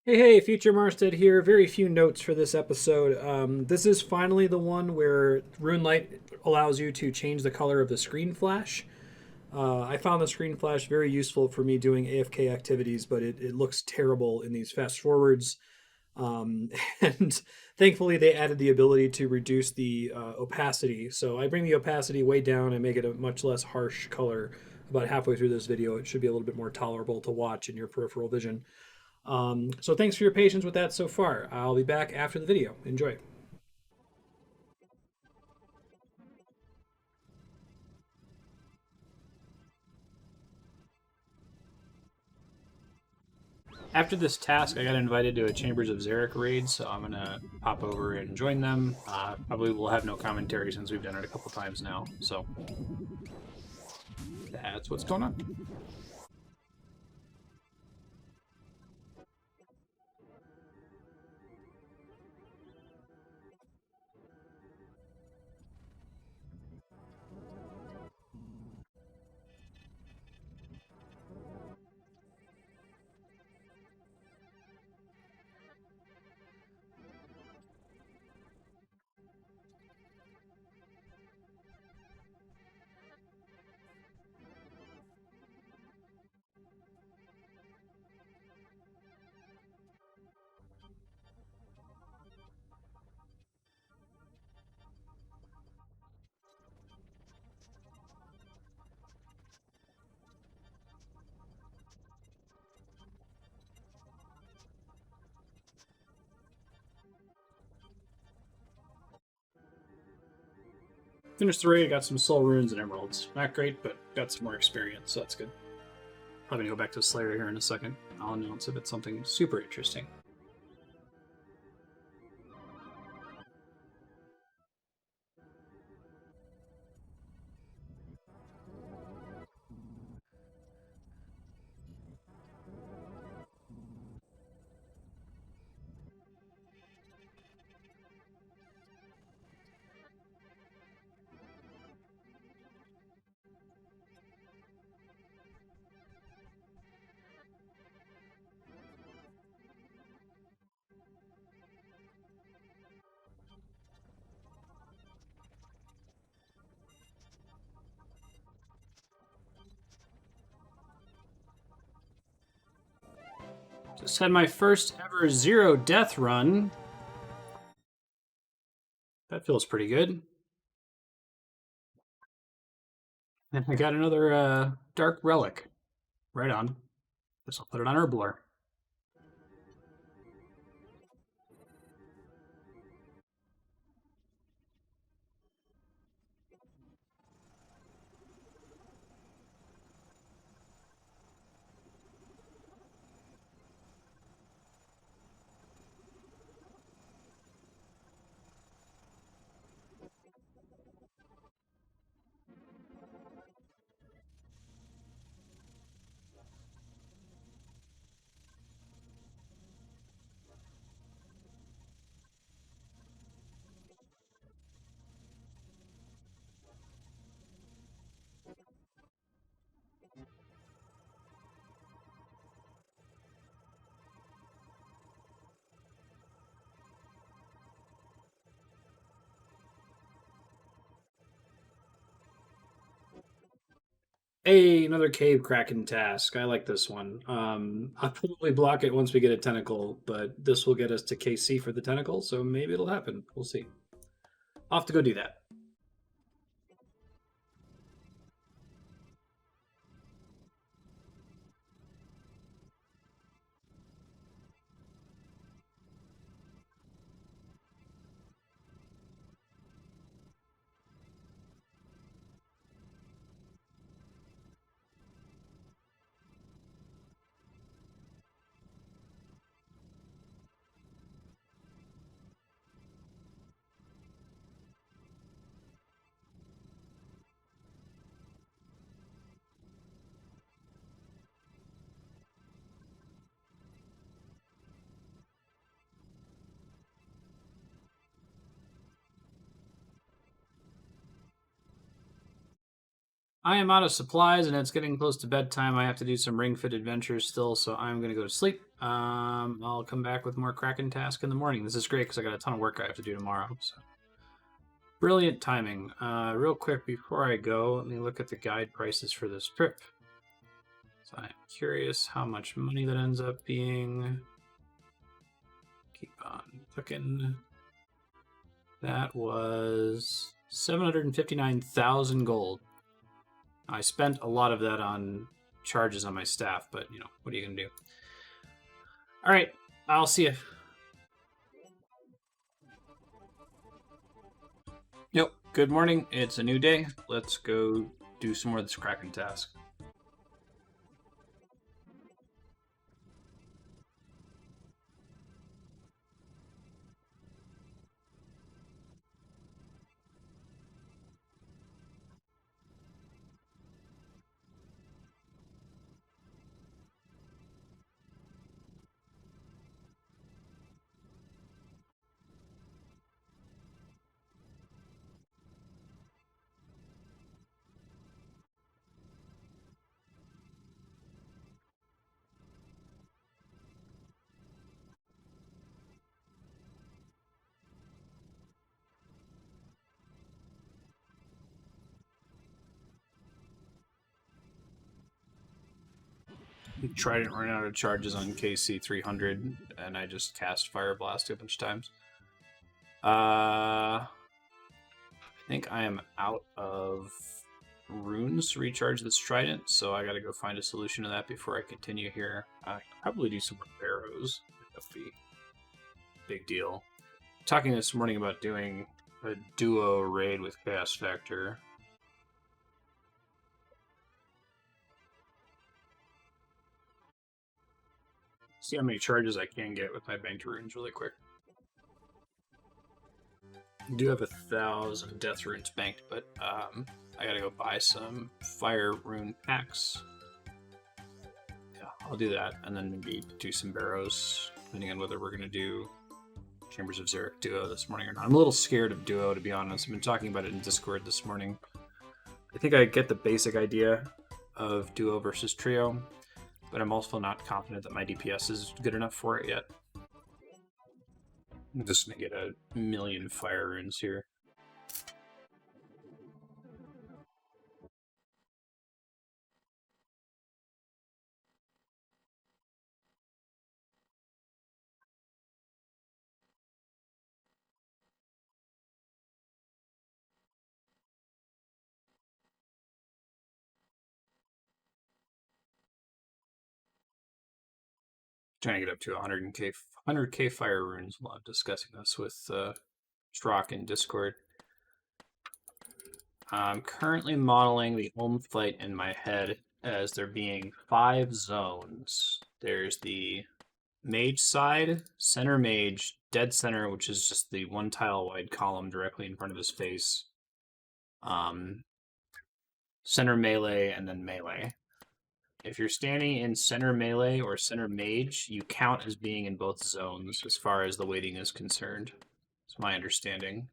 Hey, Future Marstead here. Very few notes for this episode. This is finally the one where RuneLight allows you to change the color of the screen flash. I found the screen flash very useful for me doing AFK activities, but it looks terrible in these fast forwards. Um, and thankfully, they added the ability to reduce the opacity. So I bring the opacity way down and make it a much less harsh color. About halfway through this video, it should be a little bit more tolerable to watch in your peripheral vision. So thanks for your patience with that so far. I'll be back after the video. Enjoy. After this task, I got invited to a Chambers of Xeric raid, so I'm gonna pop over and join them. Probably will have no commentary since we've done it a couple times now, so that's what's going on. Finished the raid, got some soul runes and emeralds. Not great, but got some more experience, so that's good. Probably gonna go back to Slayer here in a second. I'll announce if it's something super interesting. Just had my first ever zero death run. That feels pretty good. And I got another dark relic. Right on. Guess I'll put it on Herblore. Hey, another cave kraken task. I like this one. I'll probably block it once we get a tentacle, but this will get us to KC for the tentacle, so maybe it'll happen. We'll see. I'll have to go do that. I am out of supplies and it's getting close to bedtime. I have to do some ring fit adventures still, so I'm going to go to sleep. I'll come back with more Kraken task in the morning. This is great because I got a ton of work I have to do tomorrow. So. Brilliant timing. Real quick before I go, let me look at the guide prices for this trip. So I'm curious how much money that ends up being. Keep on clicking. That was 759,000 gold. I spent a lot of that on charges on my staff, but you know, what are you gonna do? All right, I'll see you. Yep, good morning. It's a new day. Let's go do some more of this Kraken task. Trident ran out of charges on KC 300, and I just cast Fire Blast a bunch of times. I think I am out of runes to recharge this trident, so I gotta go find a solution to that before I continue here. I can probably do some more arrows. That'd be a big deal. Talking this morning about doing a duo raid with Chaos Factor. See how many charges I can get with my banked runes really quick. I do have 1,000 death runes banked, but I gotta go buy some fire rune packs. Yeah, I'll do that, and then maybe do some barrows, depending on whether we're gonna do Chambers of Xeric duo this morning or not. I'm a little scared of duo, to be honest. I've been talking about it in Discord this morning. I think I get the basic idea of duo versus trio, but I'm also not confident that my DPS is good enough for it yet. I'm just gonna get a million fire runes here. Trying to get up to 100k fire runes while I'm discussing this with Strock in Discord. I'm currently modeling the home fight in my head as there being 5 zones. There's the mage side, center mage, dead center, which is just the 1 tile wide column directly in front of his face, center melee, and then melee. If you're standing in center melee or center mage, you count as being in both zones as far as the weighting is concerned. It's my understanding.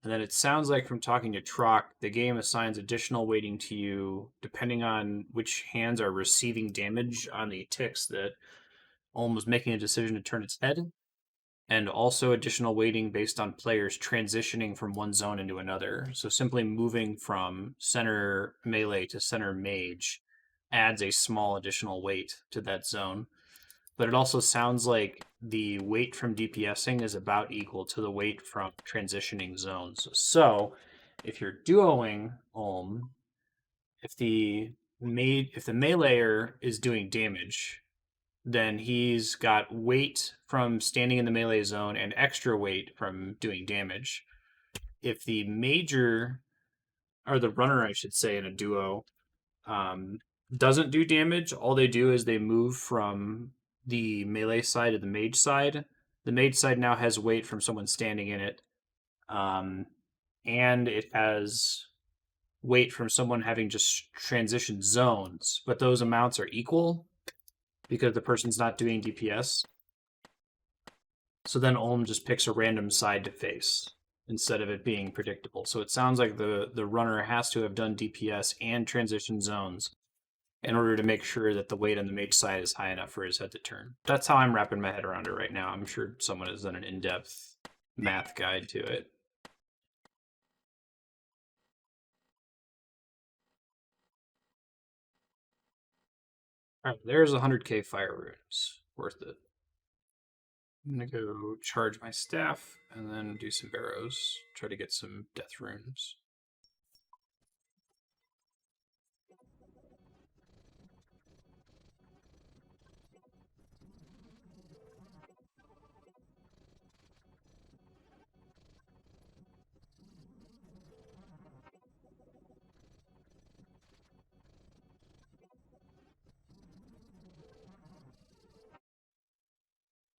And then it sounds like from talking to Trock, the game assigns additional weighting to you depending on which hands are receiving damage on the ticks that Ulm was making a decision to turn its head, and also additional weighting based on players transitioning from one zone into another. So simply moving from center melee to center mage adds a small additional weight to that zone. But it also sounds like the weight from DPSing is about equal to the weight from transitioning zones. So if you're duoing Ulm, if the meleeer is doing damage, then he's got weight from standing in the melee zone and extra weight from doing damage. If the major, or the runner, I should say, in a duo, doesn't do damage, all they do is they move from the melee side to the mage side. The mage side now has weight from someone standing in it, and it has weight from someone having just transitioned zones, but those amounts are equal because the person's not doing DPS. So then Ulm just picks a random side to face instead of it being predictable. So it sounds like the runner has to have done DPS and transition zones in order to make sure that the weight on the mage side is high enough for his head to turn. That's how I'm wrapping my head around it right now. I'm sure someone has done an in-depth math guide to it. All right, there's 100k fire runes. Worth it. I'm gonna go charge my staff and then do some barrows. Try to get some death runes.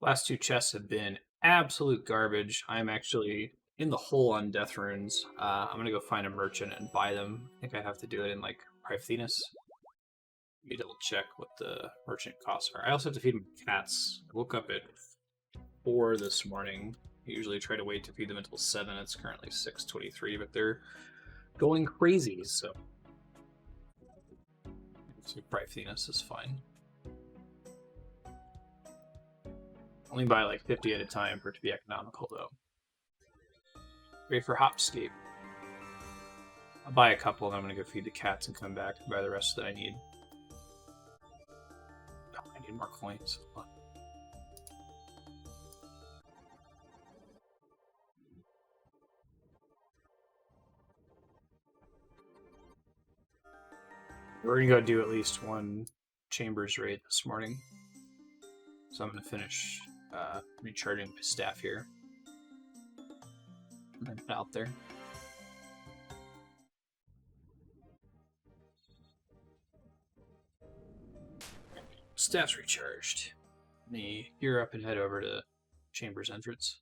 Last two chests have been absolute garbage. I'm actually in the hole on death runes. I'm gonna go find a merchant and buy them. I think I have to do it in like Privethinus. Let me double check what the merchant costs are. I also have to feed my cats. I woke up at 4 this morning. I usually try to wait to feed them until 7. It's currently 6:23, but they're going crazy, so Privethinus is fine. Only buy like 50 at a time for it to be economical, though. Ready for Hopscape. I'll buy a couple, and I'm going to go feed the cats and come back and buy the rest that I need. Oh, I need more coins. We're going to go do at least one Chambers raid this morning. So I'm going to finish recharging my staff here. I'm out there. Staff's recharged. Let me gear up and head over to Chambers entrance.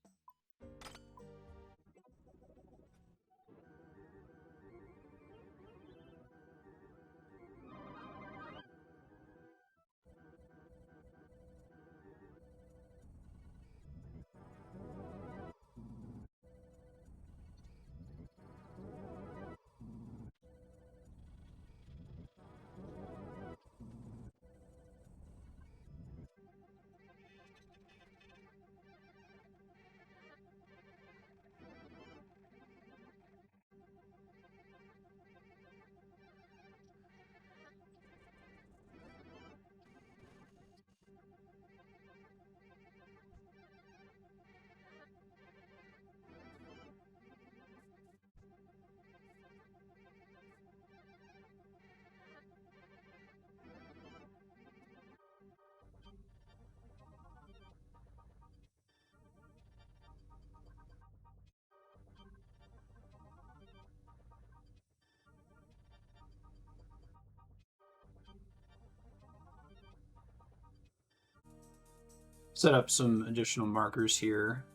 Set up some additional markers here,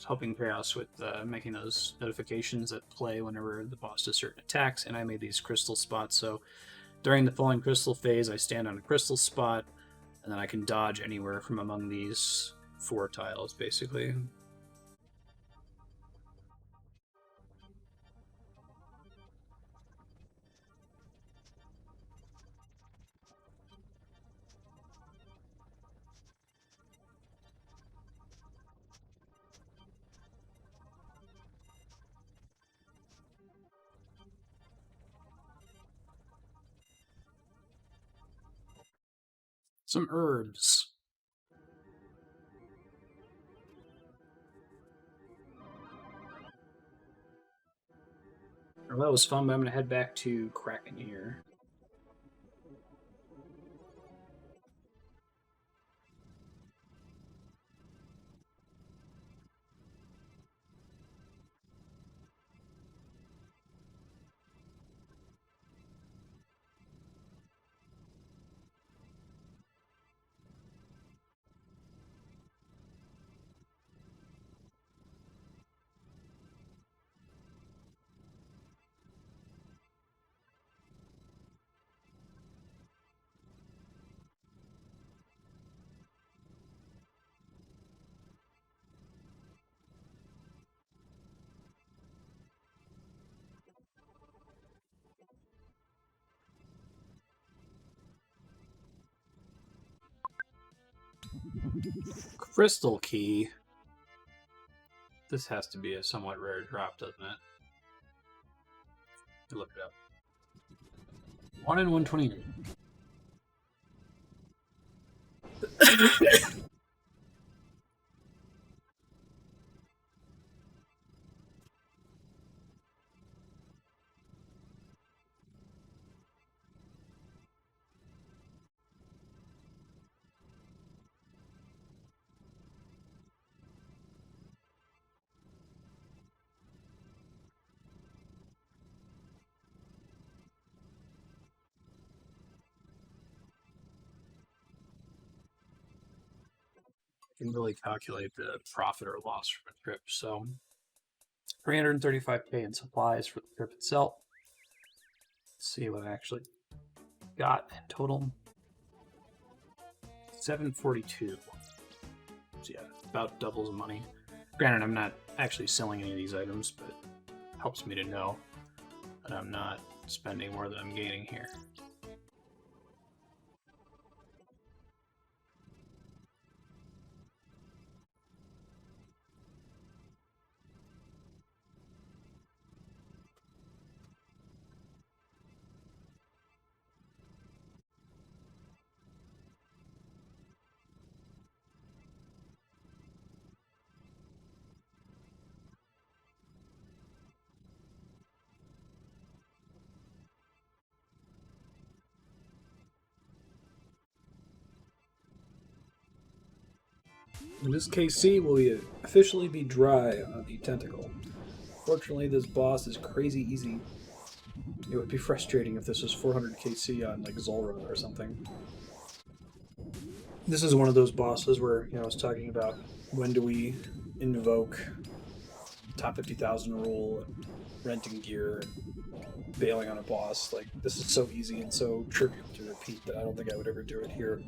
helping Chaos with making those notifications that play whenever the boss does certain attacks, and I made these crystal spots, so during the falling crystal phase, I stand on a crystal spot, and then I can dodge anywhere from among these 4 tiles, basically. Some herbs. Well, that was fun, but I'm going to head back to Kraken here. Crystal key. This has to be a somewhat rare drop, doesn't it? Look it up. 1 in 120. Can really calculate the profit or loss from a trip. So 335k in supplies for the trip itself. Let's see what I actually got in total. 742. So yeah, about doubles the money. Granted, I'm not actually selling any of these items, but it helps me to know that I'm not spending more than I'm gaining here. This KC will officially be dry on the tentacle. Fortunately, this boss is crazy easy. It would be frustrating if this was 400 KC on like Zulrah or something. This is one of those bosses where, I was talking about when do we invoke top 50,000 rule, renting gear, bailing on a boss. Like, this is so easy and so trivial to repeat that I don't think I would ever do it here.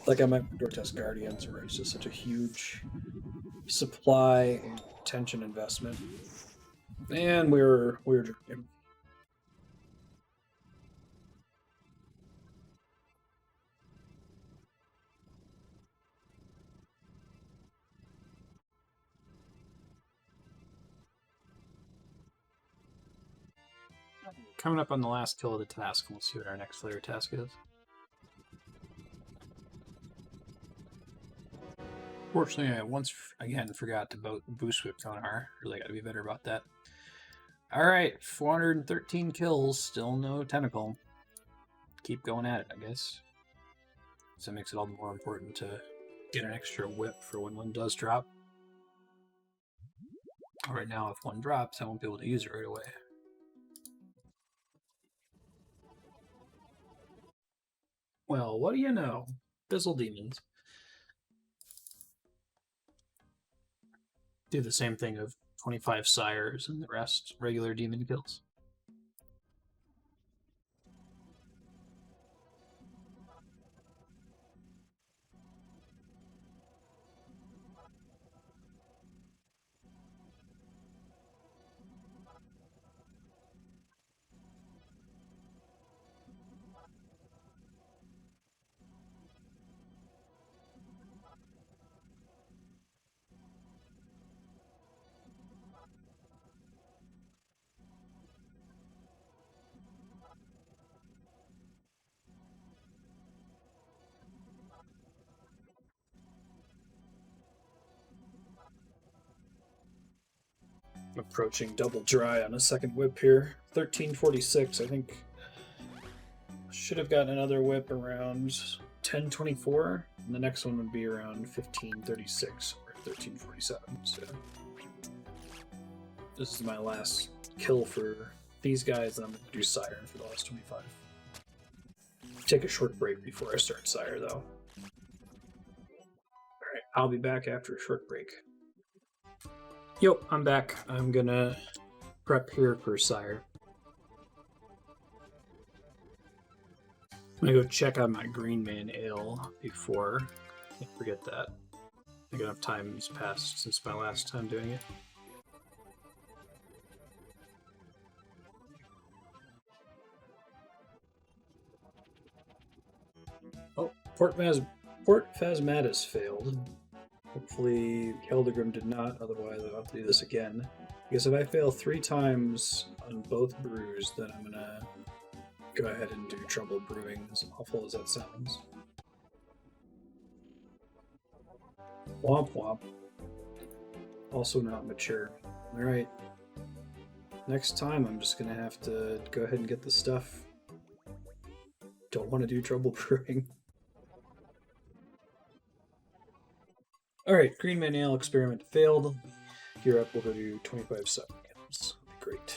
Like I might Dortest Guardians, where it's just such a huge supply and tension investment. And we're drinking. Coming up on the last kill of the task, we'll see what our next Slayer task is. Fortunately, I once again forgot to boost whip Tonar. Really got to be better about that. Alright, 413 kills, still no tentacle. Keep going at it, I guess. So it makes it all the more important to get an extra whip for when one does drop. Right now, if one drops, I won't be able to use it right away. Well, what do you know? Abyssal demons. Do the same thing of 25 sires and the rest regular demon kills. Approaching double dry on a second whip here. 1346, I think. Should have gotten another whip around 1024, and the next one would be around 1536 or 1347. So this is my last kill for these guys, and I'm going to do Sire for the last 25. Take a short break before I start Sire, though. Alright, I'll be back after a short break. Yo, I'm back. I'm gonna prep here for Sire. I'm gonna go check on my Green Man Ale before. Can't forget that. I think enough time has passed since my last time doing it. Oh, Portman's report Phasmatus failed. Hopefully Keldegrim did not, otherwise I'll have to do this again. Because if I fail 3 times on both brews, then I'm gonna go ahead and do Trouble Brewing, as awful as that sounds. Womp womp. Also not mature. Alright. Next time I'm just gonna have to go ahead and get the stuff. Don't want to do Trouble Brewing. Alright, Green Man Ale experiment failed. Gear up, we'll go do 25 seconds. Great.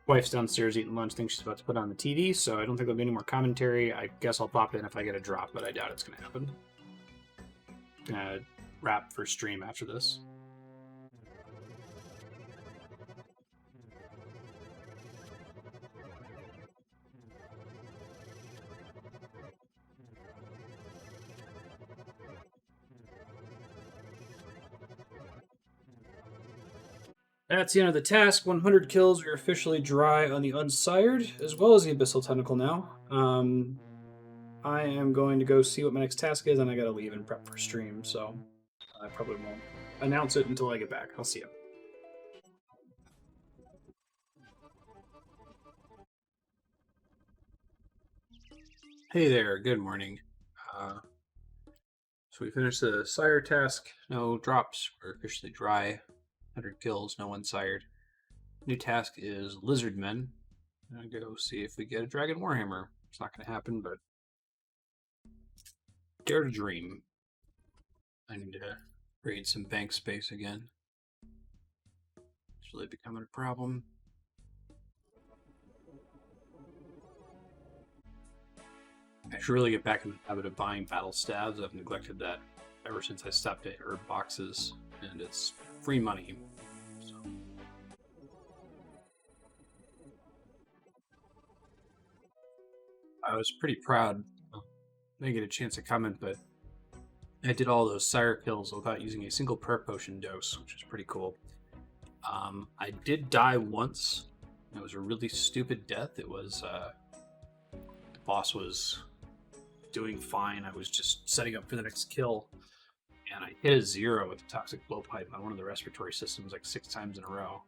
Wife's downstairs eating lunch. Thinks she's about to put on the TV, so I don't think there'll be any more commentary. I guess I'll pop in if I get a drop, but I doubt it's going to happen. Gonna wrap for stream after this. That's the end of the task. 100 kills. We're officially dry on the Unsired, as well as the Abyssal Tentacle now. I am going to go see what my next task is, and I gotta leave and prep for stream, so I probably won't announce it until I get back. I'll see you. Hey there, good morning. So we finished the Sire task. No drops. We're officially dry. 100 kills, no one sired. New task is Lizardmen. I'm gonna go see if we get a Dragon Warhammer. It's not gonna happen, but dare to dream. I need to raid some bank space again. It's really becoming a problem. I should really get back in the habit of buying battle stabs. I've neglected that ever since I stopped at herb boxes, and it's free money. So. I was pretty proud. I didn't get a chance to comment, but I did all those Sire kills without using a single prayer potion dose, which is pretty cool. I did die once. It was a really stupid death. It was the boss was doing fine. I was just setting up for the next kill, and I hit a 0 with the toxic blowpipe on one of the respiratory systems like 6 times in a row.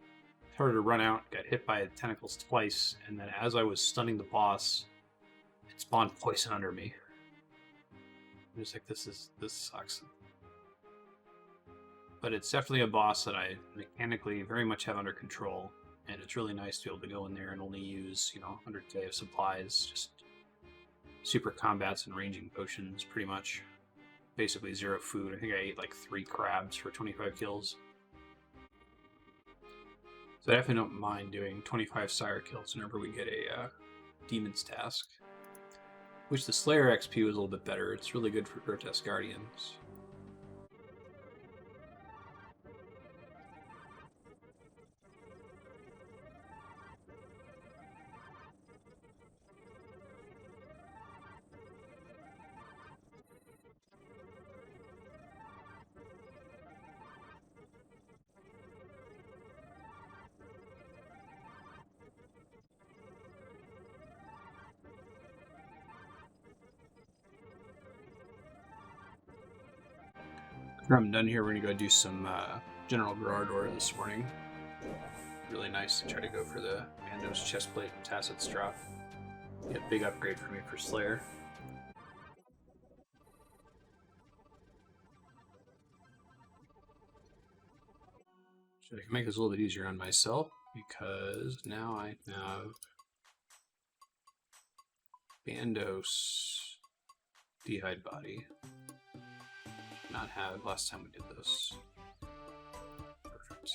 Started to run out, got hit by tentacles twice, and then as I was stunning the boss, it spawned poison under me. I was like, this sucks. But it's definitely a boss that I mechanically very much have under control, and it's really nice to be able to go in there and only use, 100k of supplies, just super combats and ranging potions, pretty much. Basically 0 food. I think I ate like 3 crabs for 25 kills. So I definitely don't mind doing 25 Sire kills whenever we get a Demon's task. Wish the Slayer XP was a little bit better. It's really good for Grotesque Guardians. After I'm done here, we're going to go do some General Gerardor this morning. Really nice to try to go for the Bandos chestplate Tacit's drop. Yeah, big upgrade for me for Slayer. So I can make this a little bit easier on myself because now I have Bandos D'hide body. Did not have last time we did this. Perfect.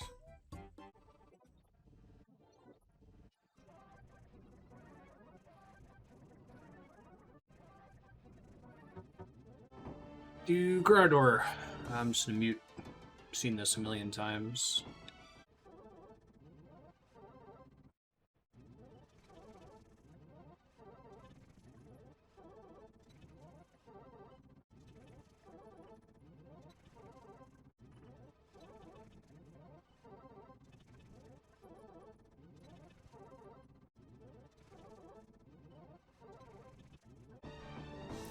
Do Grador. I'm just gonna mute. Seen this a million times.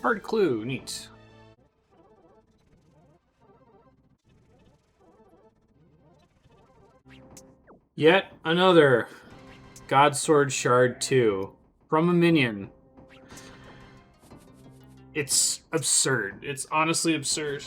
Hard clue, neat. Yet another Godsword Shard 2 from a minion. It's absurd. It's honestly absurd.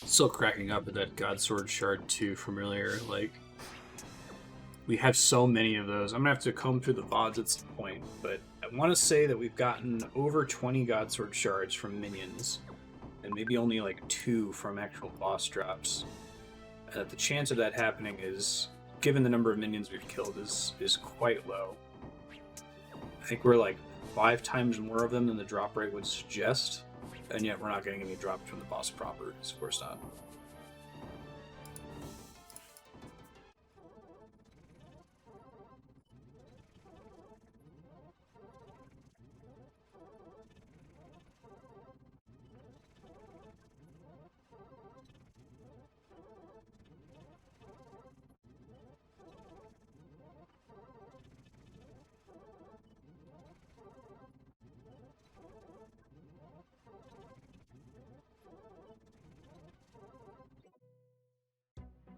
Still cracking up at that Godsword Shard 2 from earlier. Like, we have so many of those. I'm gonna have to comb through the VODs at some point, but I want to say that we've gotten over 20 Godsword Shards from minions, and maybe only like 2 from actual boss drops. And the chance of that happening is, given the number of minions we've killed, is quite low. I think we're like 5 times more of them than the drop rate would suggest, and yet we're not getting any drops from the boss proper, of course not.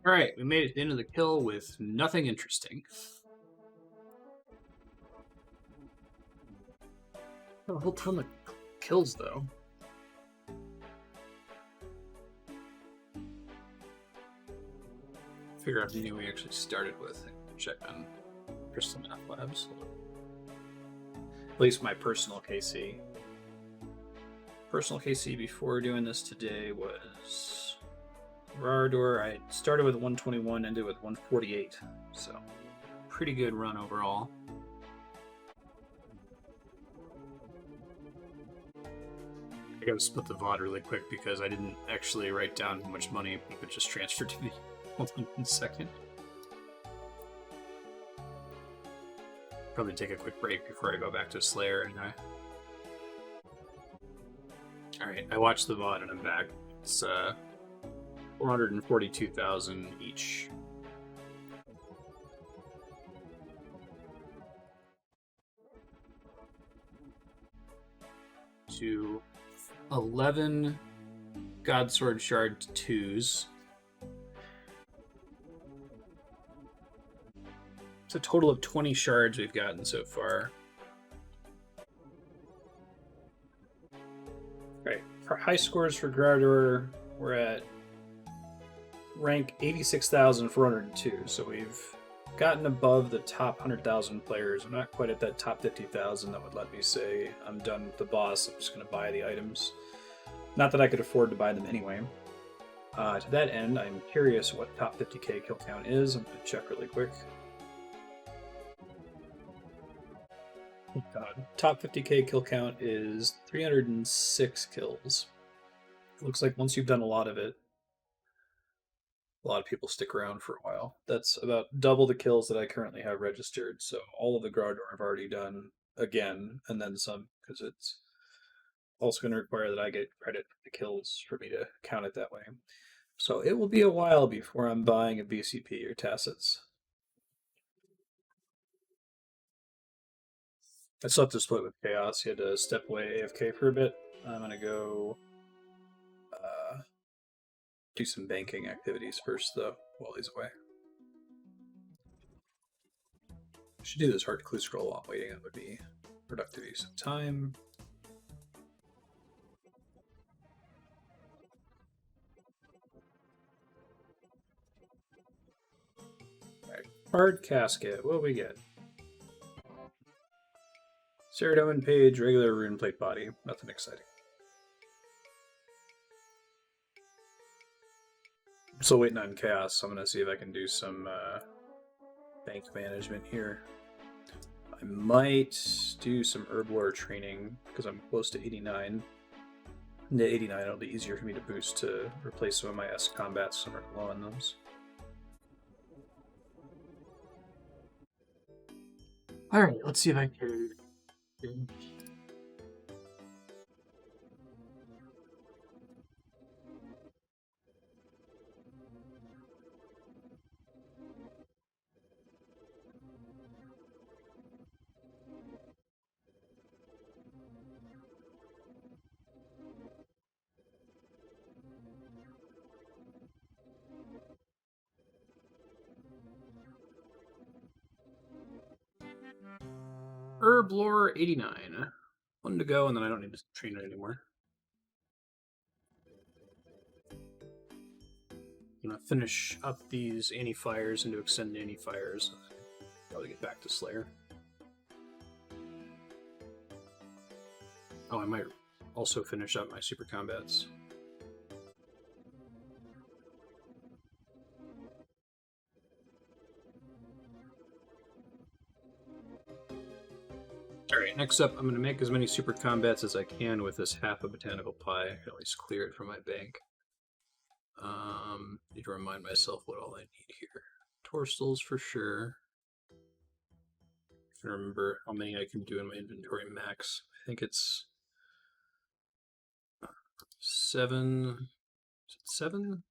Alright, we made it to the end of the kill with nothing interesting. A whole ton of kills, though. Figure out how many we actually started with. Check on Crystal Math Labs. At least my personal KC. Personal KC before doing this today was Rarador. I started with 121, ended with 148. So, pretty good run overall. I gotta split the VOD really quick because I didn't actually write down how much money it just transferred to me. Hold on 1 second. Probably take a quick break before I go back to Slayer anyway. Alright, I watched the VOD and I'm back. It's 442,000 each. To 11 Godsword Shard 2s. It's a total of 20 shards we've gotten so far. Right, for high scores for Grador, we're at rank 86,402, so we've gotten above the top 100,000 players. I'm not quite at that top 50,000 that would let me say I'm done with the boss, I'm just going to buy the items. Not that I could afford to buy them anyway. To that end, I'm curious what top 50k kill count is. I'm going to check really quick. Oh god. Top 50k kill count is 306 kills. It looks like once you've done a lot of it, a lot of people stick around for a while. That's about double the kills that I currently have registered. So all of the Gardor I've already done again, and then some, because it's also going to require that I get credit for the kills for me to count it that way. So it will be a while before I'm buying a BCP or Tacits. I still have to split with Chaos. He had to step away AFK for a bit. I'm going to go do some banking activities first, though, while he's away. I should do this hard clue scroll while I'm waiting. That would be productive use of time. Alright, hard casket. What do we get? Cerberus page, regular rune plate body. Nothing exciting. I'm still waiting on Chaos, so I'm going to see if I can do some bank management here. I might do some Herblore training because I'm close to 89. And at 89, it'll be easier for me to boost to replace some of my S combats, so I'm low on those. Alright, let's see if I can. Herblore 89. One to go, and then I don't need to train it anymore. I'm going to finish up these anti-fires into extended anti-fires. Probably get back to Slayer. Oh, I might also finish up my super combats. Alright, next up, I'm going to make as many super combats as I can with this half a botanical pie. I can at least clear it from my bank. Need to remind myself what all I need here. Torstals for sure. I can remember how many I can do in my inventory max. I think it's 7. Is it 7?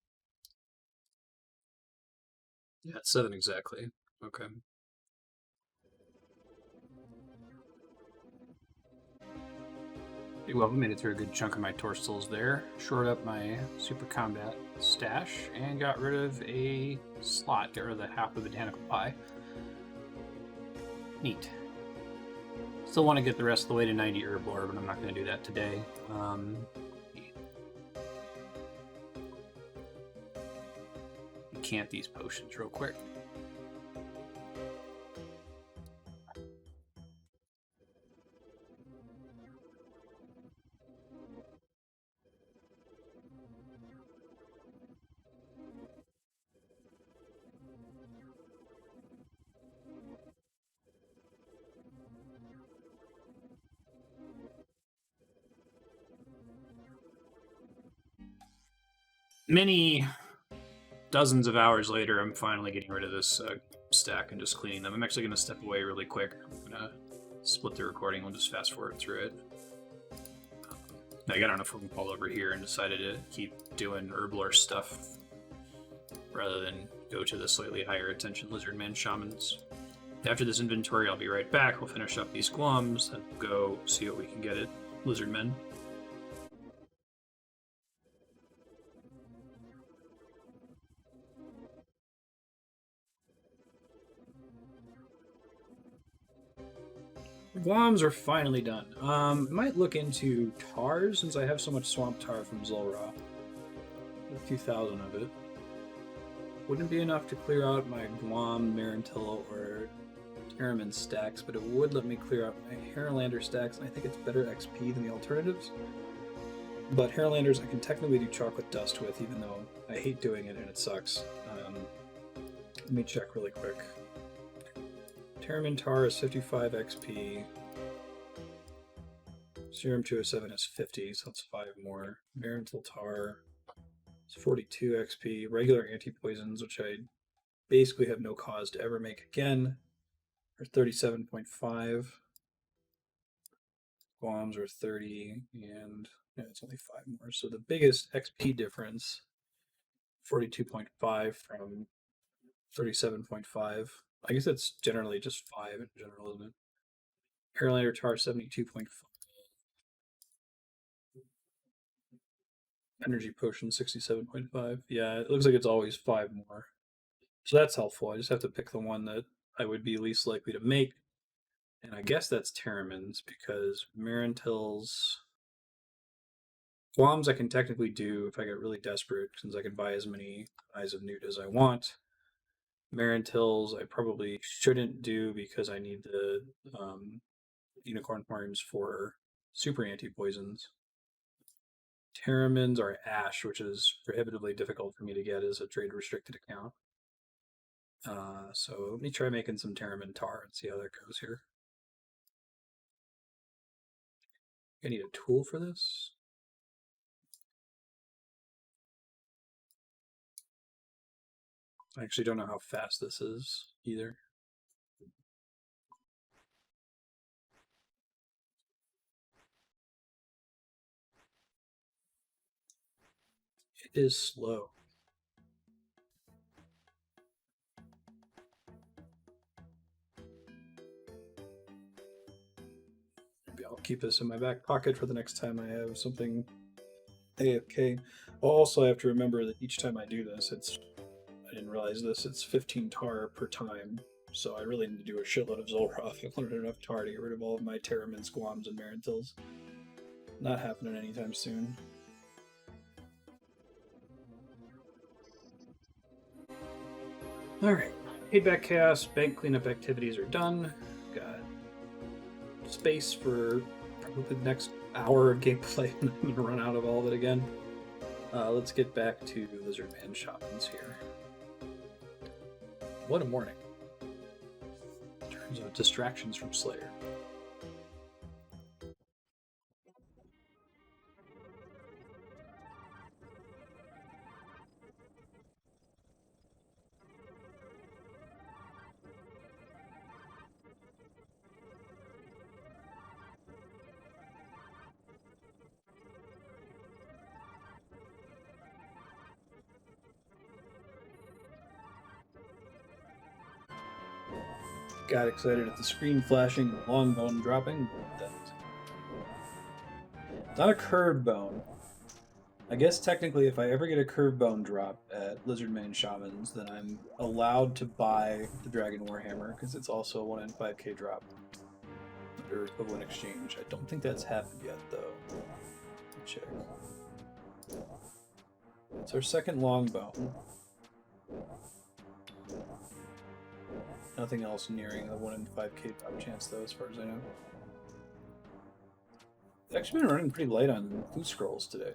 Yeah, it's 7 exactly. Okay. Well, we made it through a good chunk of my Torstals there. Shored up my super combat stash and got rid of a slot. Got rid of the half of the botanical pie. Neat. Still want to get the rest of the way to 90 Herblore, but I'm not going to do that today. Decant these potions real quick. Many dozens of hours later, I'm finally getting rid of this stack and just cleaning them. I'm actually going to step away really quick. I'm going to split the recording. We'll just fast forward through it. I got on a phone call over here and decided to keep doing Herblore stuff rather than go to the slightly higher attention Lizardmen shamans. After this inventory, I'll be right back. We'll finish up these glums and go see what we can get at Lizardmen. Gloms are finally done. I might look into tars since I have so much swamp tar from Zulrah. A few thousand of it. Wouldn't be enough to clear out my Guam, Marintillo, or Terramin stacks, but it would let me clear out my Herlander stacks, and I think it's better XP than the alternatives. But Herlanders I can technically do chocolate dust with, even though I hate doing it and it sucks. Let me check really quick. Terramin tar is 55 XP. Serum 207 is 50, so that's 5 more. Marintil tar It's 42 XP. Regular anti-poisons, which I basically have no cause to ever make again, are 37.5. Bombs are 30, and yeah, it's only 5 more. So the biggest XP difference, 42.5 from 37.5. I guess that's generally just 5 in general, isn't it? Airliner tar 72.5. Energy potion 67.5. Yeah, it looks like it's always 5 more. So that's helpful. I just have to pick the one that I would be least likely to make. And I guess that's Terramin's because Marintil's Guams I can technically do if I get really desperate, since I can buy as many Eyes of Newt as I want. Marintil's I probably shouldn't do because I need the unicorn horns for super anti-poisons. Terramins are Ash, which is prohibitively difficult for me to get as a trade restricted account. So let me try making some Terramin tar and see how that goes here. I need a tool for this. I actually don't know how fast this is either. It is slow. Maybe I'll keep this in my back pocket for the next time I have something AFK. Also, I have to remember that each time I do this, I didn't realize this, it's 15 tar per time. So I really need to do a shitload of Zolroth. I wanted enough tar to get rid of all of my Terramins, Guams, and Marintils. Not happening anytime soon. Alright, Feedback Chaos, bank cleanup activities are done. Got space for probably the next hour of gameplay, and I'm going to run out of all of it again. Let's get back to Lizardman Shamans here. What a morning. In terms of distractions from Slayer. Got excited at the screen flashing and the long bone dropping, but it's not a curved bone. I guess technically if I ever get a curved bone drop at Lizardman Shamans, then I'm allowed to buy the Dragon Warhammer, because it's also a 1 in 5k drop under equivalent exchange. I don't think that's happened yet, though. Let's check. It's our second long bone. Nothing else nearing a 1 in 5k drop chance, though, as far as I know. I've actually been running pretty light on food scrolls today.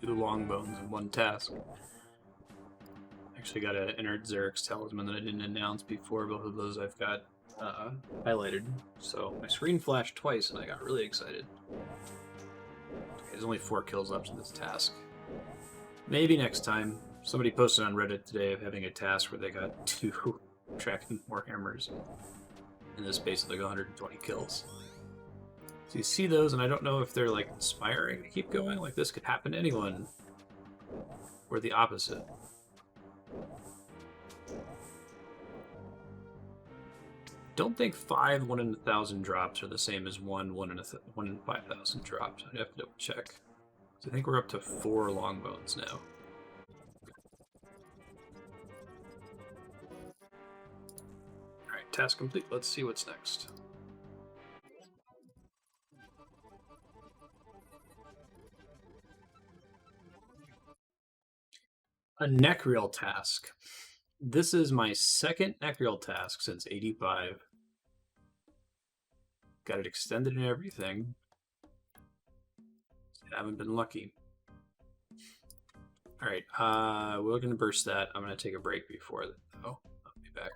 Two long bones in one task. Actually got to enter Xeric's talisman that I didn't announce before. Both of those I've got highlighted. So my screen flashed twice and I got really excited. Okay, there's only 4 kills left in this task. Maybe next time. Somebody posted on Reddit today of having a task where they got 2 Dragon Warhammers in the space of like 120 kills. So you see those, and I don't know if they're like inspiring to keep going. Like this could happen to anyone, or the opposite. Don't think 5 1 in 1,000 drops are the same as 1 1 in 5,000 drops. I'd have to double check. So I think we're up to 4 longbones now. Alright, task complete. Let's see what's next. A Necrial task. This is my second Necreal task since 85. Got it extended and everything. I haven't been lucky. Alright, we're gonna burst that. I'm gonna take a break before that, though. I'll be back.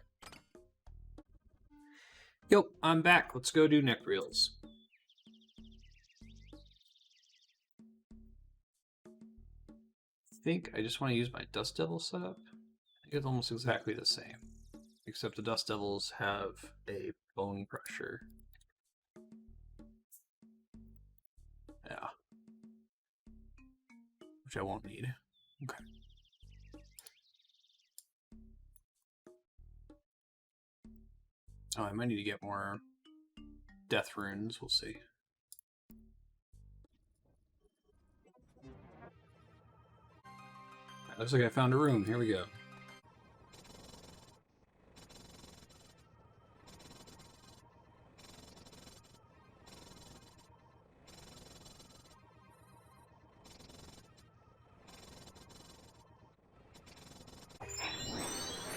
Yep, I'm back. Let's go do Necreals. I think I just want to use my Dust Devil setup. I think it's almost exactly the same, except the Dust Devils have a bone pressure. Yeah. Which I won't need. Okay. Oh, I might need to get more death runes. We'll see. Looks like I found a room. Here we go.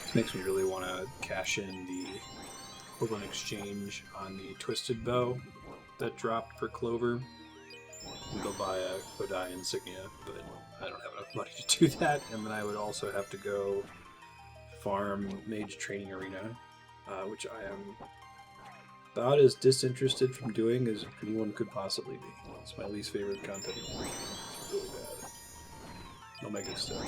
This makes me really want to cash in the equivalent exchange on the Twisted Bow that dropped for Clover. And go buy a Kodai insignia, but I don't have enough money to do that. And then I would also have to go farm Mage Training Arena, which I am about as disinterested from doing as anyone could possibly be. It's my least favorite content. It's really bad. No mega stuff.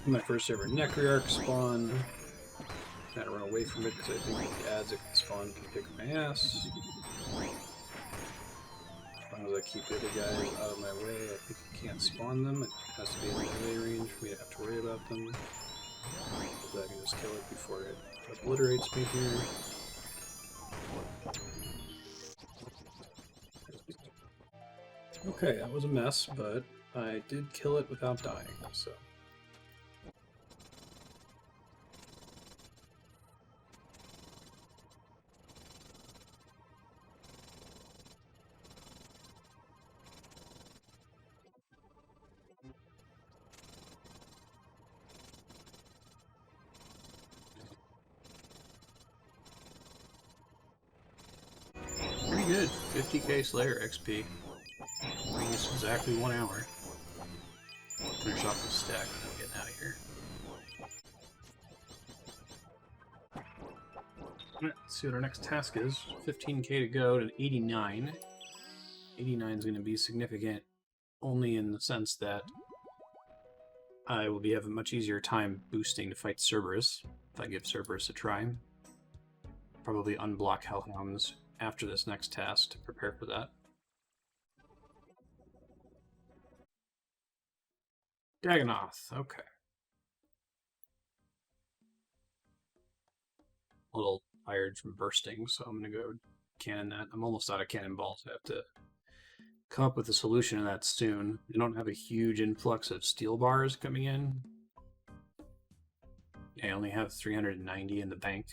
My first ever Necrearch spawn. Kind of run away from it because I think the ads it can spawn can kick my ass. As long as I keep the other guys out of my way, I think I can't spawn them. It has to be in melee range for me to have to worry about them. Hopefully I can just kill it before it obliterates me here. Okay, that was a mess, but I did kill it without dying, so... Pretty good. 50k Slayer XP. Almost exactly 1 hour. Finish off this stack and I'm getting out of here. Alright, let's see what our next task is. 15k to go to 89. 89 is going to be significant only in the sense that I will be having a much easier time boosting to fight Cerberus if I give Cerberus a try. Probably unblock Hellhounds after this next task to prepare for that. Dagonoth, okay. A little tired from bursting, so I'm going to go cannon that. I'm almost out of cannonballs. I have to come up with a solution to that soon. I don't have a huge influx of steel bars coming in. I only have 390 in the bank.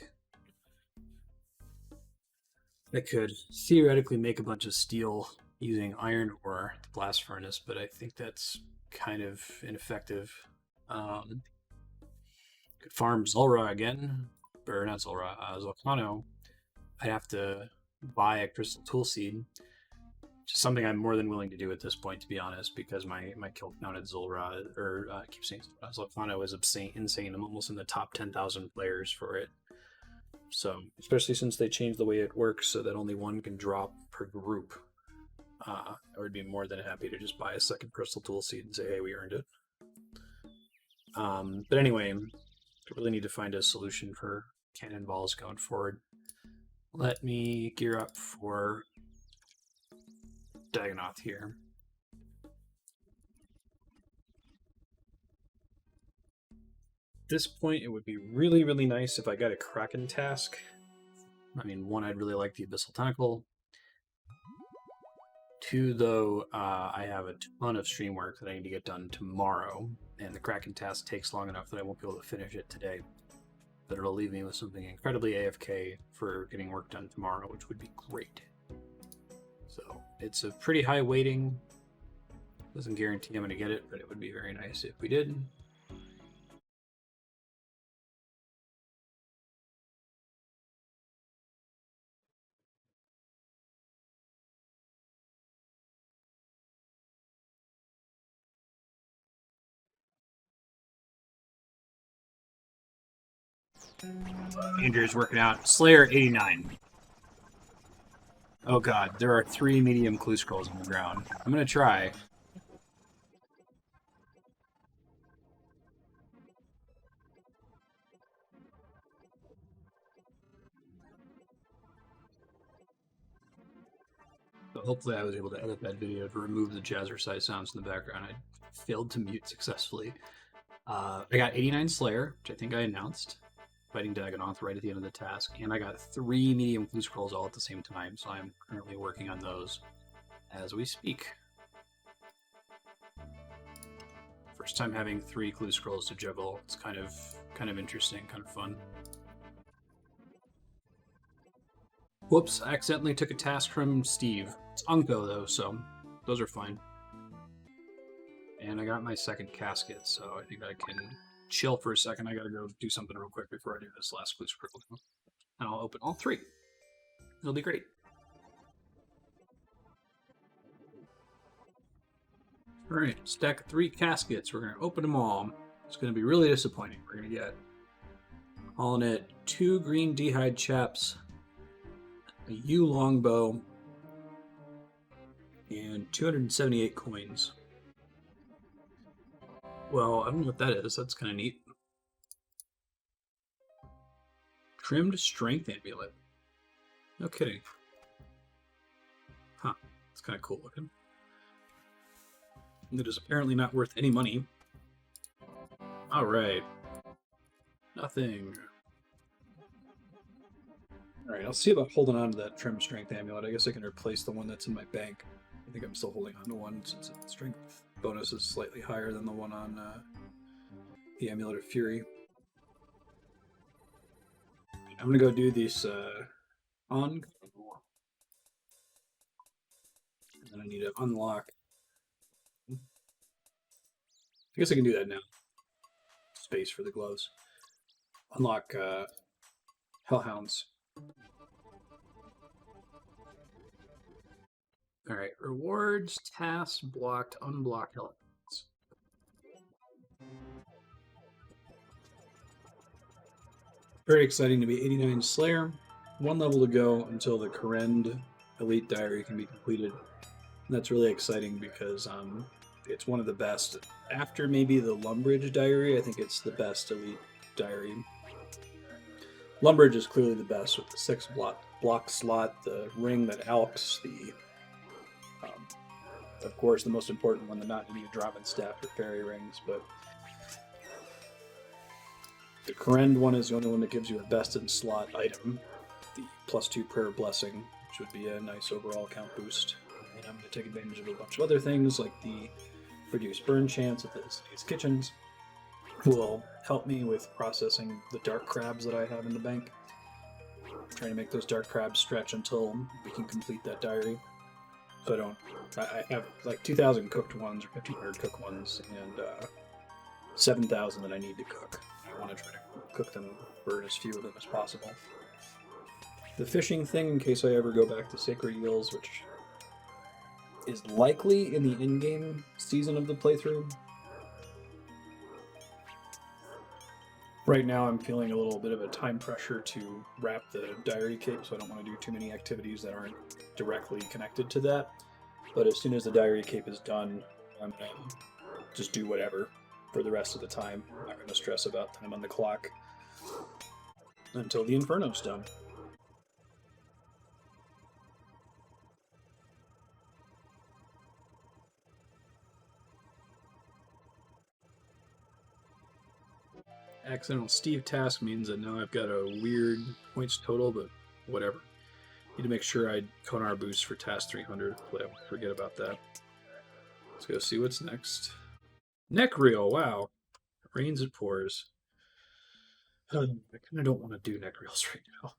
I could theoretically make a bunch of steel using iron ore, the blast furnace, but I think that's kind of ineffective. Could farm Zulrah again, or not Zulrah, Zolcano. I'd have to buy a crystal tool seed, which is something I'm more than willing to do at this point, to be honest, because my kill count at Zulrah, or I keep saying Zolcano is insane. I'm almost in the top 10,000 players for it. So, especially since they changed the way it works so that only one can drop per group, I would be more than happy to just buy a second crystal tool seed and say, hey, we earned it. But anyway, I really need to find a solution for cannonballs going forward. Let me gear up for Dagonoth here. At this point, it would be really, really nice if I got a Kraken task. I mean, one, I'd really like the Abyssal Tentacle. Two, though, I have a ton of stream work that I need to get done tomorrow, and the Kraken task takes long enough that I won't be able to finish it today. But it'll leave me with something incredibly AFK for getting work done tomorrow, which would be great. So it's a pretty high weighting. Doesn't guarantee I'm going to get it, but it would be very nice if we did. Andrew's working out. Slayer 89. Oh god, there are 3 medium clue scrolls on the ground. I'm gonna try. But hopefully I was able to edit that video to remove the jazzercise sounds in the background. I failed to mute successfully. I got 89 Slayer, which I think I announced, fighting Dagonoth right at the end of the task, and I got 3 medium clue scrolls all at the same time, so I'm currently working on those as we speak. First time having 3 clue scrolls to juggle. It's kind of interesting, kind of fun. Whoops, I accidentally took a task from Steve. It's Unko though, so those are fine. And I got my second casket, so I think I can chill for a second. I gotta go do something real quick before I do this last clue scroll. And I'll open all 3. It'll be great. Alright, stack of 3 caskets. We're gonna open them all. It's gonna be really disappointing. We're gonna get all in it 2 green d'hide chaps, a yew longbow, and 278 coins. Well, I don't know what that is. That's kind of neat. Trimmed strength amulet. No kidding. Huh. It's kind of cool looking. It is apparently not worth any money. Alright. Nothing. Alright, I'll see about holding on to that trimmed strength amulet. I guess I can replace the one that's in my bank. I think I'm still holding on to one since its strength bonus is slightly higher than the one on the Amulet of Fury. I'm gonna go do these on, and then I need to unlock. I guess I can do that now. Space for the gloves. Unlock Hellhounds. Alright, rewards, tasks, blocked, unblocked Hellhounds. Very exciting to be 89 Slayer. 1 level to go until the Korend Elite Diary can be completed. And that's really exciting because it's one of the best. After maybe the Lumbridge Diary, I think it's the best Elite Diary. Lumbridge is clearly the best with the 6 block slot, the ring that alks, the of course the most important one, the not needing a Draven staff or fairy rings, but the Korend one is the only one that gives you a best in slot item, the +2 prayer blessing, which would be a nice overall count boost. And I'm going to take advantage of a bunch of other things like the reduced burn chance at the city's kitchens, will help me with processing the dark crabs that I have in the bank. I'm trying to make those dark crabs stretch until we can complete that diary. So I have like 2,000 cooked ones or 1,500 cooked ones and 7,000 that I need to cook. I want to try to cook them, burn as few of them as possible. The fishing thing, in case I ever go back to Sacred Eels, which is likely in the in-game season of the playthrough. Right now I'm feeling a little bit of a time pressure to wrap the diary cape, so I don't want to do too many activities that aren't directly connected to that. But as soon as the diary cape is done, I'm going to just do whatever for the rest of the time. I'm not going to stress about time on the clock until the Inferno's done. Accidental Steve task means that now I've got a weird points total, but whatever. Need to make sure I Konar boost for task 300. Forget about that. Let's go see what's next. Neck reel, wow. Rains and pours. I kind of don't want to do neck reels right now.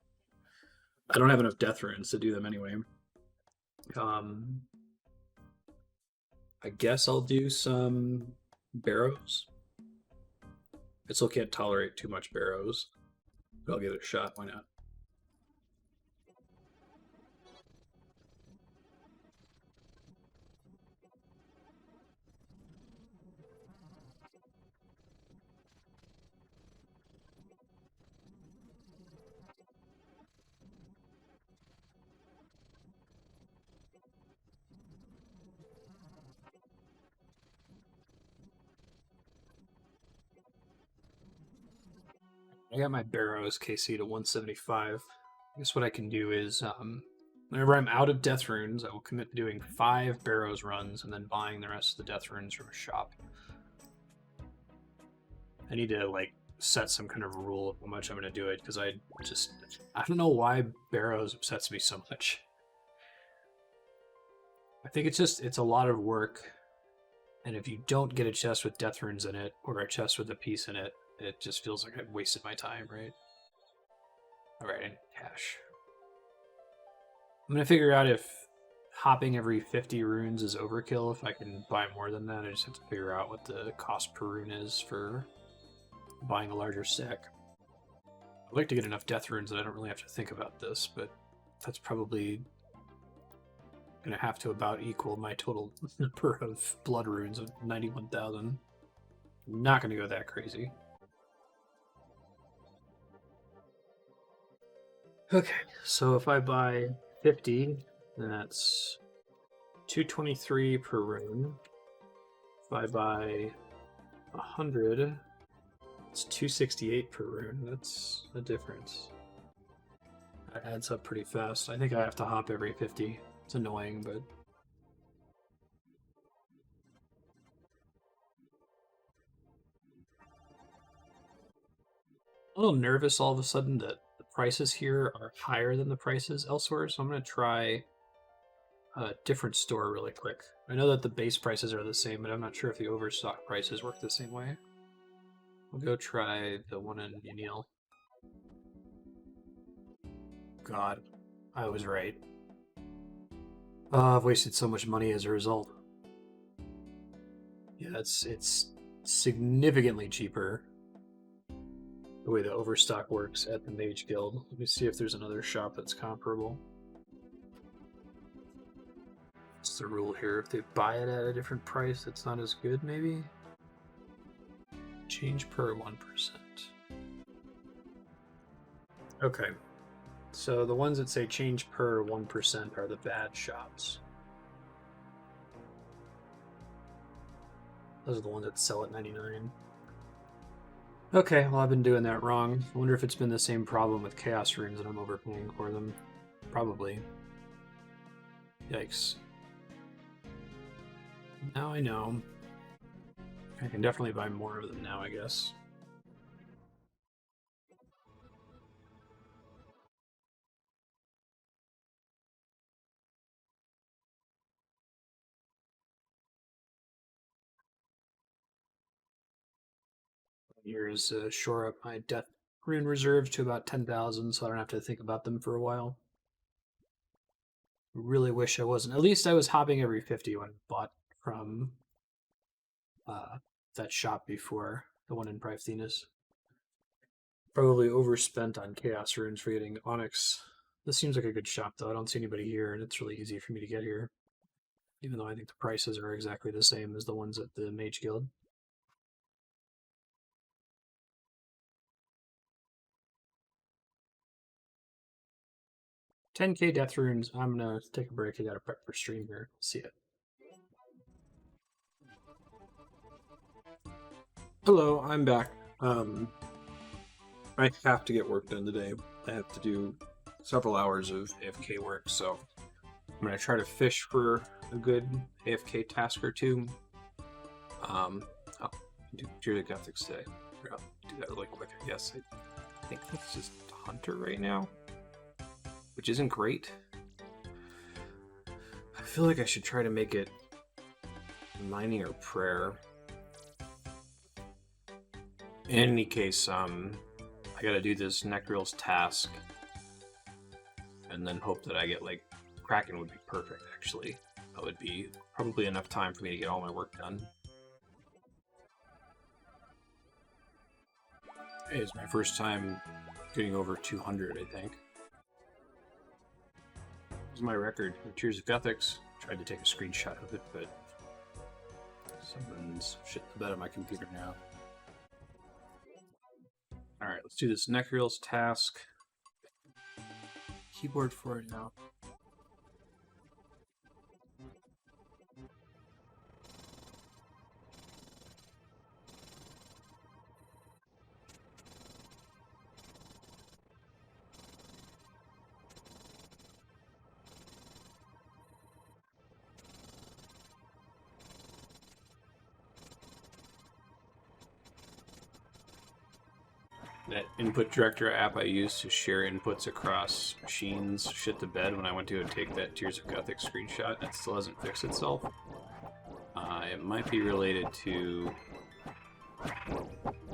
I don't have enough death runes to do them anyway. I guess I'll do some barrows. I still can't tolerate too much barrows, but I'll give it a shot. Why not? I got my barrows KC to 175. I guess what I can do is, whenever I'm out of death runes, I will commit to doing 5 barrows runs and then buying the rest of the death runes from a shop. I need to like set some kind of rule of how much I'm going to do it, because I don't know why barrows upsets me so much. I think it's a lot of work, and if you don't get a chest with death runes in it or a chest with a piece in it, it just feels like I've wasted my time, right? Alright, and cash. I'm gonna figure out if hopping every 50 runes is overkill. If I can buy more than that, I just have to figure out what the cost per rune is for buying a larger stack. I'd like to get enough death runes that I don't really have to think about this, but that's probably gonna have to about equal my total number of blood runes of 91,000. I'm not gonna go that crazy. Okay, so if I buy 50, then that's 223 per rune. If I buy 100, it's 268 per rune. That's a difference. That adds up pretty fast. I think I have to hop every 50. It's annoying, but... a little nervous all of a sudden that the prices here are higher than the prices elsewhere, so I'm going to try a different store really quick. I know that the base prices are the same, but I'm not sure if the overstock prices work the same way. We'll go try the one in Unil. God, I was right. I've wasted so much money as a result. Yeah, it's significantly cheaper the way the overstock works at the Mage Guild. Let me see if there's another shop that's comparable. What's the rule here? If they buy it at a different price, it's not as good, maybe? Change per 1%. Okay. So the ones that say change per 1% are the bad shops. Those are the ones that sell at 99. Okay, well, I've been doing that wrong. I wonder if it's been the same problem with Chaos Runes and I'm overpaying for them. Probably. Yikes. Now I know. I can definitely buy more of them now, I guess. Here's shore up my death rune reserve to about 10,000, so I don't have to think about them for a while. Really wish I wasn't. At least I was hopping every 50 when I bought from that shop before, the one in Privethenis. Probably overspent on Chaos Runes for getting Onyx. This seems like a good shop, though. I don't see anybody here, and it's really easy for me to get here. Even though I think the prices are exactly the same as the ones at the Mage Guild. $10K death runes. I'm gonna take a break. I gotta prep for stream here. See ya. Hello, I'm back. I have to get work done today. I have to do several hours of AFK work, so I'm gonna try to fish for a good AFK task or two. Do periodic ethics today. I'll do that really quick, I guess. I think that's just Hunter right now. which isn't great. I feel like I should try to make it mining or prayer. In any case, I gotta do this Necreal's task and then hope that I get, like, Kraken would be perfect, actually. That would be probably enough time for me to get all my work done. Hey, it's my first time getting over 200, I think. This is my record. Tears of Ethics. Tried to take a screenshot of it, but someone's shit the bed on my computer now. Alright, let's do this Necreal's task. Keyboard for it now. That input director app I use to share inputs across machines shit the bed when I went to take that Tears of Gothic screenshot. It still hasn't fixed itself. It might be related to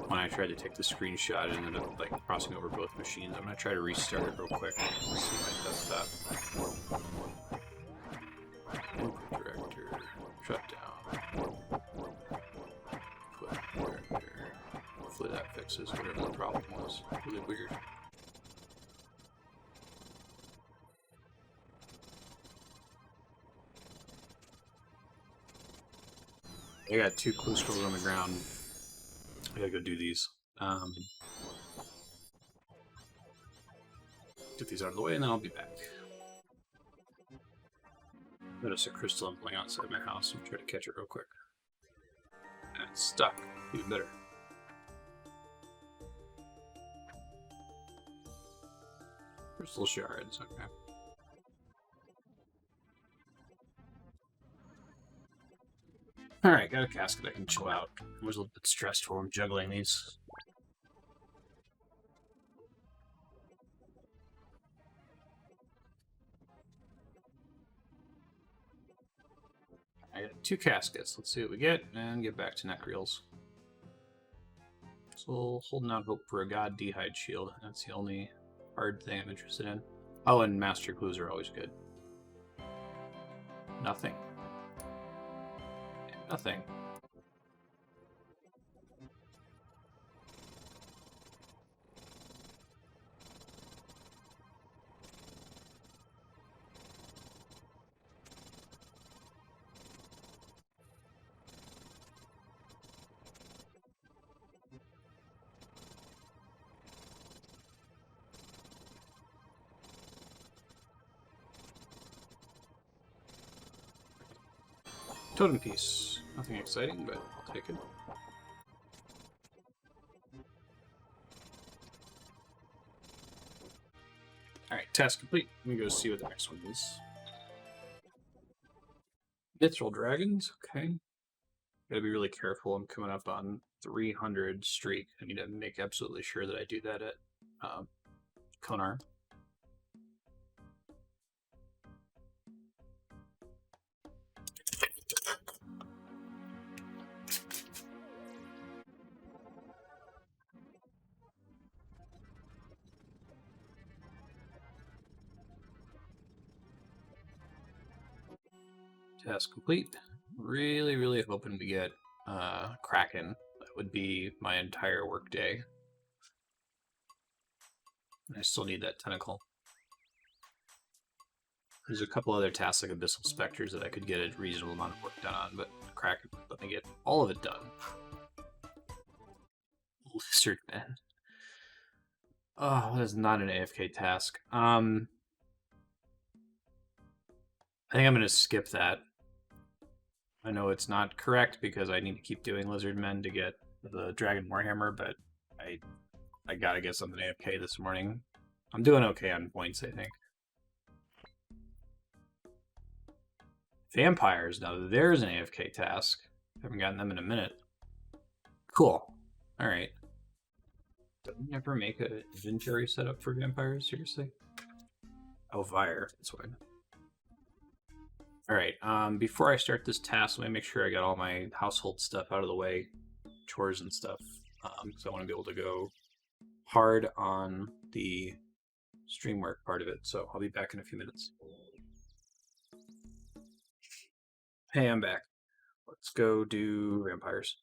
when I tried to take the screenshot and ended up like crossing over both machines. I'm gonna try to restart it real quick. See if I test that. Input director shut down. Input director. Hopefully that fixes whatever the problem was. Really weird. I got 2 clue scrolls on the ground. I gotta go do these. Get these out of the way and then I'll be back. Notice a crystal impling outside my house. I'm trying to catch it real quick. And it's stuck. Even better. Crystal shards, okay. Alright, got a casket I can chill out. I was a little bit stressed while I'm juggling these. I got 2 caskets. Let's see what we get and get back to Necreals. So holding out hope for a god D'hide shield. That's the only hard thing I'm interested in. Oh, and master clues are always good. Nothing. Nothing. Totem piece. Nothing exciting, but I'll take it. Alright, task complete. Let me go see what the next one is. Mithril dragons, okay. Gotta be really careful. I'm coming up on 300 streak. I need to make absolutely sure that I do that at Konar. Task complete. Really, really hoping to get Kraken. That would be my entire workday. I still need that tentacle. There's a couple other tasks like Abyssal Specters that I could get a reasonable amount of work done on, but Kraken let me get all of it done. Lizardmen. Oh, that is not an AFK task. I think I'm going to skip that. I know it's not correct because I need to keep doing Lizardmen to get the Dragon Warhammer, but I gotta get something AFK this morning. I'm doing okay on points, I think. Vampires, now there's an AFK task. Haven't gotten them in a minute. Cool. Alright. Did we never make an inventory setup for vampires? Seriously? Oh, Vire. That's why. All right. Before I start this task, let me make sure I got all my household stuff out of the way, chores and stuff, because I want to be able to go hard on the stream work part of it. So I'll be back in a few minutes. Hey, I'm back. Let's go do vampires.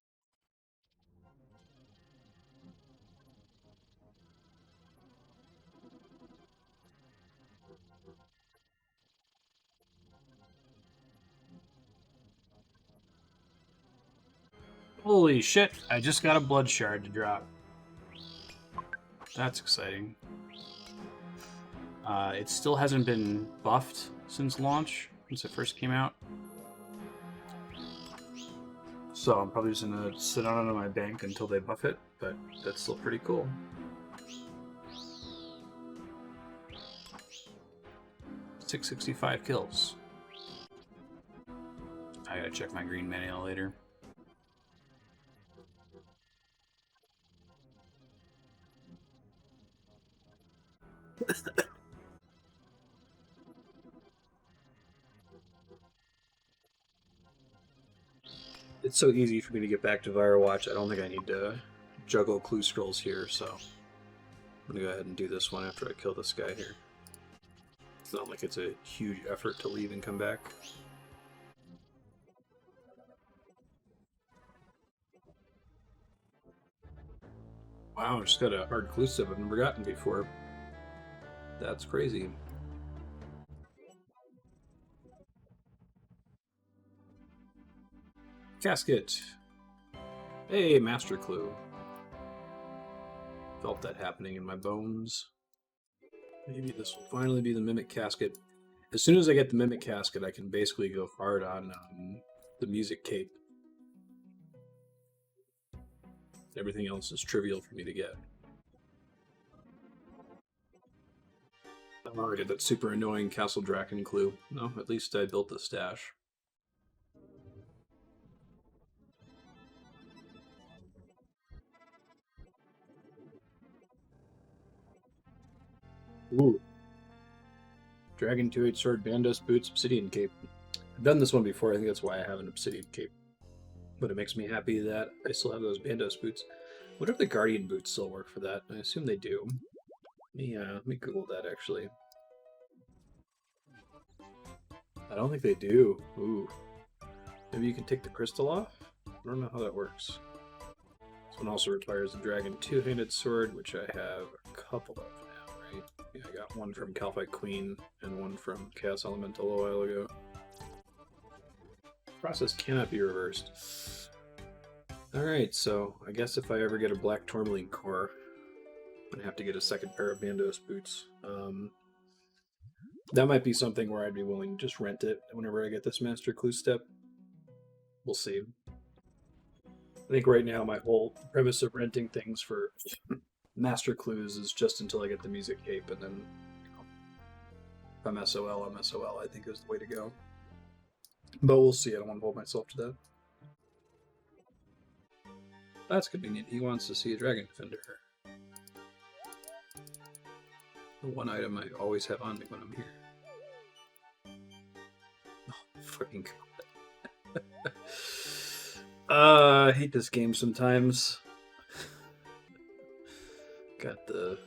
Holy shit, I just got a blood shard to drop. That's exciting. It still hasn't been buffed since launch, since it first came out. So I'm probably just gonna sit on it on my bank until they buff it, but that's still pretty cool. $665 kills. I gotta check my green manual later. It's so easy for me to get back to Firewatch. I don't think I need to juggle clue scrolls here, so I'm gonna go ahead and do this one after I kill this guy here. It's not like it's a huge effort to leave and come back. Wow, I just got a hard clue step I've never gotten before. That's crazy. Casket. Hey, master clue. Felt that happening in my bones. Maybe this will finally be the Mimic Casket. As soon as I get the Mimic Casket, I can basically go hard on the music cape. Everything else is trivial for me to get. I already did that super annoying Castle Draken clue. No, at least I built the stash. Ooh. Dragon 2-8 sword, Bandos boots, obsidian cape. I've done this one before, I think that's why I have an obsidian cape. But it makes me happy that I still have those Bandos boots. What if the Guardian boots still work for that? I assume they do. Let me Google that actually. I don't think they do. Ooh. Maybe you can take the crystal off? I don't know how that works. This one also requires a dragon two-handed sword, which I have a couple of now, right? Yeah, I got one from Calphite Queen and one from Chaos Elemental a while ago. Process cannot be reversed. Alright, so I guess if I ever get a Black Tourmaline core, I'm going to have to get a second pair of Bandos boots. That might be something where I'd be willing to just rent it whenever I get this Master Clue step. We'll see. I think right now my whole premise of renting things for Master Clues is just until I get the music cape, and then, you know, if I'm SOL, I'm SOL, I think is the way to go. But we'll see, I don't want to hold myself to that. That's convenient. He wants to see a Dragon Defender. The one item I always have on me when I'm here. Oh, fucking God. I hate this game sometimes. Got the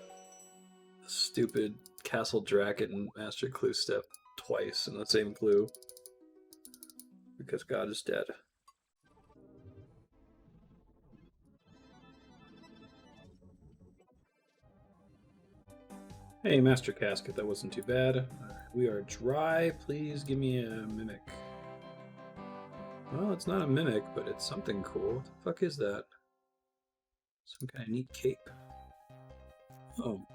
stupid Castle Draken Master Clue step twice in the same clue. Because God is dead. Hey, Master Casket, that wasn't too bad. Right, we are dry. Please give me a Mimic. Well, it's not a Mimic, but it's something cool. What the fuck is that? Some kind of neat cape. Oh.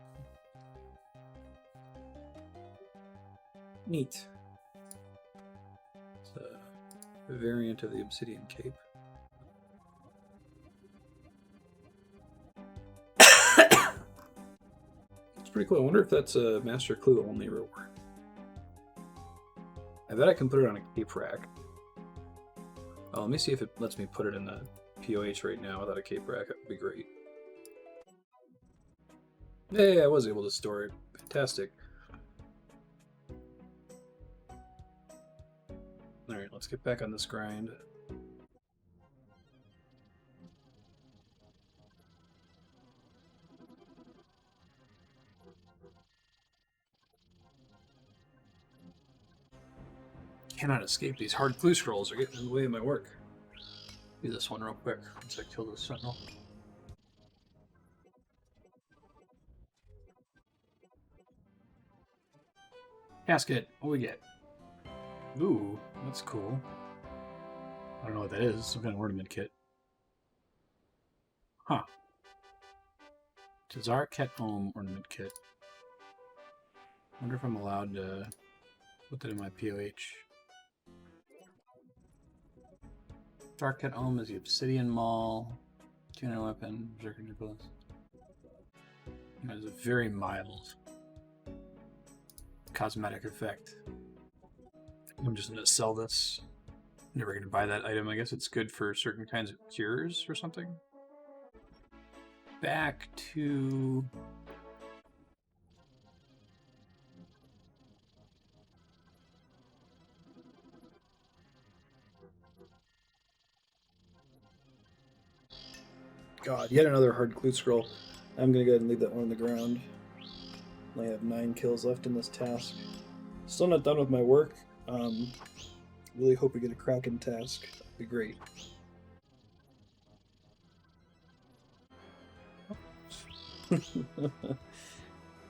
Neat. It's a variant of the Obsidian Cape. It's pretty cool. I wonder if that's a Master Clue only reward. I bet I can put it on a cape rack. Oh, let me see if it lets me put it in the POH right now without a cape rack. That would be great. Hey, I was able to store it. Fantastic. Alright, let's get back on this grind. Cannot escape these hard clue scrolls. They're getting in the way of my work. Do this one real quick once I kill this sentinel. Casket, what we get? Ooh, that's cool. I don't know what that is. Some kind of ornament kit. Huh. Xeric Ket Home ornament kit. Wonder if I'm allowed to put that in my POH. Dark Ket Home is the Obsidian Maul. Tuner weapon, Berserker Nicholas. It has a very mild cosmetic effect. I'm just going to sell this. Never going to buy that item. I guess it's good for certain kinds of cures or something. Back to... God, yet another hard clue scroll. I'm going to go ahead and leave that one on the ground. I have 9 kills left in this task. Still not done with my work. Really hope we get a Kraken task. That'd be great.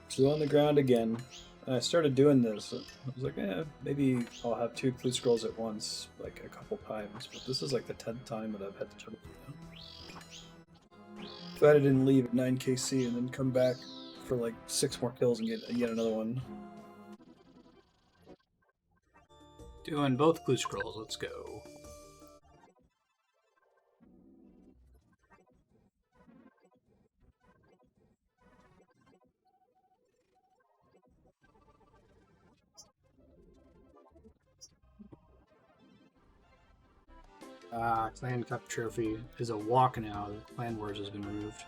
So on the ground again. And I started doing this. I was like, maybe I'll have 2 clue scrolls at once, like a couple times. But this is like the 10th time that I've had to turn it down. Glad I didn't leave at 9 KC and then come back for like 6 more kills and get yet another one. Doing both clue scrolls, let's go. Clan Cup Trophy is a walk now. The Clan Wars has been removed.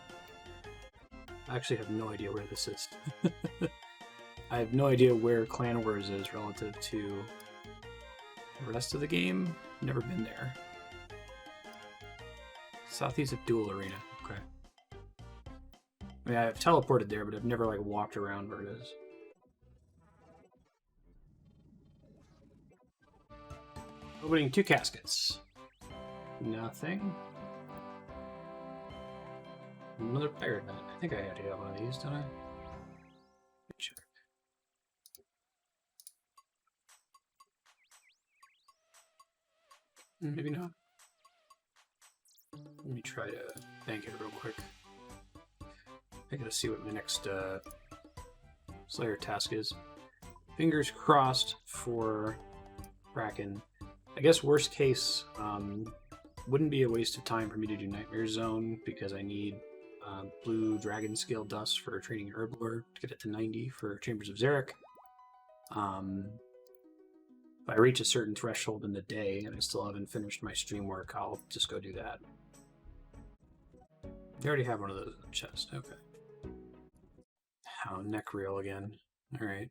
I actually have no idea where this is. I have no idea where Clan Wars is relative to the rest of the game. Never been there. Southeast of Duel Arena. Okay. I mean, I've teleported there, but I've never like walked around where it is. Opening 2 caskets. Nothing. Another pirate net. I think I had to get one of these, didn't I? Check. Maybe not. Let me try to bank it real quick. I gotta see what my next Slayer task is. Fingers crossed for Kraken. I guess worst case, wouldn't be a waste of time for me to do Nightmare Zone because I need blue dragon scale dust for training Herblore to get it to 90 for Chambers of Xeric. If I reach a certain threshold in the day and I still haven't finished my stream work, I'll just go do that. You already have one of those in the chest. Okay. Oh, neck reel again. Alright.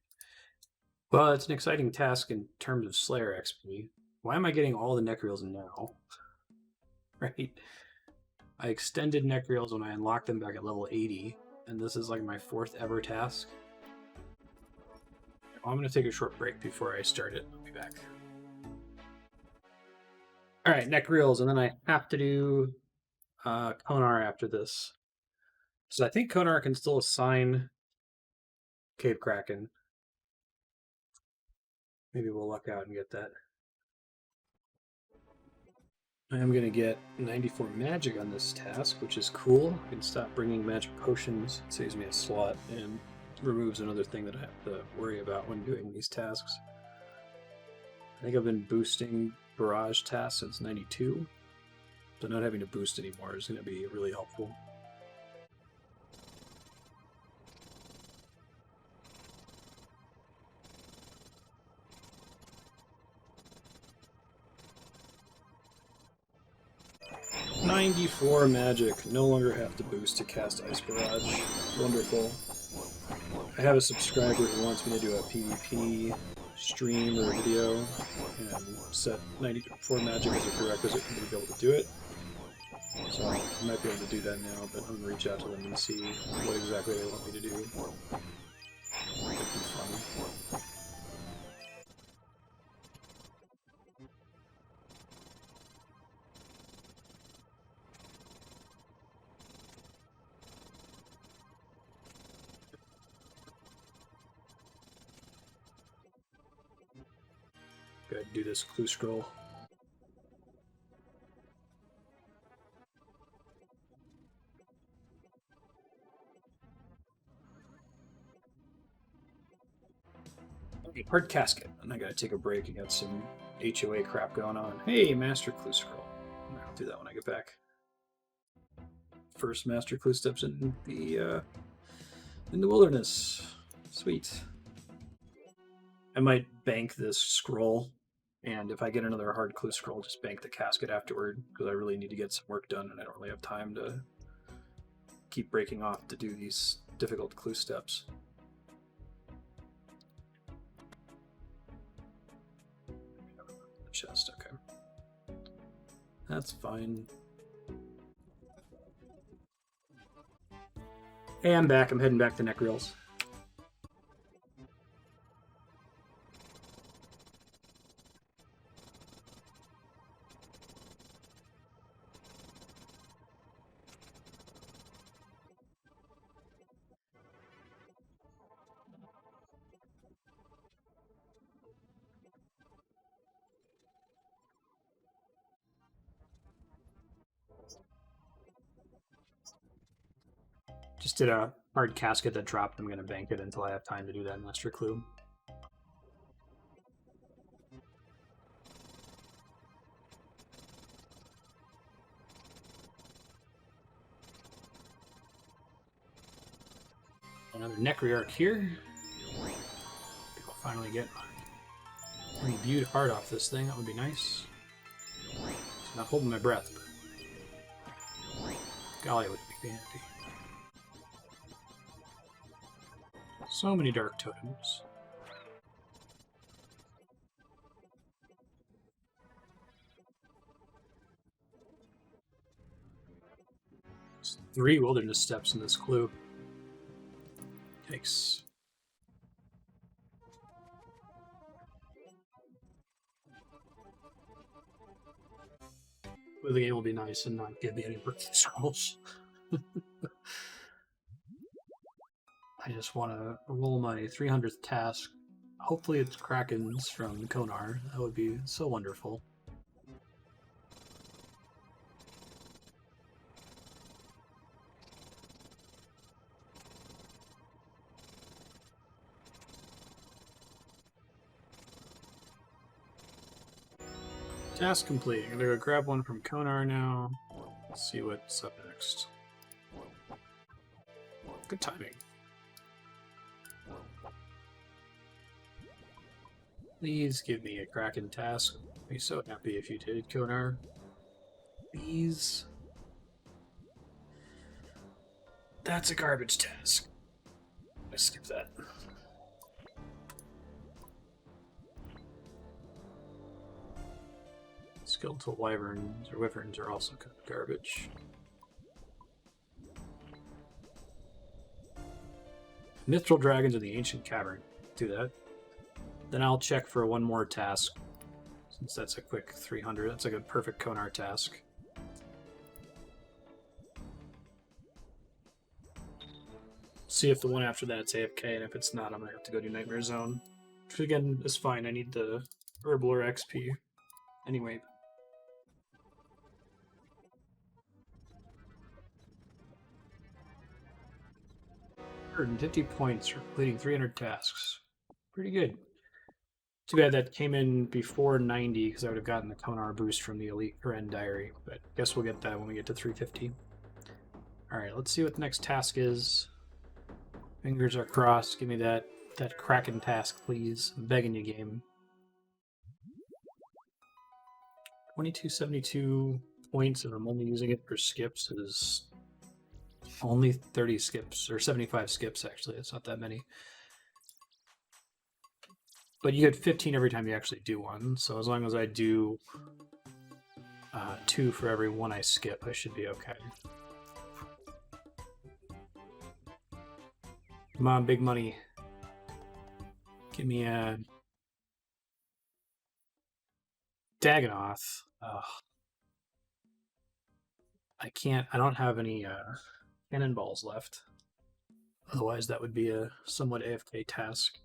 Well, it's an exciting task in terms of Slayer XP. Why am I getting all the neck reels now? Right? I extended neck reels when I unlocked them back at level 80, and this is like my 4th ever task. Well, I'm going to take a short break before I start it. I'll be back. Alright, neck reels, and then I have to do Konar after this. So I think Konar can still assign Cave Kraken. Maybe we'll luck out and get that. I am going to get 94 magic on this task, which is cool. I can stop bringing magic potions. It saves me a slot and removes another thing that I have to worry about when doing these tasks. I think I've been boosting barrage tasks since 92, so not having to boost anymore is going to be really helpful. .94 magic. No longer have to boost to cast Ice Barrage. Wonderful. I have a subscriber who wants me to do a PvP stream or a video and set 94 magic as a prerequisite for me to be able to do it. So I might be able to do that now, but I'm going to reach out to them and see what exactly they want me to do. That'd be fun. Go ahead and do this clue scroll. Okay, hard casket. And I gotta take a break. I got some HOA crap going on. Hey, master clue scroll. I'll do that when I get back. First master clue steps in the wilderness. Sweet. I might bank this scroll, and if I get another hard clue scroll, just bank the casket afterward, because I really need to get some work done, and I don't really have time to keep breaking off to do these difficult clue steps. The chest, okay. That's fine. Hey, I'm back. I'm heading back to Necreals. Just did a hard casket that dropped. I'm going to bank it until I have time to do that master clue. Another Necrearch here. I'll finally get my reviewed heart off this thing. That would be nice. It's not holding my breath, but golly, it would make me happy. So many dark totems. There's 3 wilderness steps in this clue. Yikes. The game will be nice and not give me any birthday scrolls. I just want to roll my 300th task. Hopefully it's Krakens from Konar. That would be so wonderful. Task complete. I'm gonna go grab one from Konar now. Let's see what's up next. Good timing. Please give me a Kraken task. I'd be so happy if you did, Konar. Please. That's a garbage task. I skip that. Skeletal wyverns or wyverns are also kind of garbage. Mithril dragons in the ancient cavern. Do that. Then I'll check for one more task. Since that's a quick 300. That's like a perfect Konar task. See if the one after that's AFK, and if it's not, I'm gonna have to go do Nightmare Zone. Which again is fine. I need the Herblore XP. Anyway. 150 points for completing 300 tasks. Pretty good. Too bad that came in before 90, because I would have gotten the Konar boost from the Elite Ren Diary, but guess we'll get that when we get to 350. Alright, let's see what the next task is. Fingers are crossed. Give me that Kraken task, please. I'm begging you, game. 2272 points, and I'm only using it for skips, is only 30 skips, or 75 skips, actually. It's not that many. But you get 15 every time you actually do one. So as long as I do 2 for every one I skip, I should be okay. Come on, big money. Give me a Dagonoth. I can't. I don't have any cannonballs left. Otherwise, that would be a somewhat AFK task.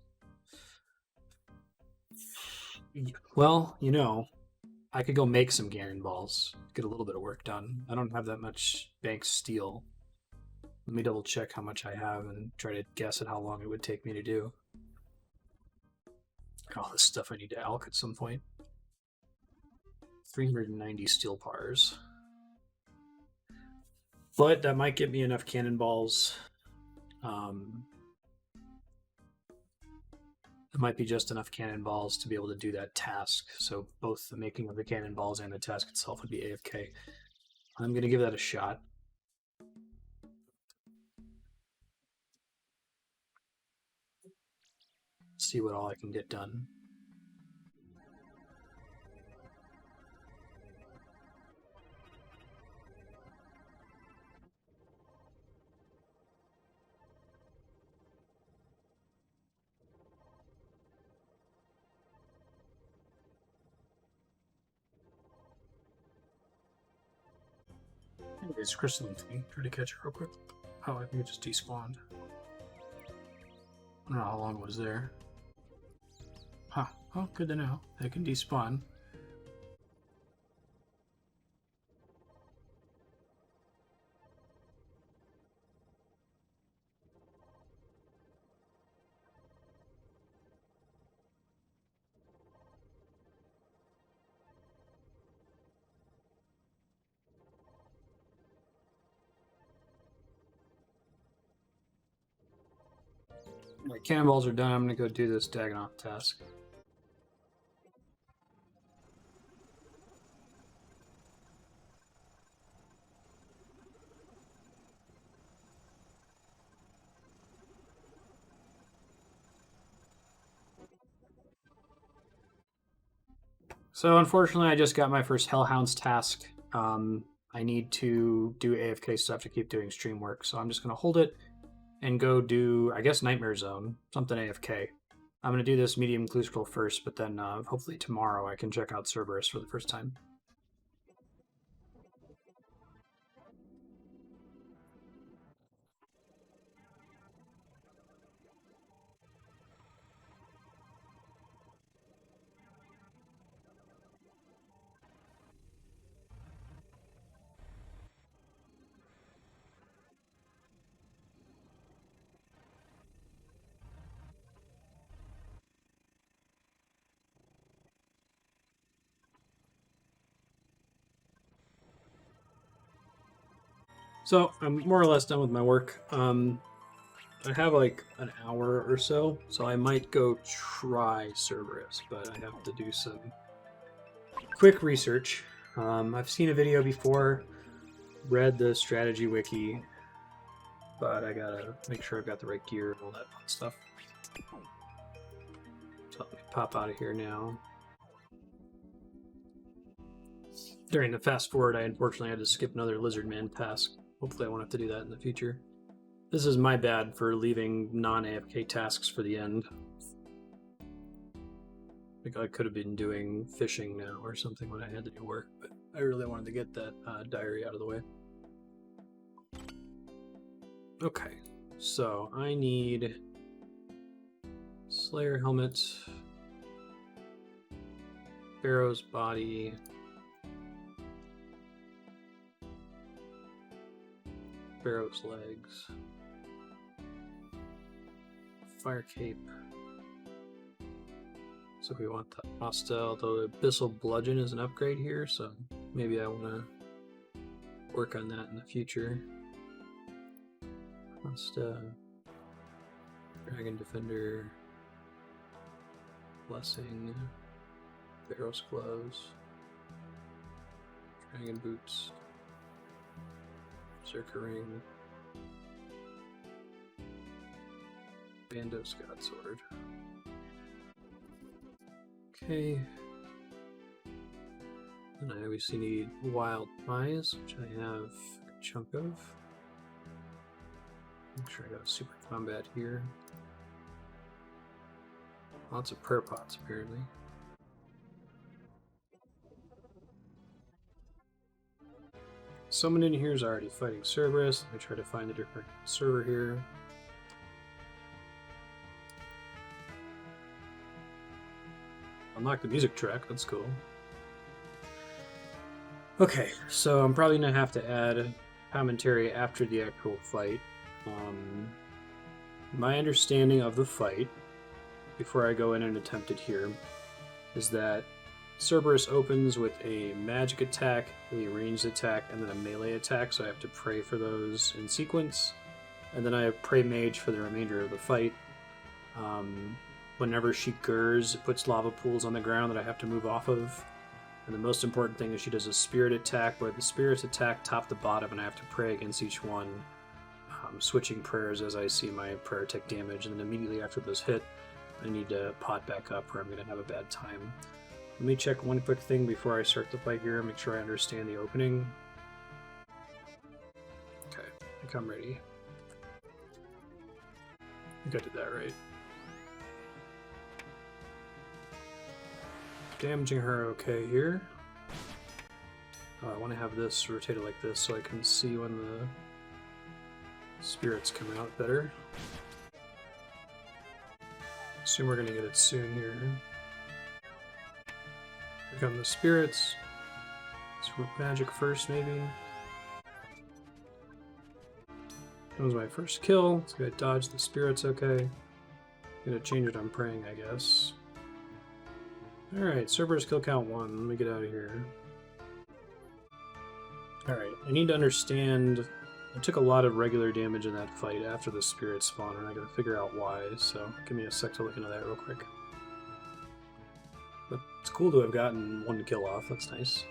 Well, you know, I could go make some cannonballs, get a little bit of work done. I don't have that much bank steel. Let me double check how much I have and try to guess at how long it would take me to do. All this stuff I need to alch at some point. 390 steel bars. But that might get me enough cannonballs. It might be just enough cannonballs to be able to do that task. So both the making of the cannonballs and the task itself would be AFK. I'm going to give that a shot. See what all I can get done. Anyways, crystalline thing. Try to catch it real quick. Oh, I think it just despawned. I don't know how long it was there. Huh. Oh, good to know. They can despawn. My cannonballs are done. I'm going to go do this Dagonoth task. So unfortunately, I just got my first Hellhounds task. I need to do AFK stuff to keep doing stream work, so I'm just going to hold it and go do, I guess, Nightmare Zone, something AFK. I'm going to do this medium clue scroll first, but then hopefully tomorrow I can check out Cerberus for the first time. So I'm more or less done with my work. I have like an hour or so I might go try Cerberus, but I have to do some quick research. I've seen a video before, read the strategy wiki, but I gotta make sure I've got the right gear and all that fun stuff. So let me pop out of here now. During the fast forward, I unfortunately had to skip another Lizardmen task. Hopefully I won't have to do that in the future. This is my bad for leaving non-AFK tasks for the end. Like I could have been doing fishing now or something when I had to do work, but I really wanted to get that diary out of the way. Okay, so I need Slayer helmet, Pharaoh's body, Pharaoh's legs, fire cape. So we want the Marstead. The abyssal bludgeon is an upgrade here, so maybe I want to work on that in the future. Marstead, Dragon Defender, Blessing, Pharaoh's gloves, Dragon boots, Berserker ring, Bandos God sword. Okay. And I obviously need wild pies, which I have a chunk of. Make sure I got a super combat here. Lots of prayer pots, apparently. Someone in here is already fighting Cerberus. Let me try to find a different server here. Unlock the music track, that's cool. Okay, so I'm probably going to have to add commentary after the actual fight. My understanding of the fight, before I go in and attempt it here, is that Cerberus opens with a magic attack, a ranged attack, and then a melee attack, so I have to pray for those in sequence. And then I pray mage for the remainder of the fight. Whenever she gurs, it puts lava pools on the ground that I have to move off of. And the most important thing is she does a spirit attack, where the spirits attack top to bottom, and I have to pray against each one, switching prayers as I see my prayer take damage. And then immediately after those hit, I need to pot back up, or I'm going to have a bad time. Let me check one quick thing before I start the fight here, make sure I understand the opening. Okay, I think I'm ready. I think I did that right. Damaging her okay here. I want to have this rotated like this so I can see when the spirits come out better. Assume we're going to get it soon here. Here come the spirits. Let's magic first, maybe. That was my first kill. Let's go dodge the spirits, okay. I'm gonna change it on praying, I guess. Alright, Cerberus kill count 1. Let me get out of here. Alright, I need to understand... I took a lot of regular damage in that fight after the spirit spawn, and I gotta figure out why, so give me a sec to look into that real quick. But it's cool to have gotten 1 kill off, that's nice.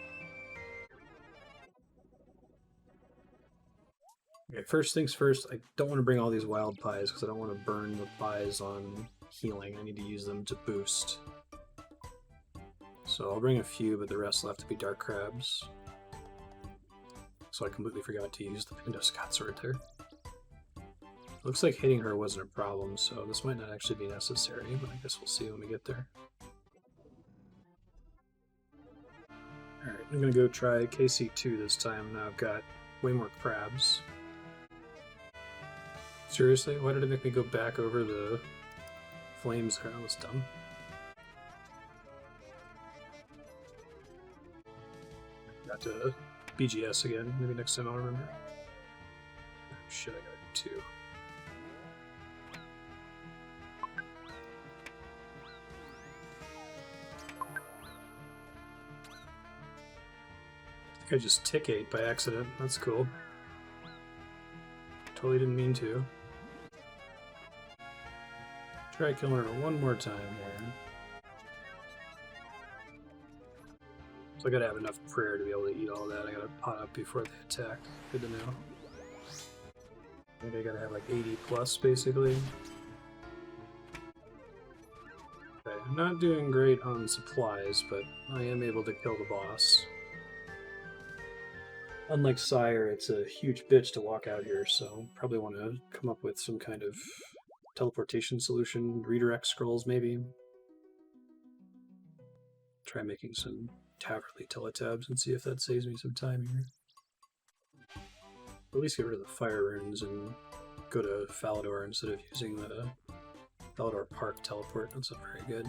Okay, first things first, I don't want to bring all these wild pies because I don't want to burn the pies on healing. I need to use them to boost. So I'll bring a few, but the rest will have to be dark crabs. So I completely forgot to use the Bandos sword there. Looks like hitting her wasn't a problem, so this might not actually be necessary, but I guess we'll see when we get there. Alright, I'm gonna go try KC2 this time. Now I've got way more crabs. Seriously? Why did it make me go back over the flames there? That was dumb. Got to BGS again. Maybe next time I'll remember. Oh, shit, I gotta do 2. I think I just tick 8 by accident. That's cool. Totally didn't mean to. Try killing her one more time here. So I gotta have enough prayer to be able to eat all that. I gotta pot up before they attack. Good to know. I think I gotta have like 80 plus basically. Okay, I'm not doing great on supplies, but I am able to kill the boss. Unlike Sire, it's a huge bitch to walk out here, so probably want to come up with some kind of teleportation solution, redirect scrolls maybe. Try making some Taverly teletabs and see if that saves me some time here. At least get rid of the fire runes and go to Falador instead of using the Falador Park teleport. That's not very good.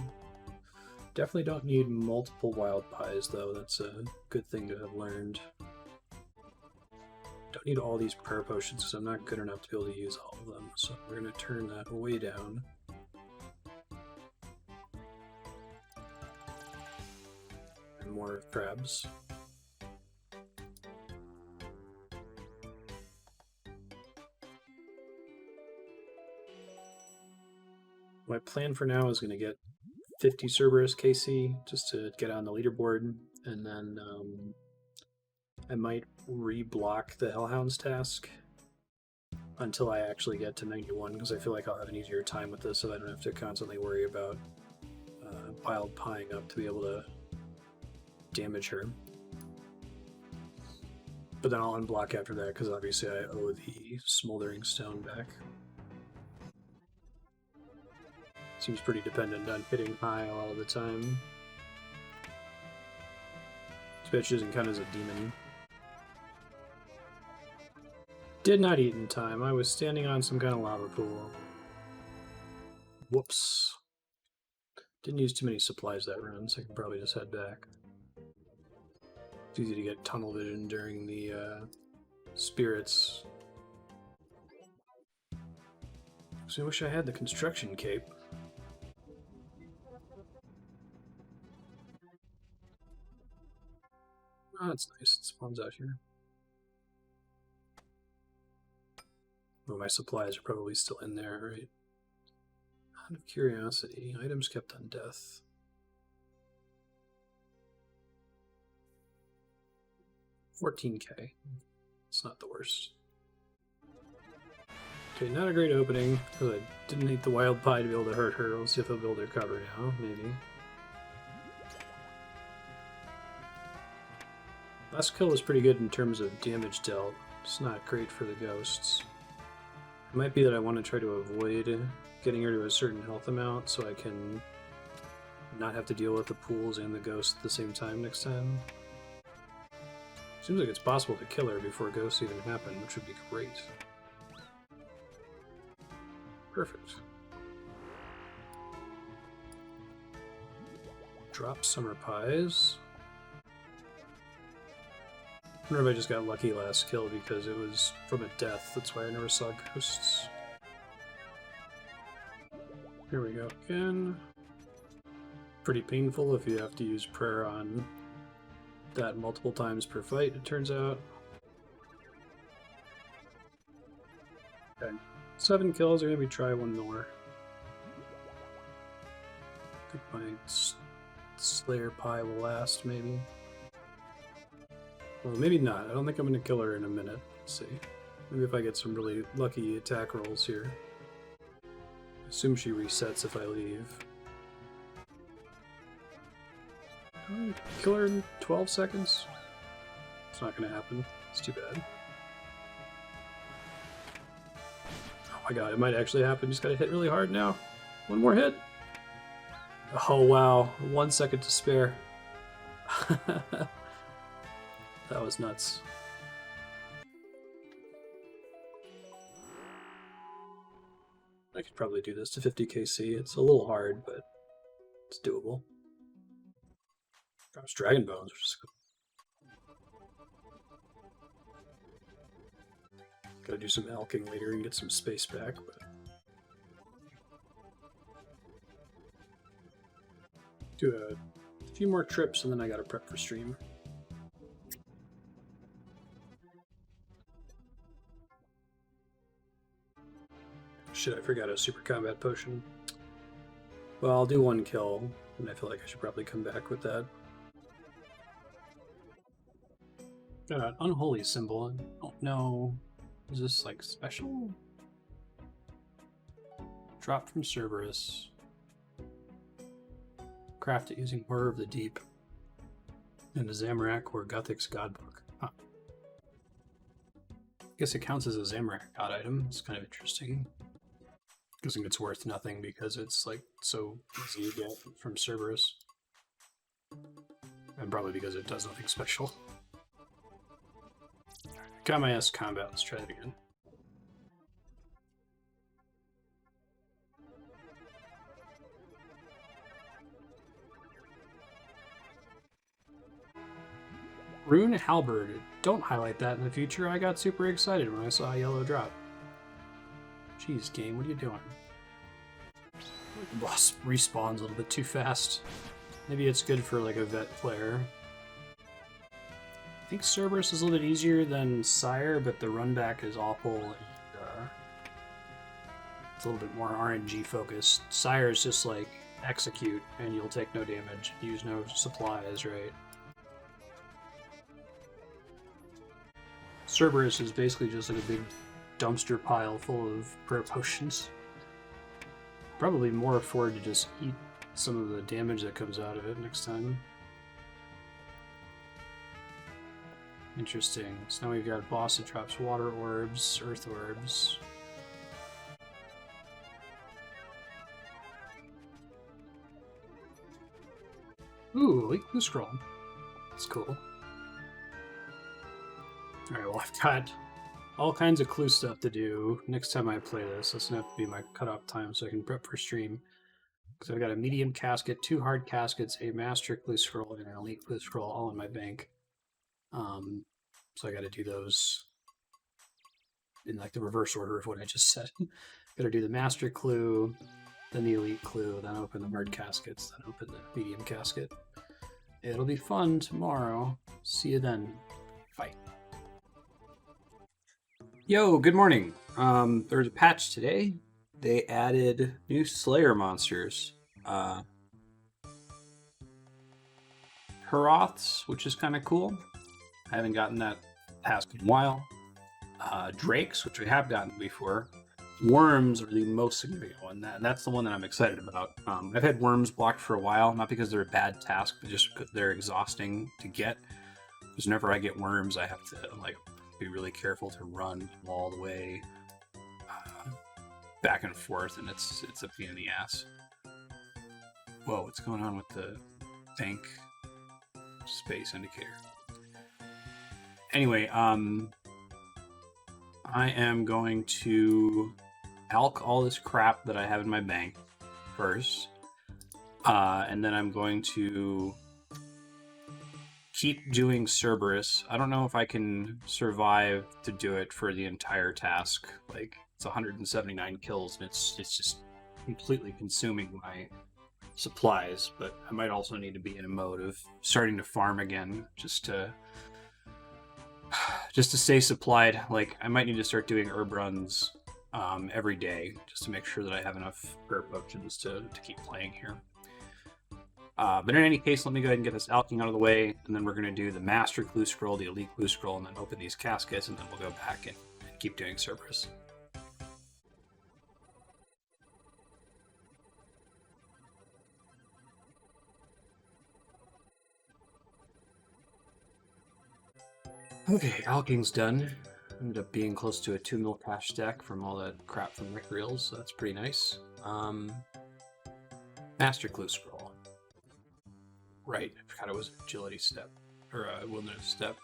Definitely don't need multiple wild pies though, that's a good thing to have learned. Don't need all these prayer potions because I'm not good enough to be able to use all of them, so we're going to turn that way down. And more crabs. My plan for now is going to get 50 Cerberus KC just to get on the leaderboard, and then I might re-block the Hellhounds task until I actually get to 91, because I feel like I'll have an easier time with this if I don't have to constantly worry about wild pieing up to be able to damage her. But then I'll unblock after that because obviously I owe the smoldering stone back. Seems pretty dependent on hitting high all the time. This bitch doesn't count as a demon. Did not eat in time. I was standing on some kind of lava pool. Whoops. Didn't use too many supplies that run, so I can probably just head back. It's easy to get tunnel vision during the spirits. So I wish I had the construction cape. Oh, that's nice. It spawns out here. Well, my supplies are probably still in there, right? Out of curiosity, items kept on death. $14K. It's not the worst. Okay, not a great opening, because I didn't need the wild pie to be able to hurt her. We'll see if I'll be able to recover now, maybe. Last kill was pretty good in terms of damage dealt. It's not great for the ghosts. It might be that I want to try to avoid getting her to a certain health amount so I can not have to deal with the pools and the ghosts at the same time next time. Seems like it's possible to kill her before ghosts even happen, which would be great. Perfect. Drop summer pies. I wonder if I just got lucky last kill because it was from a death. That's why I never saw ghosts. Here we go again. Pretty painful if you have to use prayer on that multiple times per fight, it turns out. Okay. 7 kills, or maybe try one more. I think my Slayer pie will last, maybe. Well, maybe not. I don't think I'm going to kill her in a minute. Let's see. Maybe if I get some really lucky attack rolls here. I assume she resets if I leave. Kill her in 12 seconds? It's not going to happen. It's too bad. Oh my god, it might actually happen. Just gotta hit really hard now. One more hit. Oh wow, 1 second to spare. That was nuts. I could probably do this to 50 KC. It's a little hard, but it's doable. Drops dragon bones, which is cool. Gotta do some elking later and get some space back, but do a few more trips and then I gotta prep for stream. Shit, I forgot a super combat potion. Well, I'll do one kill, and I feel like I should probably come back with that. Got an unholy symbol. I don't know. Is this like special? Drop from Cerberus. Craft it using Horror of the Deep. And the Zamorak or Guthix Godbook. Huh. I guess it counts as a Zamorak God item. It's kind of interesting. I think it's worth nothing because it's like so easy to get from Cerberus. And probably because it does nothing special. Got my S combat, let's try it again. Rune Halberd. Don't highlight that in the future. I got super excited when I saw a yellow drop. Jeez, game, what are you doing? The boss respawns a little bit too fast. Maybe it's good for like a vet player. I think Cerberus is a little bit easier than Sire, but the run back is awful. And, it's a little bit more RNG focused. Sire is just like execute and you'll take no damage, use no supplies, right? Cerberus is basically just like a big dumpster pile full of prayer potions. Probably more afford to just eat some of the damage that comes out of it next time. Interesting. So now we've got a boss that drops water orbs, earth orbs. Ooh, elite clue scroll. That's cool. Alright, well, I've got all kinds of clue stuff to do next time I play this. That's going to have to be my cutoff time so I can prep for stream. Because I've got a medium casket, 2 hard caskets, a master clue scroll, and an elite clue scroll all in my bank. So I got to do those in like the reverse order of what I just said. Got to do the master clue, then the elite clue, then open the hard caskets, then open the medium casket. It'll be fun tomorrow. See you then. Bye. Yo, good morning. There was a patch today. They added new Slayer monsters. Heroths, which is kind of cool. I haven't gotten that task in a while. Drakes, which we have gotten before. Worms are the most significant one, and that's the one that I'm excited about. I've had worms blocked for a while, not because they're a bad task, but just because they're exhausting to get. Because whenever I get worms, I have to like be really careful to run all the way back and forth, and it's a pain in the ass. Whoa, what's going on with the bank space indicator? Anyway, I am going to alch all this crap that I have in my bank first, and then I'm going to keep doing Cerberus. I don't know if I can survive to do it for the entire task. Like, it's 179 kills, and it's just completely consuming my supplies, but I might also need to be in a mode of starting to farm again, just to stay supplied. Like, I might need to start doing herb runs every day, just to make sure that I have enough herb potions to keep playing here. But in any case, let me go ahead and get this alching out of the way, and then we're going to do the Master Clue Scroll, the Elite Clue Scroll, and then open these caskets, and then we'll go back and keep doing Cerberus. Okay, alching's done. Ended up being close to a 2 mil cash stack from all that crap from Rick Reels, so that's pretty nice. Master Clue Scroll. Right, I forgot it was an agility step, or a wilderness step.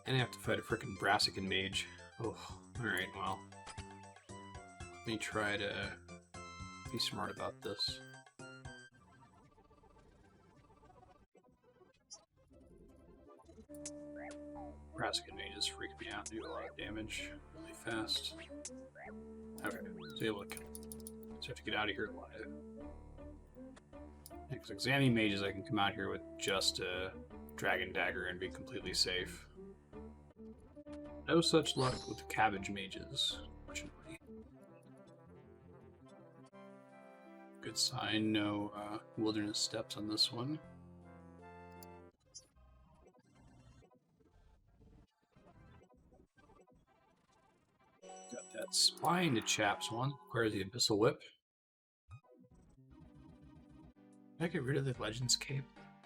And I have to fight a frickin' Brassican mage. Oh, alright, well. Let me try to be smart about this. Brassican mages freak me out, do a lot of damage really fast. Okay, so able to kill him. So I have to get out of here alive. Because examining mages, I can come out here with just a dragon dagger and be completely safe. No such luck with the cabbage mages, fortunately. Good sign, no wilderness steps on this one. Got that spine to chaps one. Requires the abyssal whip. Did I get rid of the Legends Cape?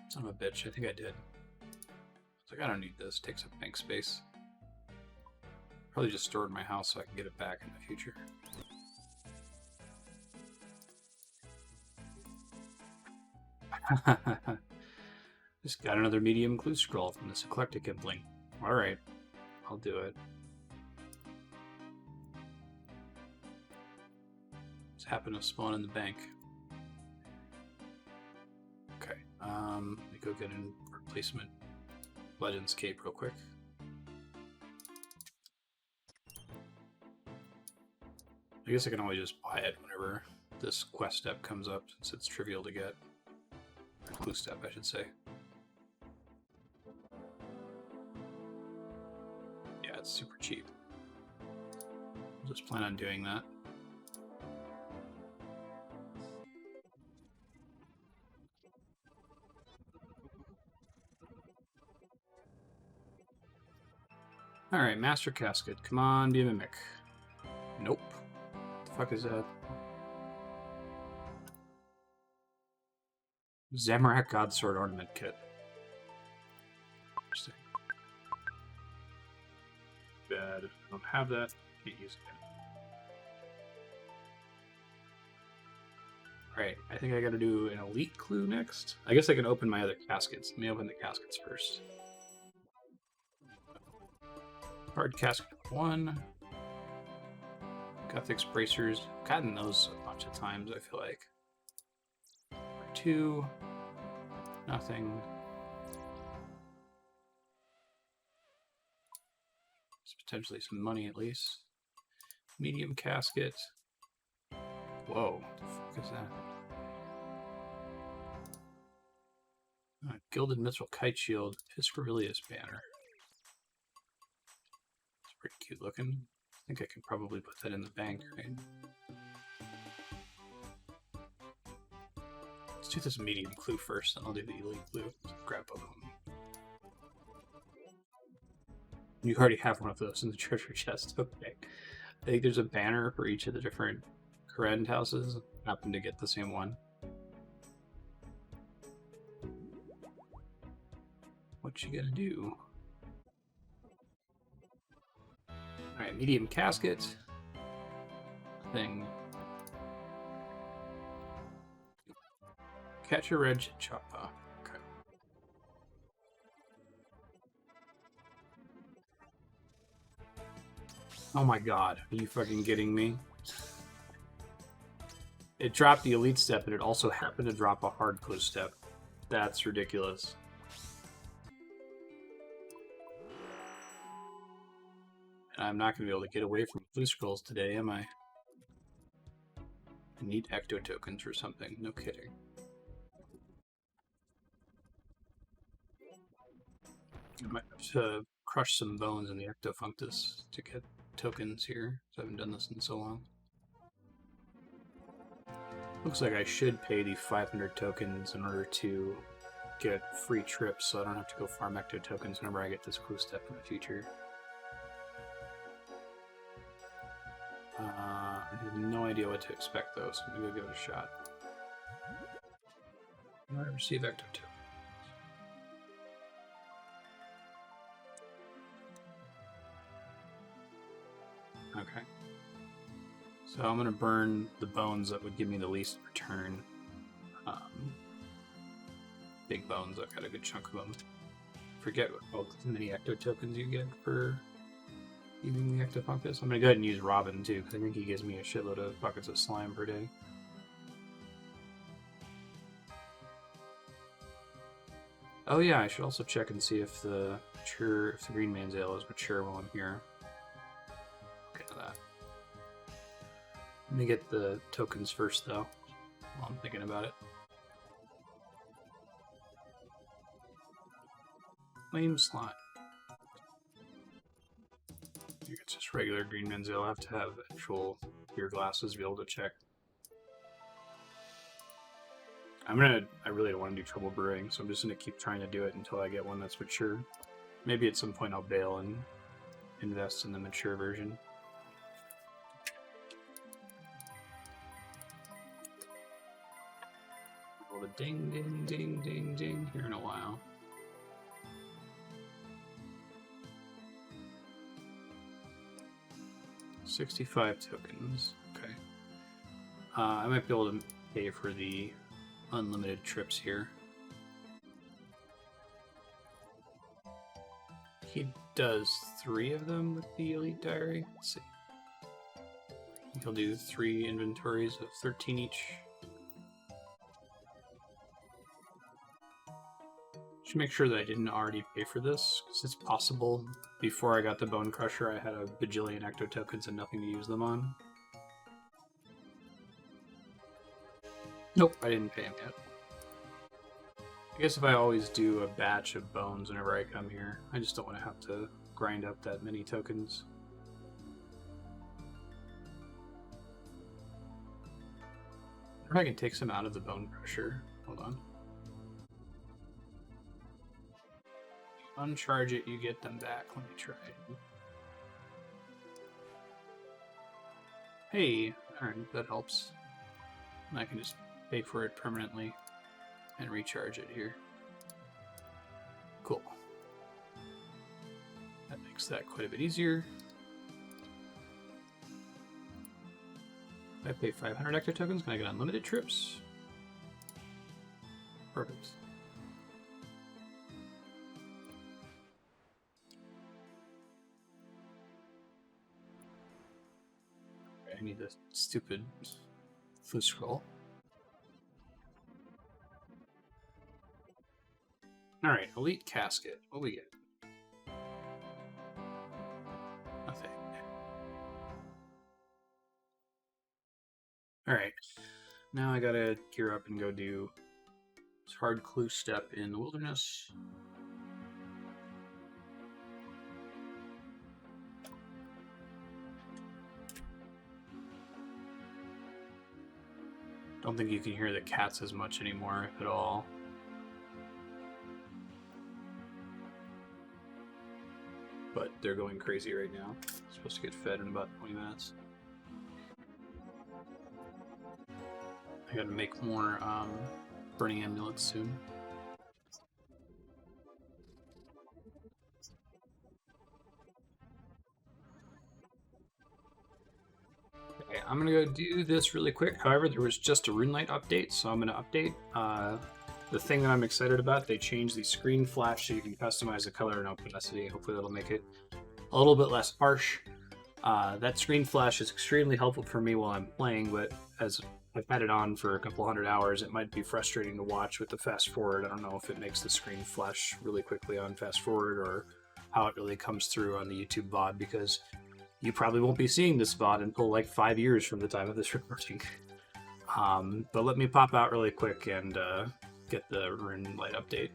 Son of a bitch, I think I did. It's like, I don't need this, it takes up bank space. Probably just store it in my house so I can get it back in the future. Just got another medium clue scroll from this eclectic impling. Alright, I'll do it. Just happened to spawn in the bank. Okay, let me go get a replacement Legends Cape real quick. I guess I can always just buy it whenever this quest step comes up, since it's trivial to get. Or clue step, I should say. Yeah, it's super cheap. I'll just plan on doing that. Alright, Master Casket. Come on, be a mimic. Nope. What the fuck is that? Zamorak Godsword Ornament Kit. Interesting. Bad. I don't have that. Can't use it. Alright, I think I gotta do an elite clue next. I guess I can open my other caskets. Let me open the caskets first. Hard casket 1. Guthix bracers. I've gotten those a bunch of times, I feel like. 2. Nothing. There's potentially some money at least. Medium casket. Whoa, what the fuck is that? Gilded Mithril Kite Shield, Piscarilius banner. It's pretty cute looking. I think I can probably put that in the bank, right? Let's do this medium clue first, then I'll do the elite clue. Grab both of them. You already have one of those in the treasure chest, okay. I think there's a banner for each of the different Korend houses. I happen to get the same one. What you gonna do? Alright, medium casket. Thing. Catch a red choppa. Okay. Oh my god, are you fucking kidding me? It dropped the elite step, and it also happened to drop a hard clue step. That's ridiculous. And I'm not going to be able to get away from blue scrolls today, am I? I need ecto tokens or something. No kidding. I might have to crush some bones in the ectofunctus to get tokens here. I haven't done this in so long. Looks like I should pay the 500 tokens in order to get free trips, so I don't have to go farm ecto tokens whenever I get this clue step in the future. I have no idea what to expect though, so I'm gonna go give it a shot. I receive ecto tokens. Okay. So I'm going to burn the bones that would give me the least return. Big bones, I've got a good chunk of them. Forget how many ecto tokens you get for using the ectofunctus. I'm going to go ahead and use Robin too, because I think he gives me a shitload of buckets of slime per day. Oh yeah, I should also check and see if the green man's ale is mature while I'm here. Look at that. Let me get the tokens first, though, while I'm thinking about it. Flame slime. I think it's just regular green man's ale. I'll have to have actual beer glasses to be able to check. I really don't want to do trouble brewing, so I'm just going to keep trying to do it until I get one that's mature. Maybe at some point I'll bail and invest in the mature version. Roll a ding, ding, ding, ding, ding here in a while. $65 tokens. Okay. I might be able to pay for the unlimited trips here. He does 3 of them with the Elite Diary. Let's see. He'll do 3 inventories of 13 each. Should make sure that I didn't already pay for this, because it's possible before I got the Bone Crusher I had a bajillion ecto tokens and nothing to use them on. Nope, I didn't pay him yet. I guess if I always do a batch of bones whenever I come here, I just don't want to have to grind up that many tokens. I wonder if I can take some out of the Bone Crusher. Hold on. Uncharge it, you get them back. Let me try it. Hey, alright, that helps. And I can just pay for it permanently. and recharge it here. Cool. That makes that quite a bit easier. If I pay 500 nectar tokens, can I get unlimited trips? Perfect. I need this stupid food scroll. Alright, elite casket. What do we get? Nothing. Alright. Now I gotta gear up and go do this hard clue step in the wilderness. Don't think you can hear the cats as much anymore, if at all. But they're going crazy right now. Supposed to get fed in about 20 minutes. I gotta make more burning amulets soon. Okay, I'm gonna go do this really quick. However, there was just a RuneLite update, so I'm gonna update. The thing that I'm excited about, they changed the screen flash so you can customize the color and opacity. Hopefully that'll make it a little bit less harsh. That screen flash is extremely helpful for me while I'm playing, but as I've had it on for a couple hundred hours, it might be frustrating to watch with the fast forward. I don't know if it makes the screen flash really quickly on fast forward or how it really comes through on the YouTube VOD, because you probably won't be seeing this VOD until like 5 years from the time of this recording. But let me pop out really quick and get the RuneLite update.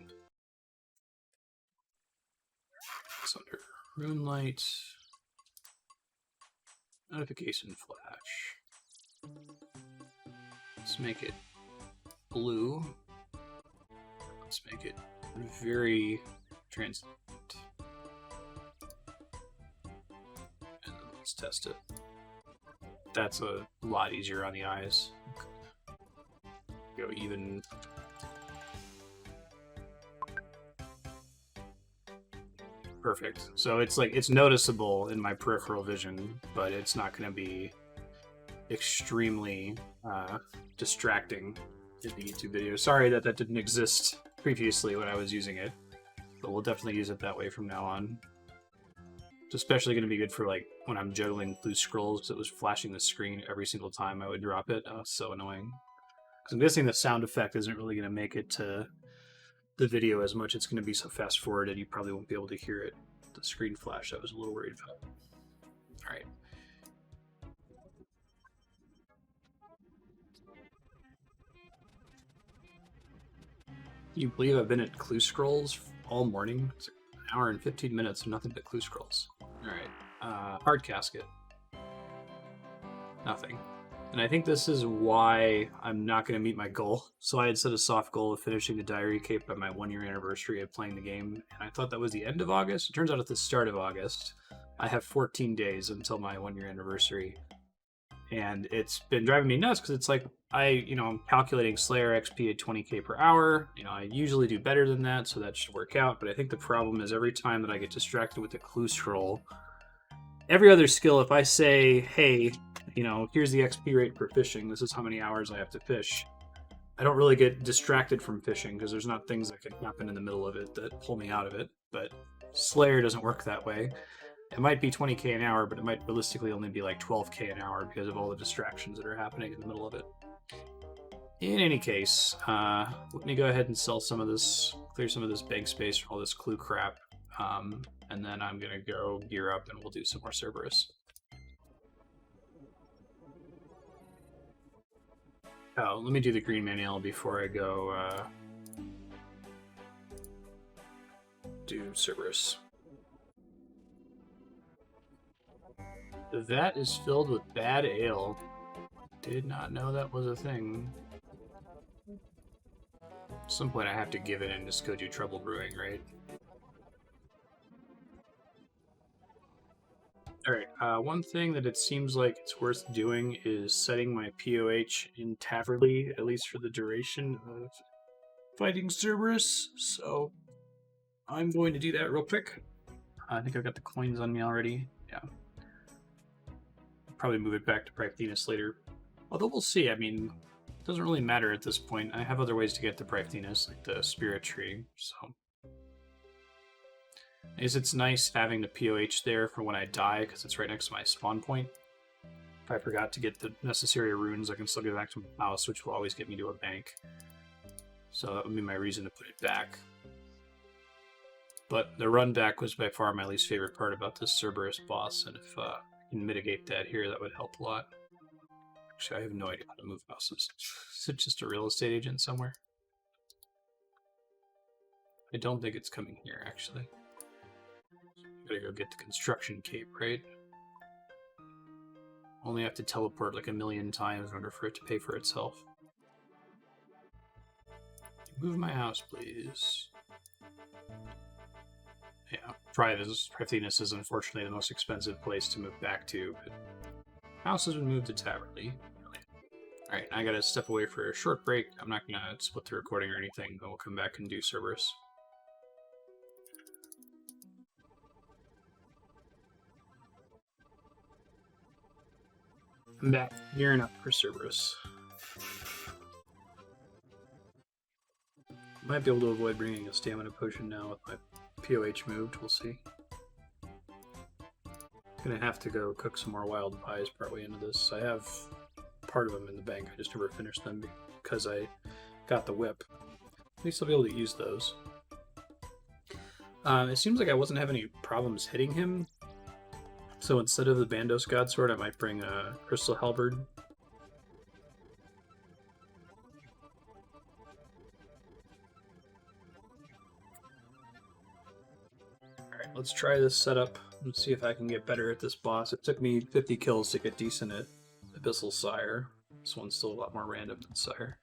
It's under RuneLite. Notification flash. Let's make it blue. Let's make it very transparent. And then let's test it. That's a lot easier on the eyes. Go even. Perfect. So it's like, it's noticeable in my peripheral vision, but it's not going to be extremely distracting in the YouTube video. Sorry that that didn't exist previously when I was using it, but we'll definitely use it that way from now on. It's especially going to be good for like when I'm juggling blue scrolls, because it was flashing the screen every single time I would drop it. Oh, so annoying. Because I'm guessing the sound effect isn't really going to make it to the video as much. It's going to be so fast forwarded you probably won't be able to hear it. The screen flash I was a little worried about. All right. Can you believe I've been at clue scrolls all morning? It's an hour and 15 minutes of nothing but clue scrolls. All right. Hard casket. Nothing. And I think this is why I'm not going to meet my goal. So I had set a soft goal of finishing the Diary Cape by my 1 year anniversary of playing the game, and I thought that was the end of August. It turns out it's the start of August. I have 14 days until my 1 year anniversary, and it's been driving me nuts because it's like I'm calculating Slayer XP at 20k per hour. I usually do better than that, so that should work out. But I think the problem is every time that I get distracted with the clue scroll, every other skill, if I say, hey, here's the XP rate for fishing, this is how many hours I have to fish, I don't really get distracted from fishing because there's not things that can happen in the middle of it that pull me out of it. But Slayer doesn't work that way. It might be 20k an hour, but it might realistically only be like 12k an hour because of all the distractions that are happening in the middle of it. In any case, let me go ahead and sell some of this, clear some of this bank space for all this clue crap, and then I'm going to go gear up and we'll do some more Cerberus. Oh, let me do the green manual before I go do Cerberus. That is filled with bad ale. Did not know that was a thing. At some point I have to give in and just go do trouble brewing, right? Alright, one thing that it seems like it's worth doing is setting my POH in Taverly, at least for the duration of fighting Cerberus, so I'm going to do that real quick. I think I've got the coins on me already. Yeah. I'll probably move it back to Practinus later. Although we'll see. I mean, it doesn't really matter at this point. I have other ways to get to Practinus, like the Spirit Tree, so... I guess it's nice having the POH there for when I die, because it's right next to my spawn point. If I forgot to get the necessary runes, I can still get back to my house, which will always get me to a bank. So that would be my reason to put it back. But the run back was by far my least favorite part about this Cerberus boss, and if I can mitigate that here, that would help a lot. Actually, I have no idea how to move houses. Is it just a real estate agent somewhere? I don't think it's coming here, actually. Gotta go get the construction cape, right? Only have to teleport like 1,000,000 times in order for it to pay for itself. Move my house, please. Yeah, Practinus is unfortunately the most expensive place to move back to, but house has been moved to Taverley. Alright, I gotta step away for a short break. I'm not gonna split the recording or anything, but we'll come back and do Cerberus. I'm back, gearing up for Cerberus. Might be able to avoid bringing a stamina potion now with my POH moved, we'll see. Gonna have to go cook some more wild pies partway into this. I have part of them in the bank, I just never finished them because I got the whip. At least I'll be able to use those. It seems like I wasn't having any problems hitting him. So instead of the Bandos God Sword, I might bring a Crystal Halberd. Alright, let's try this setup and see if I can get better at this boss. It took me 50 kills to get decent at Abyssal Sire. This one's still a lot more random than Sire.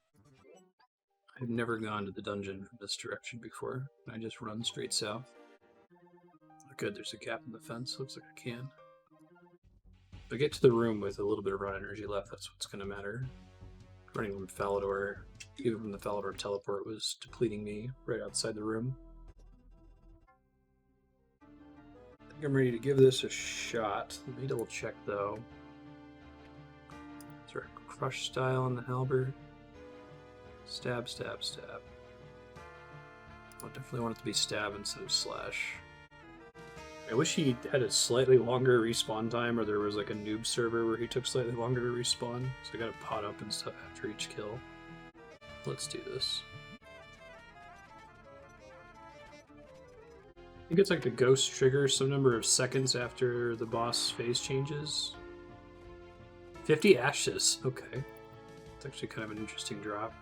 I've never gone to the dungeon from this direction before. I just run straight south. Oh, good, there's a gap in the fence. Looks like I can. If I get to the room with a little bit of run energy left, that's what's going to matter. Running from Falador, even from the Falador teleport, was depleting me right outside the room. I think I'm ready to give this a shot. Let me double check though. Is there a crush style on the halberd? Stab, stab, stab. I definitely want it to be stab instead of slash. I wish he had a slightly longer respawn time, or there was like a noob server where he took slightly longer to respawn, so I gotta pot up and stuff after each kill. Let's do this. I think it's like the ghost triggers some number of seconds after the boss phase changes. 50 ashes, okay. It's actually kind of an interesting drop.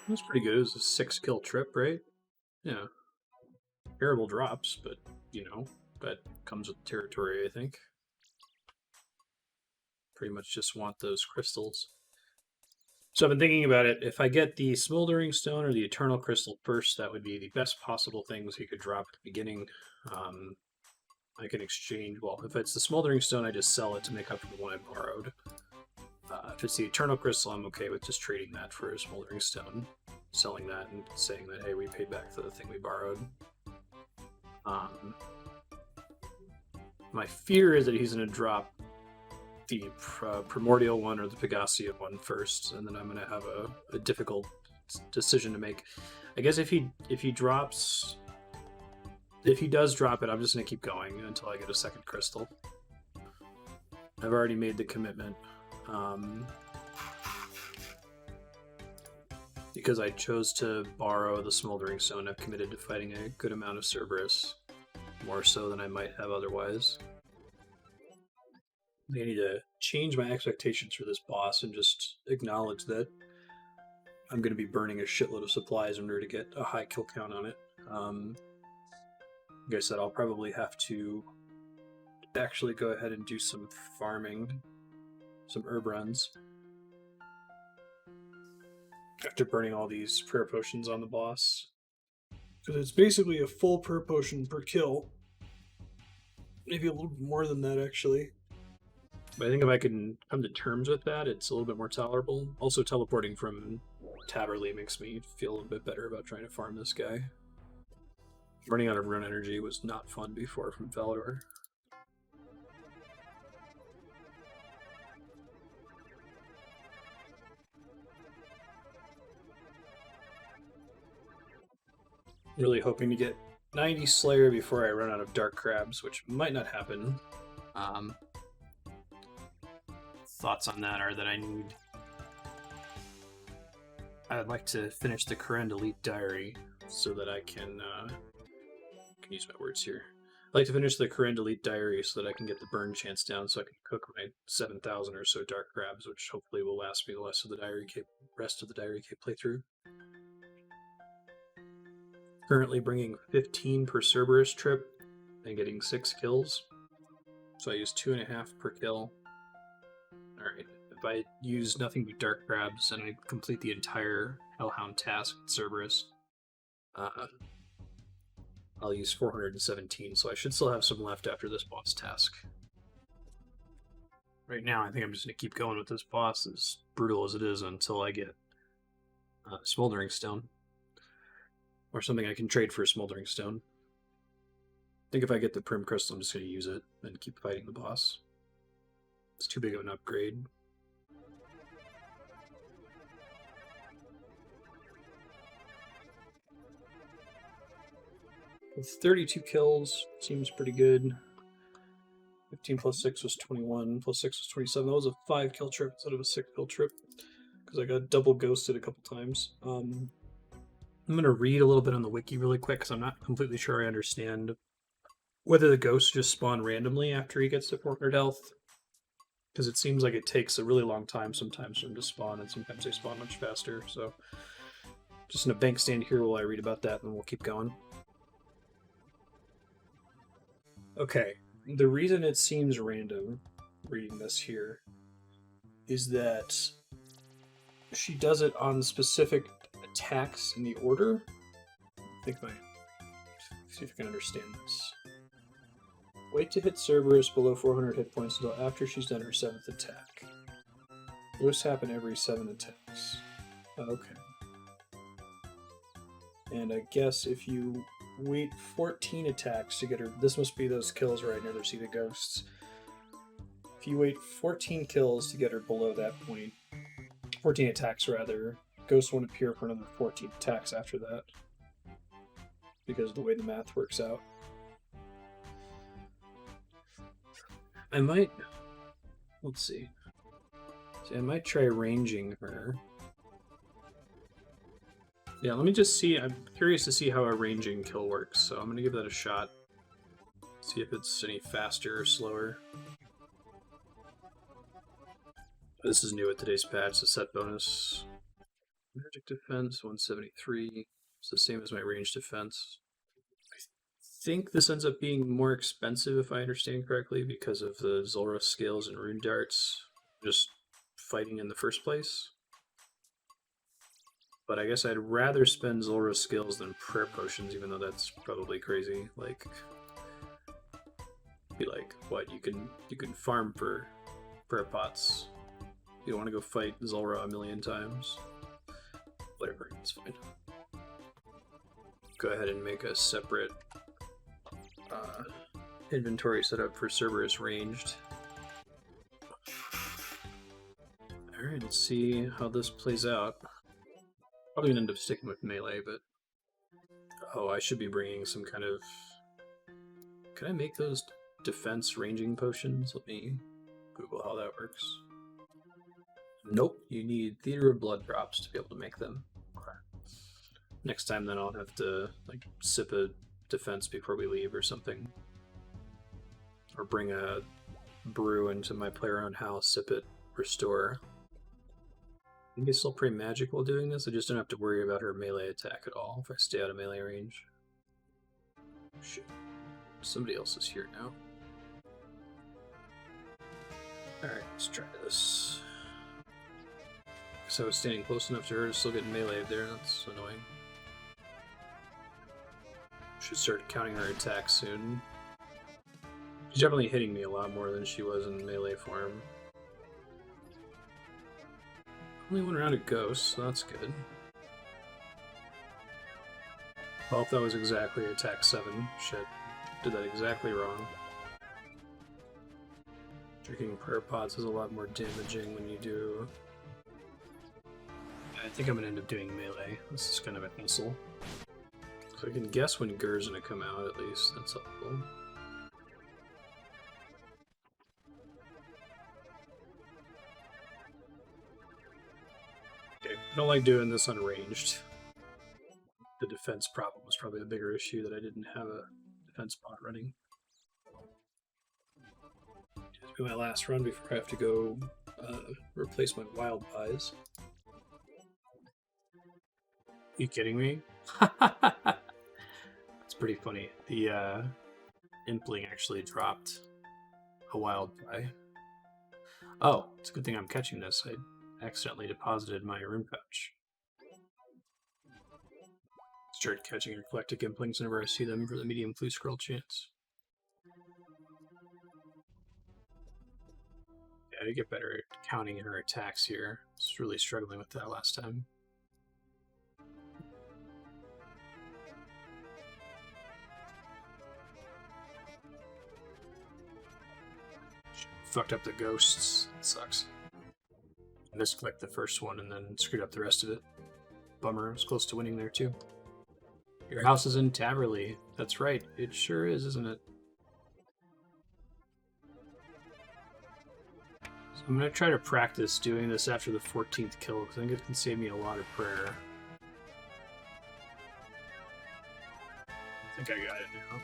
That's pretty good. It was a 6-kill trip, right? Yeah. Terrible drops, but, you know, that comes with the territory, I think. Pretty much just want those crystals. So I've been thinking about it. If I get the Smoldering Stone or the Eternal Crystal first, that would be the best possible things he could drop at the beginning. I can exchange, well, if it's the Smoldering Stone, I just sell it to make up for the one I borrowed. If it's the Eternal Crystal, I'm okay with just trading that for a Smoldering Stone. Selling that and saying that, hey, we paid back for the thing we borrowed. My fear is that he's going to drop the Primordial one or the Pegasia one first, and then I'm going to have a difficult decision to make. I guess if he does drop it, I'm just going to keep going until I get a second crystal. I've already made the commitment. Because I chose to borrow the Smoldering Stone, I've committed to fighting a good amount of Cerberus. More so than I might have otherwise. I need to change my expectations for this boss and just acknowledge that I'm going to be burning a shitload of supplies in order to get a high kill count on it. Like I said, I'll probably have to actually go ahead and do some farming, some herb runs. After burning all these prayer potions on the boss. Because it's basically a full prayer potion per kill. Maybe a little bit more than that, actually. But I think if I can come to terms with that, it's a little bit more tolerable. Also, teleporting from Taberley makes me feel a little bit better about trying to farm this guy. Running out of rune energy was not fun before from Falador. Really hoping to get 90 Slayer before I run out of Dark Crabs, which might not happen. Thoughts on that are that I'd like to finish the Korend Elite Diary so that I can use my words here. I'd like to finish the Korend Elite Diary so that I can get the burn chance down so I can cook my 7,000 or so Dark Crabs, which hopefully will last me the rest of the Diary Cape playthrough. Currently bringing 15 per Cerberus trip and getting 6 kills. So I use 2.5 per kill. Alright, if I use nothing but Dark Crabs and I complete the entire Hellhound task with Cerberus, I'll use 417, so I should still have some left after this boss task. Right now, I think I'm just going to keep going with this boss, as brutal as it is, until I get Smoldering Stone. Or something I can trade for a Smoldering Stone. I think if I get the Prim Crystal, I'm just going to use it and keep fighting the boss. It's too big of an upgrade. With 32 kills, seems pretty good. 15 plus 6 was 21, plus 6 was 27. That was a 5 kill trip instead of a 6 kill trip, because I got double ghosted a couple times. I'm going to read a little bit on the wiki really quick, because I'm not completely sure I understand whether the ghosts just spawn randomly after he gets to 400 health, because it seems like it takes a really long time sometimes for them to spawn, and sometimes they spawn much faster. So just in a bank stand here while I read about that, and then we'll keep going. Okay, the reason it seems random, reading this here, is that she does it on specific attacks in the order. See if I can understand this. Wait to hit Cerberus below 400 hit points until after she's done her 7th attack. Those happen every 7 attacks. Okay. And I guess if you wait 14 attacks to get her... This must be those kills where I never see the ghosts. If you wait 14 kills to get her below that point, 14 attacks rather, ghosts won't appear for another 14 attacks after that, because of the way the math works out. I might... Let's see. I might try ranging her. Yeah, let me just see. I'm curious to see how a ranging kill works, so I'm going to give that a shot. See if it's any faster or slower. This is new with today's patch, the set bonus. Magic defense, 173. It's the same as my range defense. I think this ends up being more expensive, if I understand correctly, because of the Zulrah scales and rune darts just fighting in the first place. But I guess I'd rather spend Zulrah skills than prayer potions, even though that's probably crazy. Like, be like, what, you can farm for prayer pots. You don't want to go fight Zulrah a million times. Whatever, it's fine. Go ahead and make a separate inventory setup for Cerberus ranged. Alright, let's see how this plays out. Probably gonna end up sticking with melee, but... Oh, I should be bringing some kind of... Can I make those defense ranging potions? Let me Google how that works. Nope, you need Theater of Blood drops to be able to make them. Okay. Next time then I'll have to like sip a defense before we leave or something. Or bring a brew into my player-owned house, sip it, restore. I think I still pray magic while doing this. I just don't have to worry about her melee attack at all if I stay out of melee range. Shit. Somebody else is here now. Alright, let's try this. Guess I was standing close enough to her to still get melee there. That's annoying. Should start counting her attacks soon. She's definitely hitting me a lot more than she was in melee form. Only one round of ghosts, so that's good. Well, that was exactly attack 7. Shit. Did that exactly wrong. Drinking prayer pots is a lot more damaging when you do... I think I'm going to end up doing melee. This is kind of a hassle. So I can guess when Gur's going to come out, at least. That's helpful. Okay, I don't like doing this unranged. The defense problem was probably the bigger issue, that I didn't have a defense pot running. This will be my last run before I have to go replace my wild pies. Are you kidding me? That's pretty funny. The Impling actually dropped a wild pie. Oh, it's a good thing I'm catching this. I accidentally deposited my rune pouch. Start catching eclectic Implings whenever I see them for the medium blue scroll chance. Yeah, I need to get better at counting her attacks here. I was really struggling with that last time. Fucked up the ghosts. It sucks. I misclicked the first one and then screwed up the rest of it. Bummer, I was close to winning there too. Your house is in Taverley. That's right, it sure is, isn't it? So I'm going to try to practice doing this after the 14th kill, because I think it can save me a lot of prayer. I think I got it now.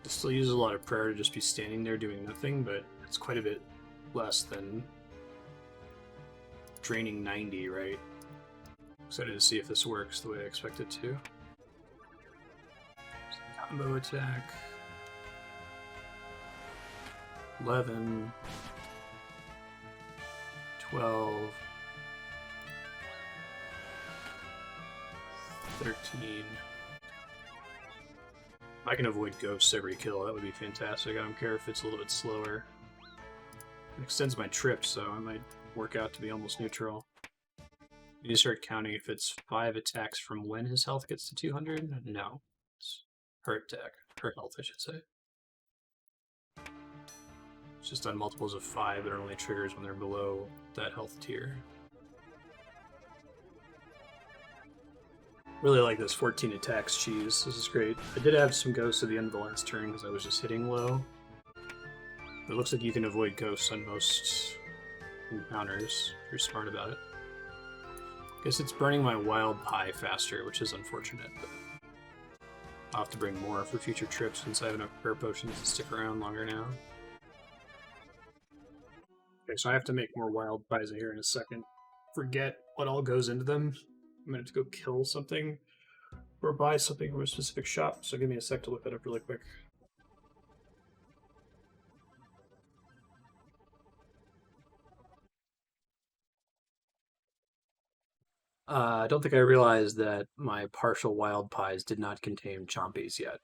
It still uses a lot of prayer to just be standing there doing nothing, but it's quite a bit less than draining 90, right? Excited to see if this works the way I expect it to. Combo attack. 11. 12. 13. If I can avoid ghosts every kill, that would be fantastic. I don't care if it's a little bit slower. It extends my trip, so I might work out to be almost neutral. You just start counting if it's 5 attacks from when his health gets to 200? No. It's per attack. Per health, I should say. It's just on multiples of 5 that only triggers when they're below that health tier. Really like this 14 attacks cheese. This is great. I did have some ghosts at the end of the last turn because I was just hitting low. But it looks like you can avoid ghosts on most encounters if you're smart about it. Guess it's burning my wild pie faster, which is unfortunate, but I'll have to bring more for future trips since I have enough prayer potions to stick around longer now. Okay, so I have to make more wild pies here in a second. Forget what all goes into them. I'm gonna have to go kill something or buy something from a specific shop, so give me a sec to look that up really quick. I don't think I realized that my partial wild pies did not contain chompies yet.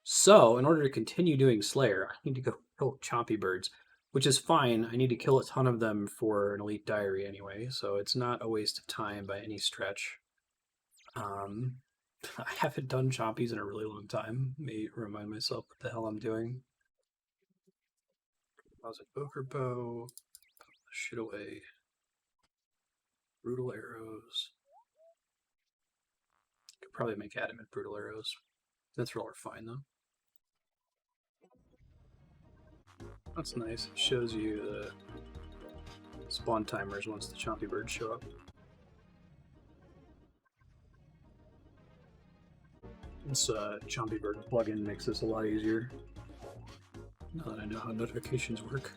So, in order to continue doing Slayer, I need to go kill chompy birds, which is fine. I need to kill a ton of them for an elite diary anyway, so it's not a waste of time by any stretch. I haven't done chompies in a really long time. May remind myself what the hell I'm doing. Deposit Boker Bow. Put the shit away. Brutal arrows. Could probably make adamant brutal arrows. That's roller fine though. That's nice. It shows you the spawn timers once the chompy birds show up. This chompy bird plugin makes this a lot easier. Now that I know how notifications work.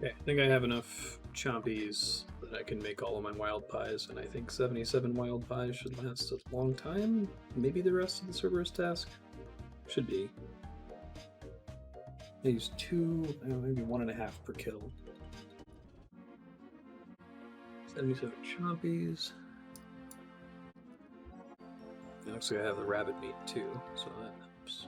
Okay, I think I have enough chompies that I can make all of my wild pies, and I think 77 wild pies should last a long time. Maybe the rest of the Cerberus task should be. I use 2, maybe 1.5 per kill. 77 chompies. It looks like I have the rabbit meat too, so that helps.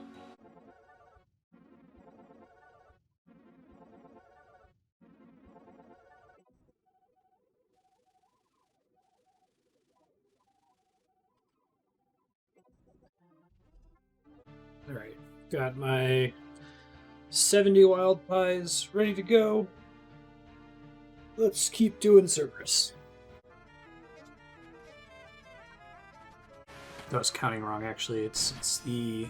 Alright, got my 70 wild pies ready to go. Let's keep doing Cerberus. I was counting wrong, actually. It's the...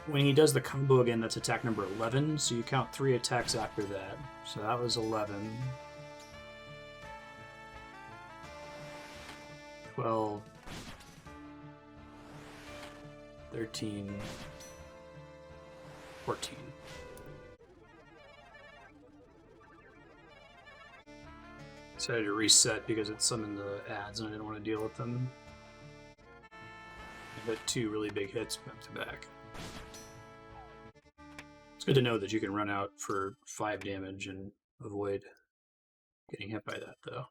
When he does the combo again, that's attack number 11, so you count 3 attacks after that. So that was 11. 12. 13. 14. So I had to reset because it summoned the ads and I didn't want to deal with them. I hit 2 really big hits back to back. It's good to know that you can run out for 5 damage and avoid getting hit by that, though.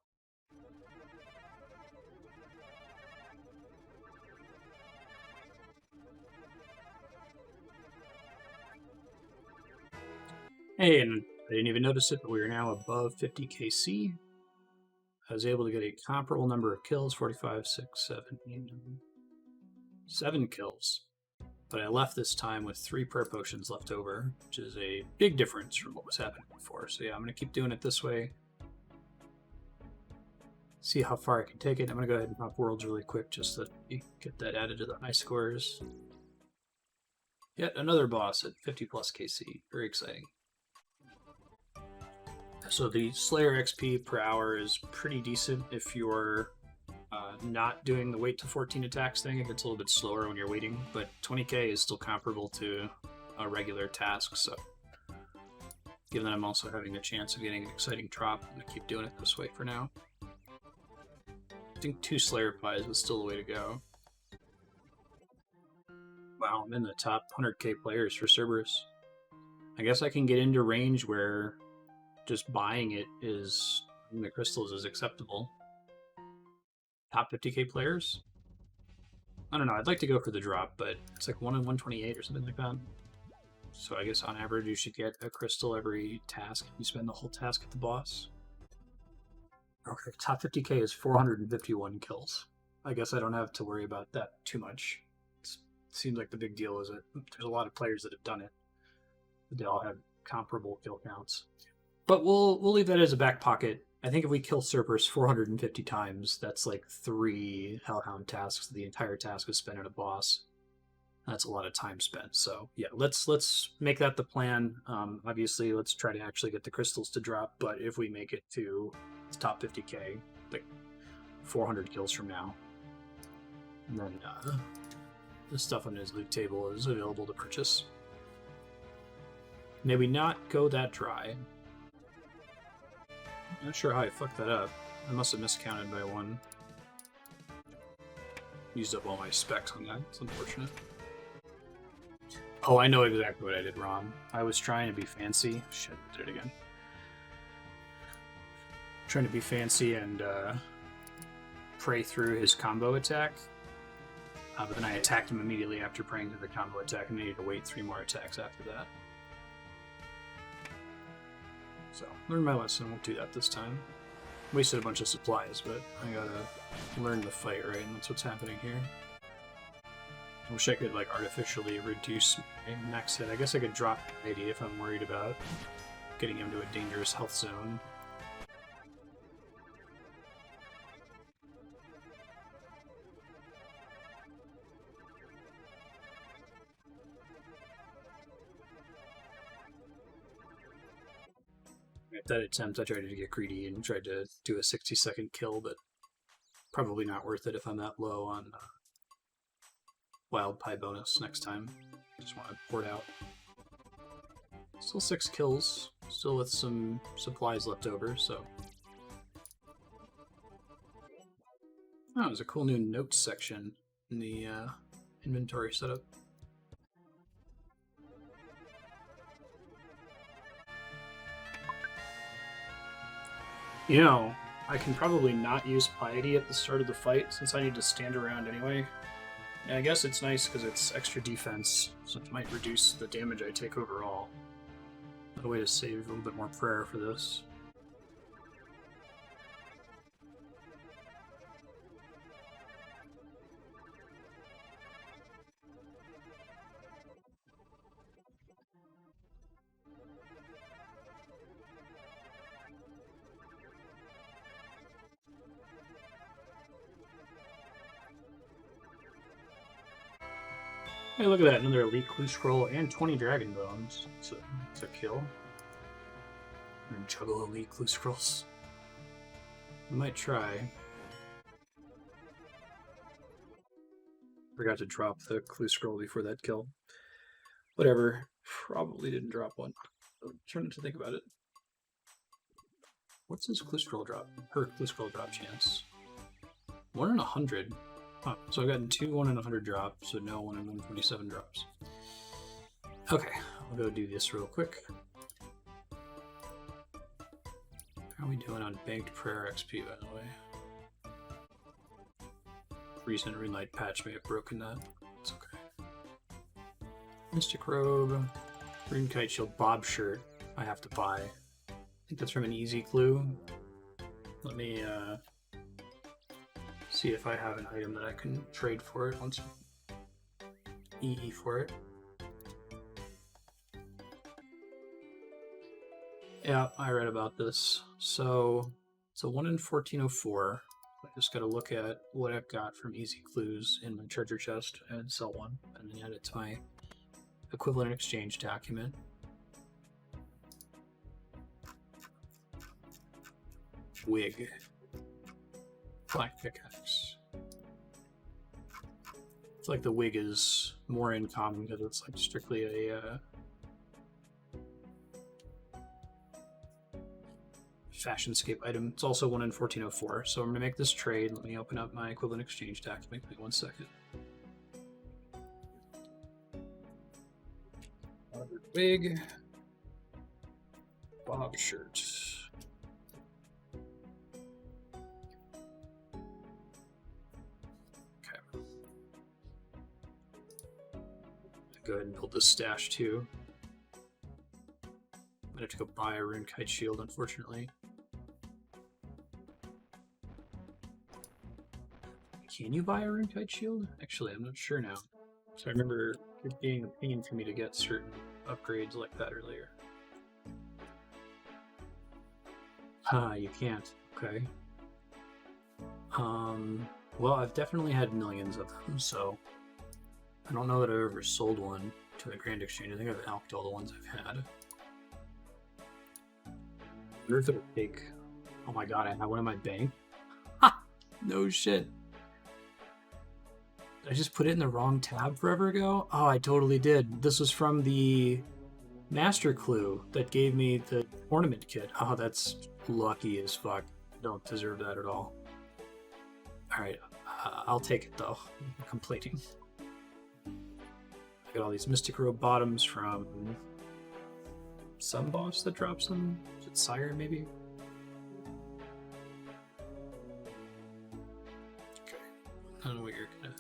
Hey, and I didn't even notice it, but we are now above 50 KC. I was able to get a comparable number of kills, 45, 6, 7, 8, 9, 7 kills. But I left this time with 3 prayer potions left over, which is a big difference from what was happening before. So yeah, I'm going to keep doing it this way. See how far I can take it. I'm going to go ahead and pop worlds really quick just so that you get that added to the high scores. Yet another boss at 50 plus KC. Very exciting. So the Slayer XP per hour is pretty decent if you're not doing the wait to 14 attacks thing. It gets a little bit slower when you're waiting, but 20k is still comparable to a regular task, so given that I'm also having a chance of getting an exciting drop, I'm going to keep doing it this way for now. I think 2 Slayer pies was still the way to go. Wow, I'm in the top 100k players for Cerberus. I guess I can get into range where just buying it is in the crystals is acceptable. Top 50k players? I don't know, I'd like to go for the drop, but it's like 1 in 128 or something like that. So I guess on average you should get a crystal every task if you spend the whole task at the boss. Okay, top 50k is 451 kills. I guess I don't have to worry about that too much. It seems like the big deal is that there's a lot of players that have done it. They all have comparable kill counts. But we'll leave that as a back pocket. I think if we kill Cerberus 450 times, that's like 3 Hellhound tasks. The entire task is spent at a boss. That's a lot of time spent. So yeah, let's make that the plan. Obviously, let's try to actually get the crystals to drop. But if we make it to top 50k, like 400 kills from now, and then the stuff on his loot table is available to purchase. Maybe not go that dry. Not sure how I fucked that up. I must have miscounted by 1. Used up all my specs on that. It's unfortunate. Oh, I know exactly what I did wrong. I was trying to be fancy. Shit, I did it again. Trying to be fancy and pray through his combo attack. But then I attacked him immediately after praying through the combo attack and needed to wait 3 more attacks after that. So, learn my lesson, won't do that this time. Wasted a bunch of supplies, but I gotta learn the fight right, and that's what's happening here. I wish I could, like, artificially reduce my max hit. I guess I could drop 80 if I'm worried about getting him to a dangerous health zone. That attempt, I tried to get greedy and tried to do a 60-second kill, but probably not worth it if I'm that low on Wild Pie bonus next time. Just want to pour it out. Still 6 kills, still with some supplies left over, so. Oh, there's a cool new notes section in the inventory setup. You know, I can probably not use Piety at the start of the fight since I need to stand around anyway. And I guess it's nice because it's extra defense, so it might reduce the damage I take overall. A way to save a little bit more prayer for this. Hey, look at that, another Elite Clue Scroll and 20 Dragon Bones. It's a kill. And juggle Elite Clue Scrolls. I might try. Forgot to drop the Clue Scroll before that kill. Whatever. Probably didn't drop one. I'm trying to think about it. What's his Clue Scroll drop? Her Clue Scroll drop chance? 1 in 100. Huh. So I've gotten 2 1 in 100 drops, so no 1 in 127 drops. Okay, I'll go do this real quick. How are we doing on Banked Prayer XP, by the way? Recent Runelight patch may have broken that. It's okay. Mystic Robe, Rune Kite Shield, Bob Shirt. I have to buy. I think that's from an easy clue. Let me see if I have an item that I can trade for it once. EE for it. Yeah, I read about this. So it's a 1 in 1404. I just got to look at what I've got from easy clues in my treasure chest and sell one, and then add it to my equivalent exchange document. Wig. Black pickaxe. It's like the wig is more in common because it's like strictly a Fashionscape item. It's also 1 in 1404. So I'm gonna make this trade. Let me open up my equivalent exchange document. Give me 1 second. Wig. Bob shirt. Go ahead and build this stash too. I'm gonna have to go buy a Rune Kite Shield, unfortunately. Can you buy a Rune Kite Shield? Actually, I'm not sure now. So I remember it being a pain for me to get certain upgrades like that earlier. Ah, you can't. Okay. Well, I've definitely had millions of them, so I don't know that I've ever sold one to the Grand Exchange. I think I've alked all the ones I've had. I wonder if it'll take... Oh my god, I have one in my bank? Ha! No shit. Did I just put it in the wrong tab forever ago? Oh, I totally did. This was from the Master Clue that gave me the ornament kit. Oh, that's lucky as fuck. I don't deserve that at all. Alright, I'll take it though. I'm completing. I got all these Mystic Robe bottoms from some boss that drops them. Is it Sire, maybe? Okay. I don't know what you're gonna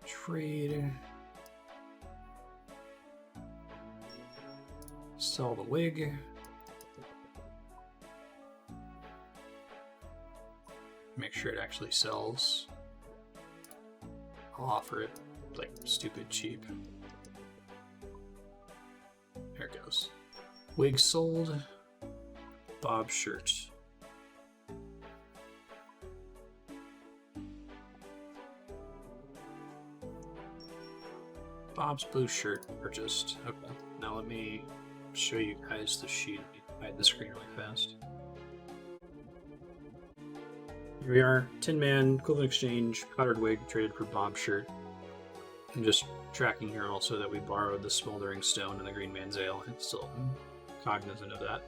trade. Sell the wig. Make sure it actually sells. I'll offer it like stupid cheap. There it goes. Wig sold. Bob shirt. Bob's blue shirt purchased. Okay. Now let me show you guys the sheet. Hide the screen really fast. Here we are. Tin Man, equivalent exchange, powdered wig traded for Bob shirt. And just tracking here also that we borrowed the Smoldering Stone and the Green Man's Ale. I'm still cognizant of that.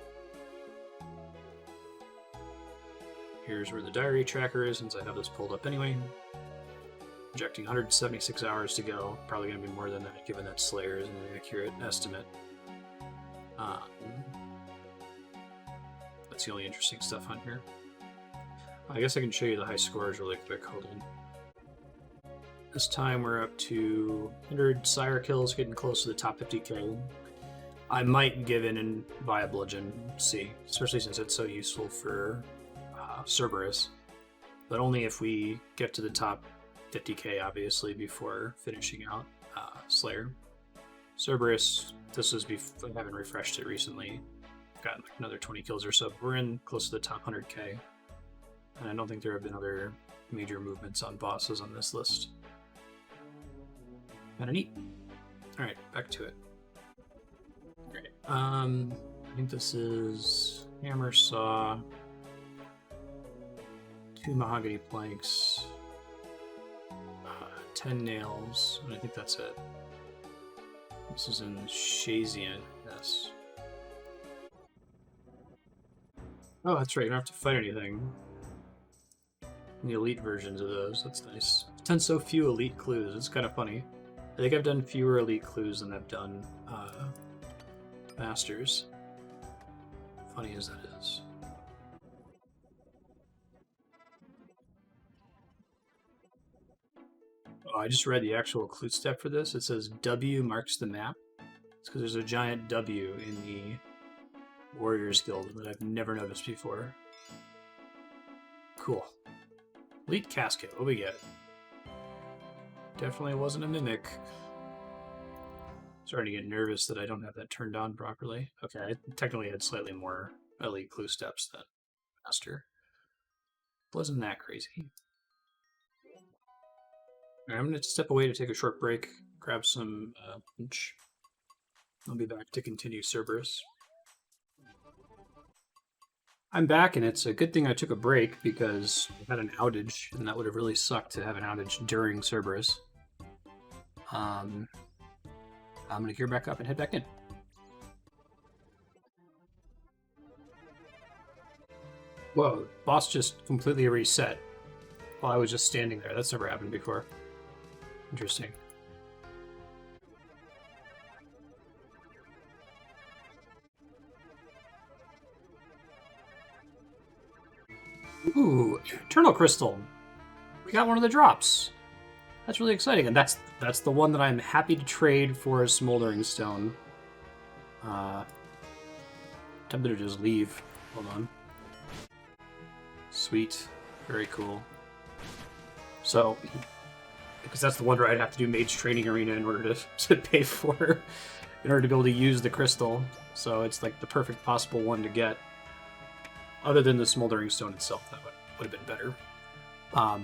Here's where the diary tracker is, since I have this pulled up anyway. Projecting 176 hours to go. Probably going to be more than that, given that Slayer is an accurate estimate. That's the only interesting stuff on here. I guess I can show you the high scores really quick. Hold on. This time we're up to 100 Sire kills, getting close to the top 50k. I might give in and buy a Bludgeon C, especially since it's so useful for Cerberus. But only if we get to the top 50k, obviously, before finishing out Slayer. Cerberus, this is before, I haven't refreshed it recently. I've gotten like another 20 kills or so. We're in close to the top 100k. And I don't think there have been other major movements on bosses on this list. Kinda neat. Alright, back to it. Great. I think this is hammer, saw, 2 mahogany planks, 10 nails, and I think that's it. This is in Shazian, yes. Oh, that's right, you don't have to fight anything. The elite versions of those, that's nice. I've done so few elite clues, it's kind of funny. I think I've done fewer elite clues than I've done masters. Funny as that is. Oh, I just read the actual clue step for this. It says W marks the map. It's because there's a giant W in the Warriors Guild that I've never noticed before. Cool. Elite Casket, what we get? Definitely wasn't a mimic. Starting to get nervous that I don't have that turned on properly. Okay, I technically had slightly more elite clue steps than master. Wasn't that crazy. Right, I'm going to step away to take a short break, grab some lunch. I'll be back to continue Cerberus. I'm back, and it's a good thing I took a break because I had an outage, and that would have really sucked to have an outage during Cerberus. I'm going to gear back up and head back in. Whoa, boss just completely reset while I was just standing there. That's never happened before. Interesting. Ooh, Eternal Crystal. We got one of the drops. That's really exciting, and that's the one that I'm happy to trade for a Smoldering Stone. Tempted to just leave. Hold on. Sweet. Very cool. So, because that's the one where I'd have to do Mage Training Arena in order to pay for, in order to be able to use the crystal. So it's like the perfect possible one to get. Other than the Smoldering Stone itself, that would have been better. I'll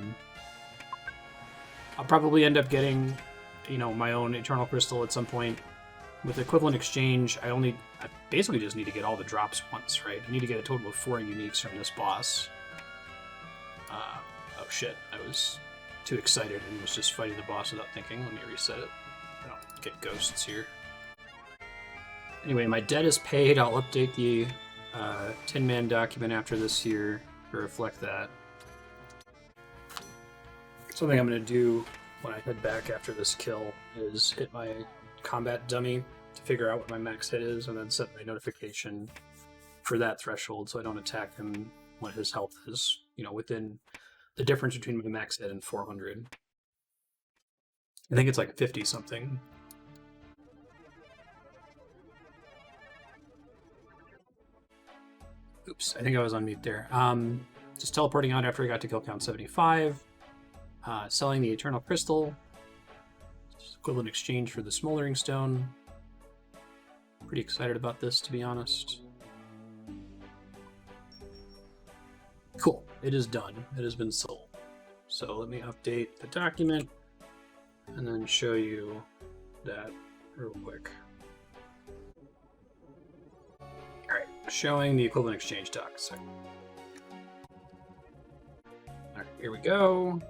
probably end up getting, my own Eternal Crystal at some point. With Equivalent Exchange, I basically just need to get all the drops once, right? I need to get a total of 4 uniques from this boss. Oh shit, I was too excited and was just fighting the boss without thinking. Let me reset it. I don't get ghosts here. Anyway, my debt is paid. I'll update the Tin Man document after this here to reflect that. Something I'm going to do when I head back after this kill is hit my combat dummy to figure out what my max hit is, and then set my notification for that threshold so I don't attack him when his health is, within the difference between my max hit and 400. I think it's like 50 something. Oops, I think I was on mute there. Just teleporting out after I got to kill count 75. Selling the Eternal Crystal. Equivalent exchange for the Smoldering Stone. Pretty excited about this, to be honest. Cool. It is done. It has been sold. So let me update the document and then show you that real quick. Alright, showing the equivalent exchange doc. Alright, here we go.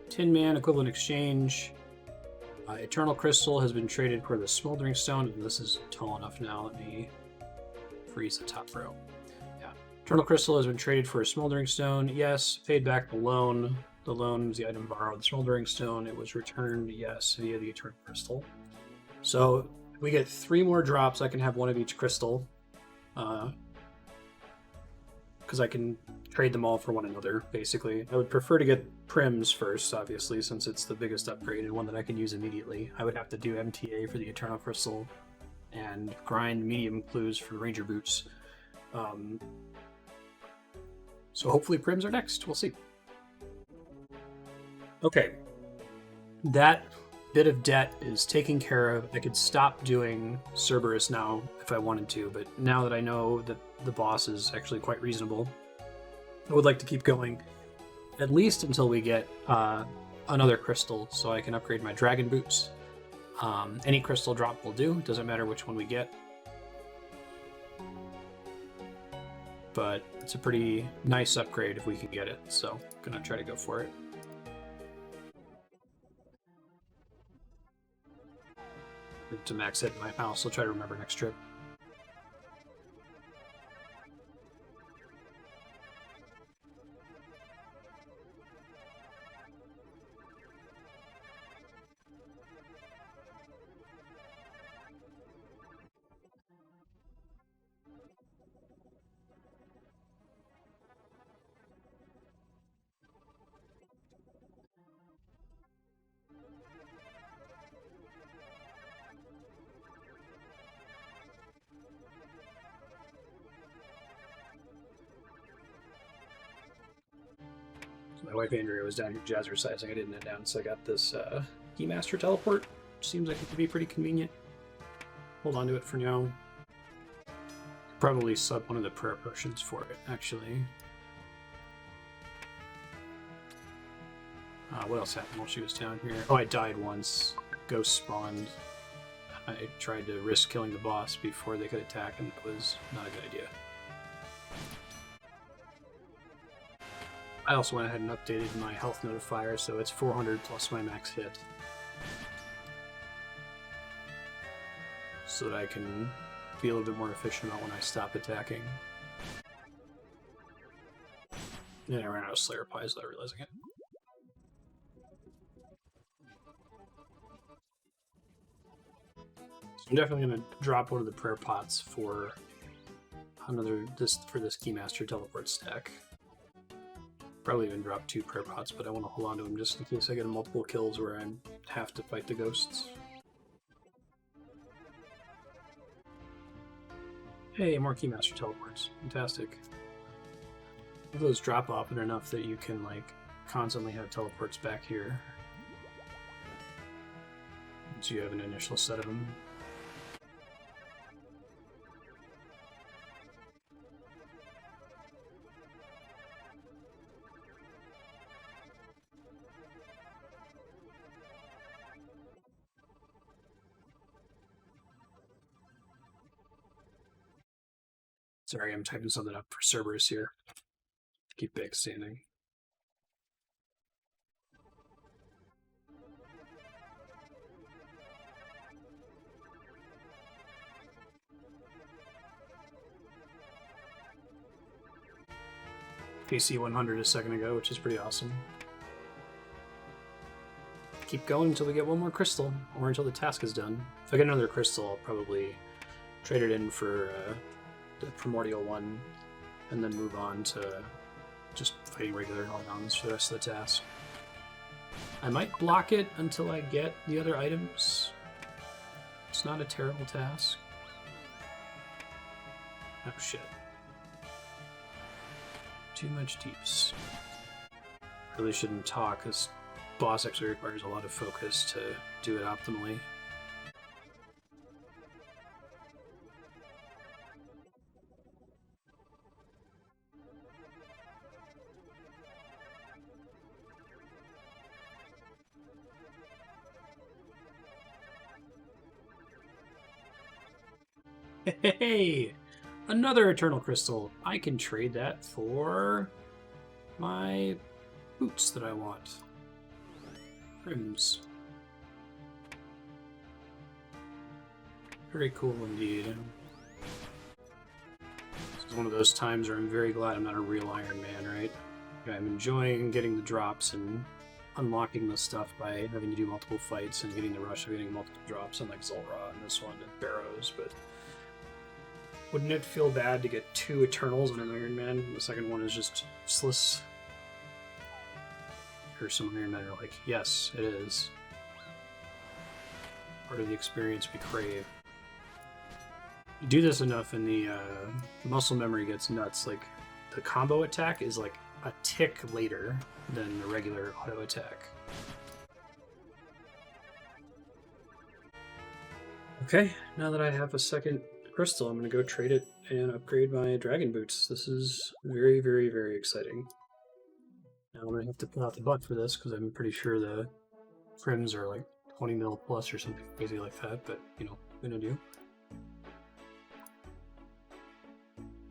Tin Man equivalent exchange. Eternal Crystal has been traded for the Smoldering Stone, and this is tall enough now. Let me freeze the top row. Yeah. Eternal Crystal has been traded for a Smoldering Stone. Yes. Paid back the loan. The loan was the item borrowed. The Smoldering Stone, it was returned, yes, via the Eternal Crystal. So we get 3 more drops. I can have one of each crystal. Because I can trade them all for one another, basically. I would prefer to get Prims first, obviously, since it's the biggest upgrade and one that I can use immediately. I would have to do MTA for the Eternal Crystal and grind medium clues for Ranger Boots. So hopefully Prims are next. We'll see. Okay. That bit of debt is taken care of. I could stop doing Cerberus now if I wanted to, but now that I know that the boss is actually quite reasonable, I would like to keep going at least until we get another crystal so I can upgrade my dragon boots. Any crystal drop will do, doesn't matter which one we get. But it's a pretty nice upgrade if we can get it, so I'm gonna try to go for it. To max it in my house, I'll try to remember next trip. My wife Andrea was down here jazzercising. I didn't head down, so I got this Keymaster teleport. Seems like it could be pretty convenient. Hold on to it for now. Probably sub one of the prayer potions for it, actually. What else happened while she was down here? Oh, I died once. Ghost spawned. I tried to risk killing the boss before they could attack, and that was not a good idea. I also went ahead and updated my health notifier, so it's 400 plus my max hit. So that I can be a little bit more efficient about when I stop attacking. And I ran out of Slayer Pies without realizing it. So I'm definitely going to drop one of the prayer pots for this Keymaster teleport stack. Probably even drop 2 prayer pots, but I want to hold on to them just in case I get multiple kills where I have to fight the ghosts. Hey, more Keymaster teleports. Fantastic. Those drop often enough that you can, like, constantly have teleports back here. So you have an initial set of them. Sorry, I'm typing something up for Cerberus here. Keep big standing. PC 100 a second ago, which is pretty awesome. Keep going until we get one more crystal, or until the task is done. If I get another crystal, I'll probably trade it in for the primordial one, and then move on to just fighting regular Hellhounds for the rest of the task. I might block it until I get the other items. It's not a terrible task. Oh shit. Too much deeps. Really shouldn't talk, because boss actually requires a lot of focus to do it optimally. Hey! Another Eternal Crystal! I can trade that for my boots that I want. Prims. Very cool indeed. This is one of those times where I'm very glad I'm not a real Iron Man, right? I'm enjoying getting the drops and unlocking the stuff by having to do multiple fights and getting the rush of getting multiple drops, unlike Zul'Ra and this one and Barrows, but wouldn't it feel bad to get 2 Eternals on an Iron Man? The second one is just useless. Or some Iron Men are like, yes, it is. Part of the experience we crave. You do this enough and the muscle memory gets nuts. Like, the combo attack is like a tick later than the regular auto attack. Okay, now that I have a second crystal, I'm going to go trade it and upgrade my dragon boots. This is very, very, very exciting. Now I'm going to have to pull out the butt for this because I'm pretty sure the trims are like 20 mil plus or something crazy like that, but you know, we're going to do.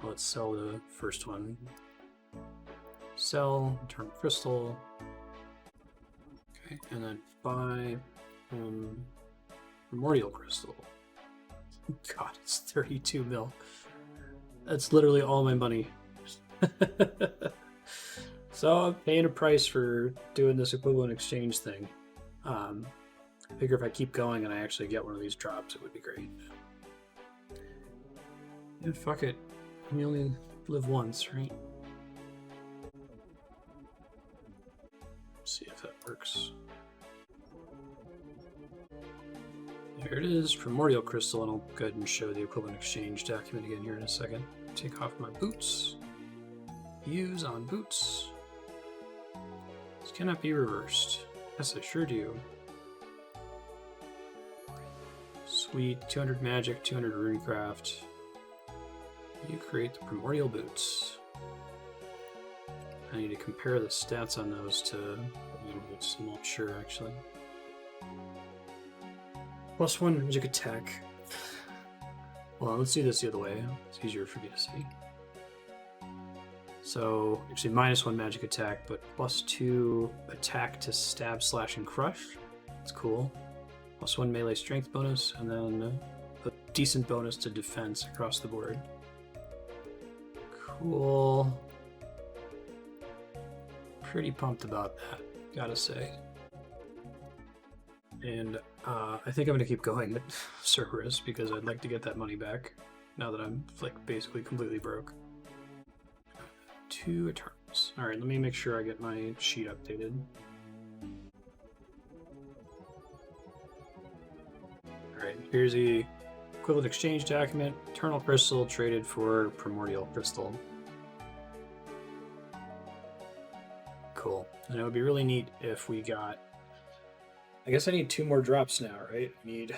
Let's sell the first one. Sell, turn crystal. Okay, and then buy primordial crystal. God, it's 32 mil. That's literally all my money. So I'm paying a price for doing this equivalent exchange thing. I figure if I keep going and I actually get one of these drops, it would be great. Yeah, fuck it. We only live once, right? Let's see if that works. There it is, primordial crystal, and I'll go ahead and show the equivalent exchange document again here in a second. Take off my boots. Use on boots. This cannot be reversed. Yes, I sure do. Sweet, 200 magic, 200 runecraft. You create the primordial boots. I need to compare the stats on those to the boots. I'm not sure actually. +1 magic attack. Well, let's do this the other way. It's easier for me to see. So, actually -1 magic attack, but +2 attack to stab, slash, and crush. That's cool. +1 melee strength bonus, and then a decent bonus to defense across the board. Cool. Pretty pumped about that, gotta say. And I think I'm gonna keep going at Cerberus because I'd like to get that money back now that I'm like basically completely broke. 2 Eternals. Alright, let me make sure I get my sheet updated. Alright, here's the equivalent exchange document. Eternal Crystal traded for Primordial Crystal. Cool. And it would be really neat if we got... I guess I need 2 more drops now, right? I need...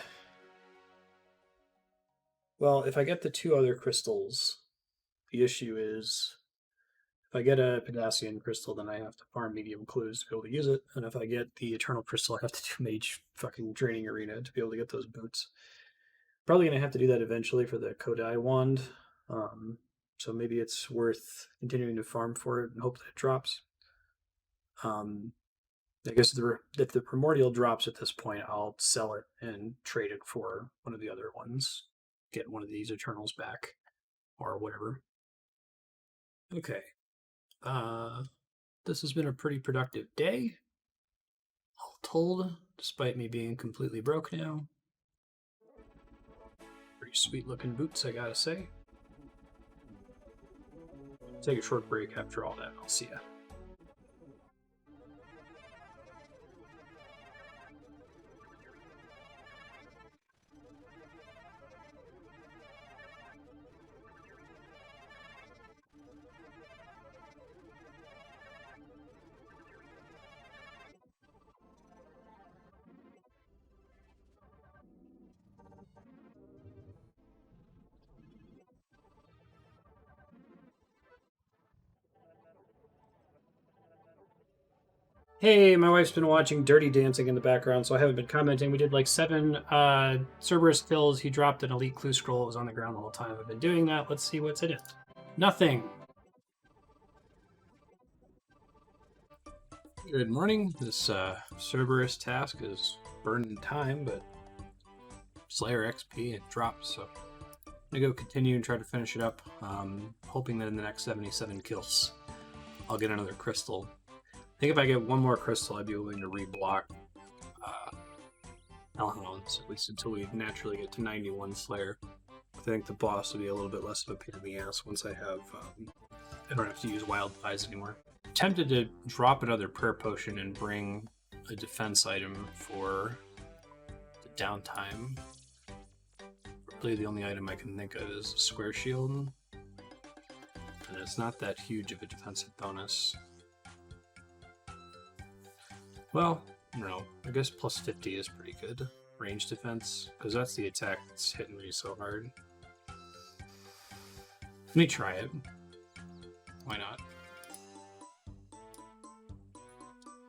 Well, if I get the 2 other crystals, the issue is... If I get a Pedassian crystal, then I have to farm medium clues to be able to use it. And if I get the Eternal Crystal, I have to do Mage fucking Draining Arena to be able to get those boots. Probably going to have to do that eventually for the Kodai wand. So maybe it's worth continuing to farm for it and hope that it drops. I guess if the Primordial drops at this point, I'll sell it and trade it for one of the other ones. Get one of these Eternals back. Or whatever. Okay. This has been a pretty productive day, all told, despite me being completely broke now. Pretty sweet looking boots, I gotta say. Take a short break after all that, I'll see ya. Hey, my wife's been watching Dirty Dancing in the background, so I haven't been commenting. We did like 7 Cerberus kills. He dropped an elite clue scroll. It was on the ground the whole time. I've been doing that. Let's see what's in it. Nothing. Good morning. This Cerberus task is burning time, but Slayer XP and drops, so I'm gonna go continue and try to finish it up, hoping that in the next 77 kills I'll get another crystal. I think if I get one more crystal, I'd be willing to reblock Hellhounds, at least until we naturally get to 91 Slayer. I think the boss will be a little bit less of a pain in the ass once I have, I don't have to use wild pies anymore. I'm tempted to drop another prayer potion and bring a defense item for the downtime. Really the only item I can think of is a square shield, and it's not that huge of a defensive bonus. Well, no, I guess plus 50 is pretty good. Range defense, because that's the attack that's hitting me so hard. Let me try it. Why not?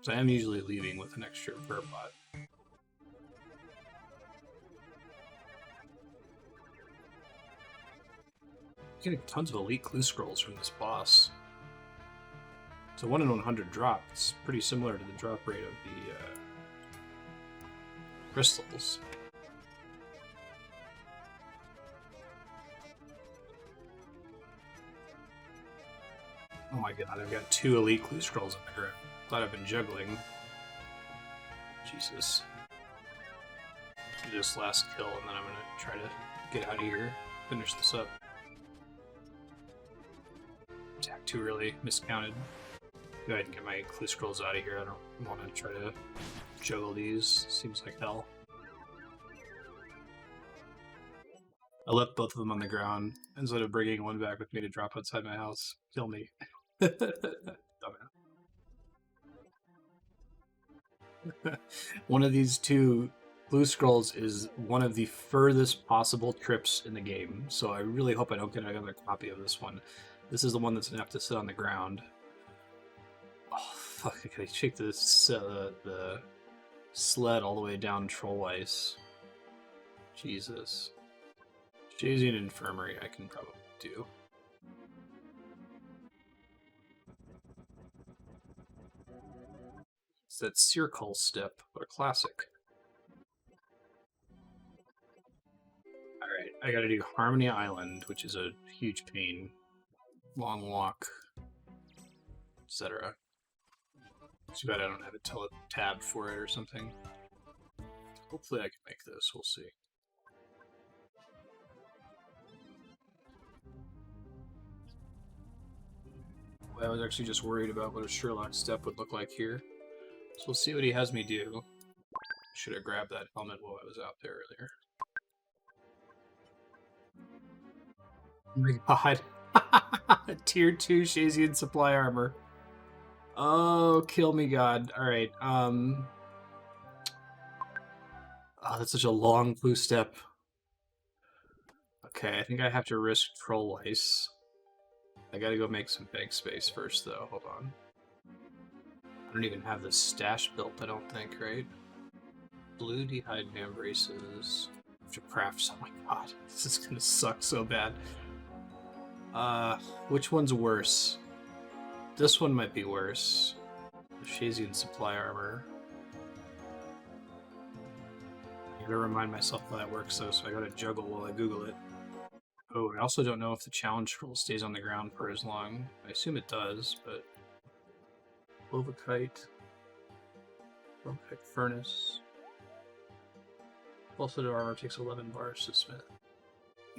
So I am usually leaving with an extra prayer pot. Getting tons of elite clue scrolls from this boss. It's a 1 in 100 drop. It's pretty similar to the drop rate of the crystals. Oh my god, I've got 2 elite clue scrolls in the grip. Thought I've been juggling. Jesus. Do this last kill and then I'm gonna try to get out of here, finish this up. Attack too early, miscounted. Go ahead and get my clue scrolls out of here. I don't want to try to juggle these. Seems like hell. I left both of them on the ground instead of bringing one back with me to drop outside my house. Kill me. One of these 2 blue scrolls is one of the furthest possible trips in the game, so I really hope I don't get another copy of this one. This is the one that's gonna have to sit on the ground. Oh fuck! I gotta take this the sled all the way down Trollweiss. Jesus. Jaysian Infirmary I can probably do. It's that Circle step, but a classic. Alright, I gotta do Harmony Island, which is a huge pain. Long walk, etc. Too bad I don't have a tab for it or something. Hopefully I can make this, we'll see. I was actually just worried about what a Sherlock step would look like here. So we'll see what he has me do. Should have grabbed that helmet while I was out there earlier. Oh my god. Tier 2 Shazian supply armor. Oh, kill me god. Alright, oh, that's such a long blue step. Okay, I think I have to risk Trollweiss. I gotta go make some bank space first, though. Hold on. I don't even have the stash built, I don't think, right? Blue D'hide Van Braces. I have to craft. Oh my god, this is gonna suck so bad. Which one's worse? This one might be worse. The Shazian supply armor. I gotta remind myself how that works, though, so I gotta juggle while I Google it. Oh, I also don't know if the challenge scroll stays on the ground for as long. I assume it does, but... Lovakite. Lovakite Furnace. Pulsative armor takes 11 bars to smith.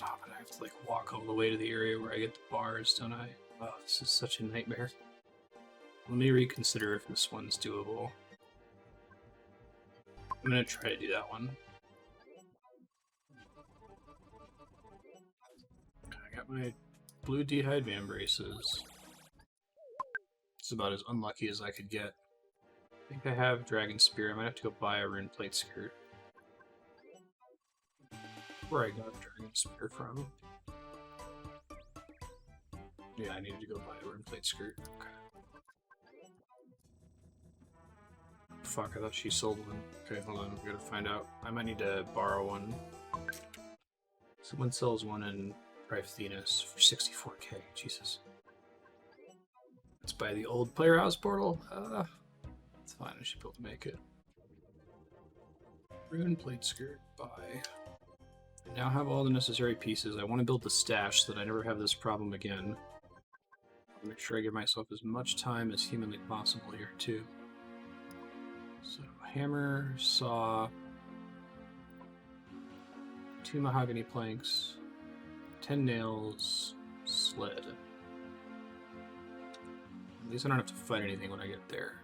Oh, but I have to, like, walk all the way to the area where I get the bars, don't I? Oh, this is such a nightmare. Let me reconsider if this one's doable. I'm gonna try to do that one. I got my blue D'hide Van Braces. It's about as unlucky as I could get. I think I have Dragon Spear. I might have to go buy a Rune Plate Skirt. Where I got Dragon Spear from. Yeah, I needed to go buy a Rune Plate Skirt. Okay. Fuck, I thought she sold one. Okay, hold on, we gotta find out. I might need to borrow one. Someone sells one in Venus for 64k. Jesus. Let's buy the old player house portal. It's fine, I should be able to make it. Rune Plate Skirt, buy. Now have all the necessary pieces. I want to build the stash so that I never have this problem again. I'll make sure I give myself as much time as humanly possible here, too. So, hammer, saw, 2 mahogany planks, 10 nails, sled. At least I don't have to fight anything when I get there.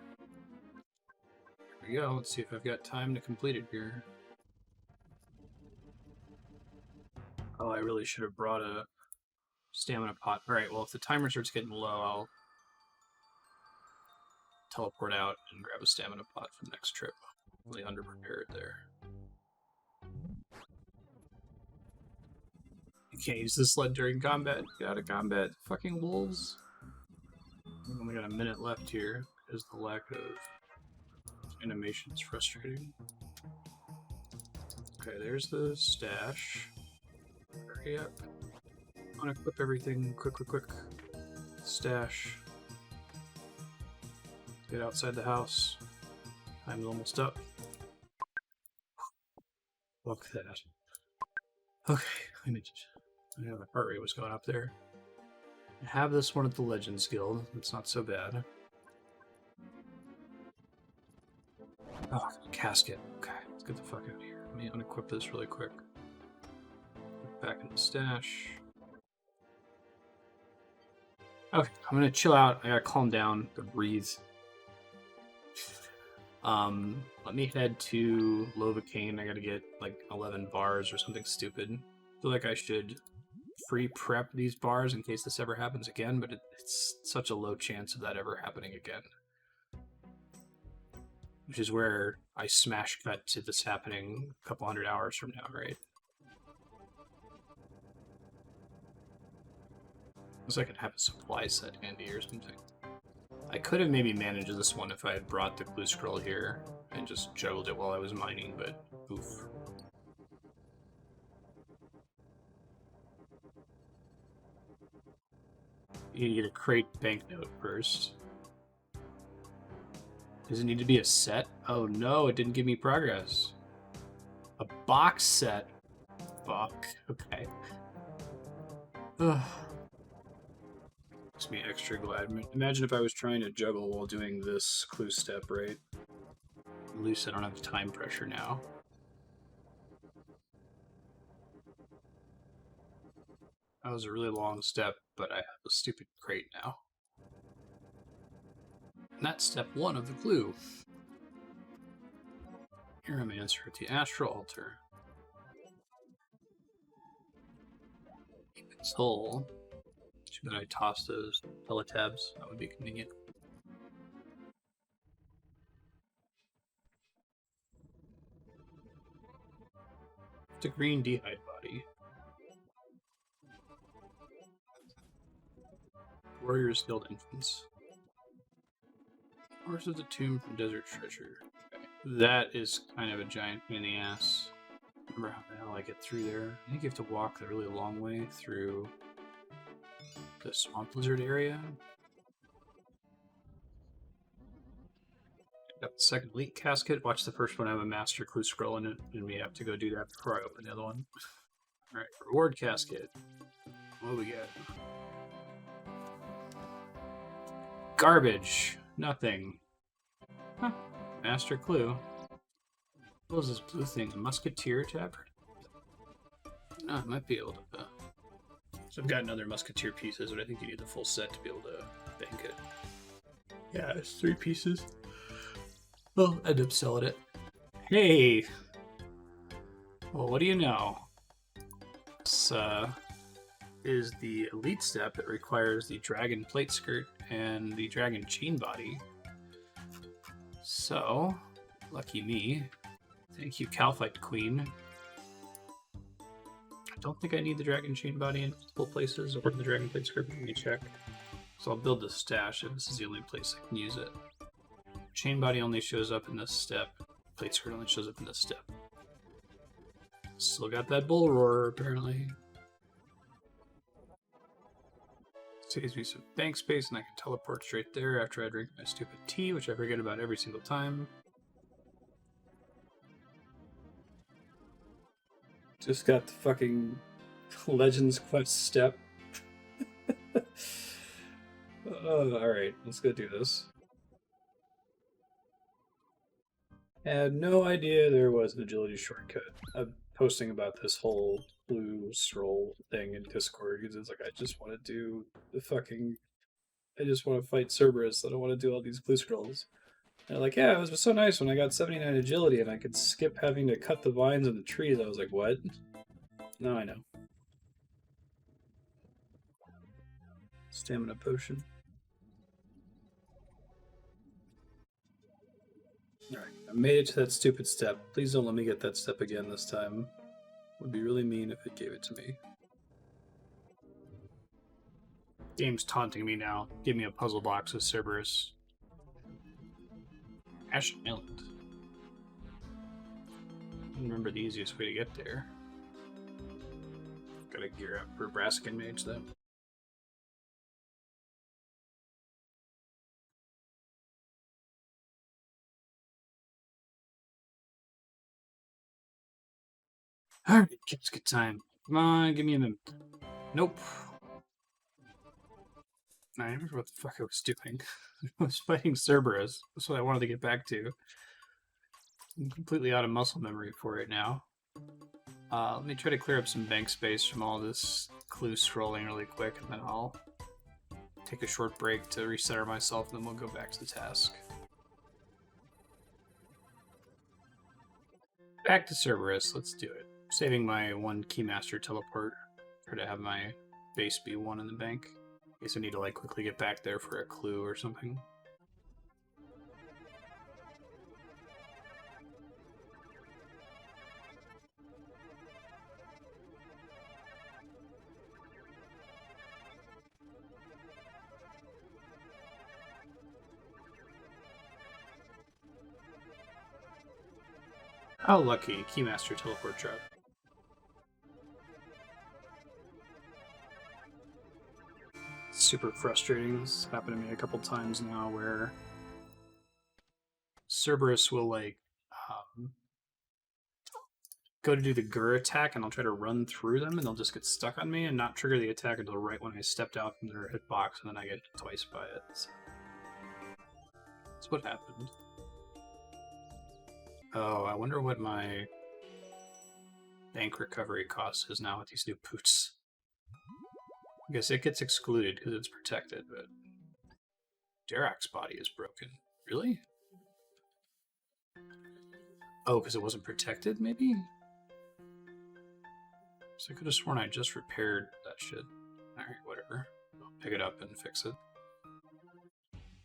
There we go. Let's see if I've got time to complete it here. Oh, I really should have brought a stamina pot. Alright, well, if the timer starts getting low, I'll teleport out and grab a stamina pot for the next trip. Really underprepared there. You can't use the sled during combat. Get out of combat. Fucking wolves. We've only got a minute left here because the lack of animation is frustrating. Okay, there's the stash. Hurry up. Unequip everything. Quick, quick, quick. Stash. Get outside the house. Time's almost up. Fuck that. Okay, I know my heart rate was going up there. I have this one at the Legends Guild. It's not so bad. Oh, casket. Okay, let's get the fuck out of here. Let me unequip this really quick. Back in the stash. Okay, I'm gonna chill out. I gotta calm down, go breathe. Let me head to Lovacaine. I gotta get like 11 bars or something stupid. I feel like I should free prep these bars in case this ever happens again, but it's such a low chance of that ever happening again. Which is where I smash cut to this happening a couple 100 hours from now, right? Looks like I could have a supply set handy or something. I could have maybe managed this one if I had brought the clue scroll here and just juggled it while I was mining, but oof. You need to get a crate banknote first. Does it need to be a set? Oh no, it didn't give me progress. A box set? Fuck. Okay. Ugh. Makes me extra glad. Imagine if I was trying to juggle while doing this clue step, right? At least I don't have time pressure now. That was a really long step, but I have a stupid crate now. And that's step 1 of the clue. Here I'm answer at the astral altar. Soul. Should I toss those teletabs? That would be convenient. It's a green dehyde body. Warriors Guild entrance. Horse of the Tomb from Desert Treasure. Okay. That is kind of a giant pain in the ass. Remember how the hell I get through there? I think you have to walk the really long way through the swamp lizard area. Got the second elite casket. Watch the first one have a master clue scroll in it, and we have to go do that before I open the other one. Alright, reward casket. What do we get? Garbage. Nothing. Huh. Master clue. What was this blue thing? A musketeer tabard? No, I might be able to. So I've gotten other musketeer pieces, but I think you need the full set to be able to bank it. Yeah, it's 3 pieces. Well, I'd end up selling it. Hey! Well, what do you know? This is the elite step that requires the dragon plate skirt and the dragon chain body. So, lucky me. Thank you, Calphite Queen. I don't think I need the dragon chain body in multiple places or the dragon plate skirt. Let me check. So I'll build the stash if this is the only place I can use it. Chain body only shows up in this step. Plate skirt only shows up in this step. Still got that bull roar, apparently. Saves me some bank space and I can teleport straight there after I drink my stupid tea, which I forget about every single time. Just got the fucking Legends Quest step. Alright, let's go do this. Had no idea there was an agility shortcut. I'm posting about this whole blue scroll thing in Discord because it's like, I just want to do the fucking... I just want to fight Cerberus. I don't want to do all these blue scrolls. And they're like, yeah, it was so nice when I got 79 agility and I could skip having to cut the vines in the trees. I was like, what? Now I know. Stamina potion. Alright, I made it to that stupid step. Please don't let me get that step again this time. It would be really mean if it gave it to me. Game's taunting me now. Give me a puzzle box with Cerberus. Ash Island. I remember the easiest way to get there. Gotta gear up for Braskin Mage though. Alright, kids, good time. Come on, give me a minute. Nope. I remember what the fuck I was doing. I was fighting Cerberus. That's what I wanted to get back to. I'm completely out of muscle memory for it now. Let me try to clear up some bank space from all this clue scrolling really quick, and then I'll take a short break to recenter myself, and then we'll go back to the task. Back to Cerberus, let's do it. Saving my one Keymaster teleport, or to have my base be one in the bank. In case I need to like quickly get back there for a clue or something. How lucky, Keymaster teleport drop. Super frustrating. This has happened to me a couple times now where Cerberus will like go to do the Gur attack and I'll try to run through them and they'll just get stuck on me and not trigger the attack until right when I stepped out from their hitbox, and then I get hit twice by it. So that's what happened. Oh, I wonder what my bank recovery cost is now with these new boots. I guess it gets excluded because it's protected, but Derak's body is broken. Really? Oh, because it wasn't protected, maybe? So I could have sworn I just repaired that shit. Alright, whatever. I'll pick it up and fix it.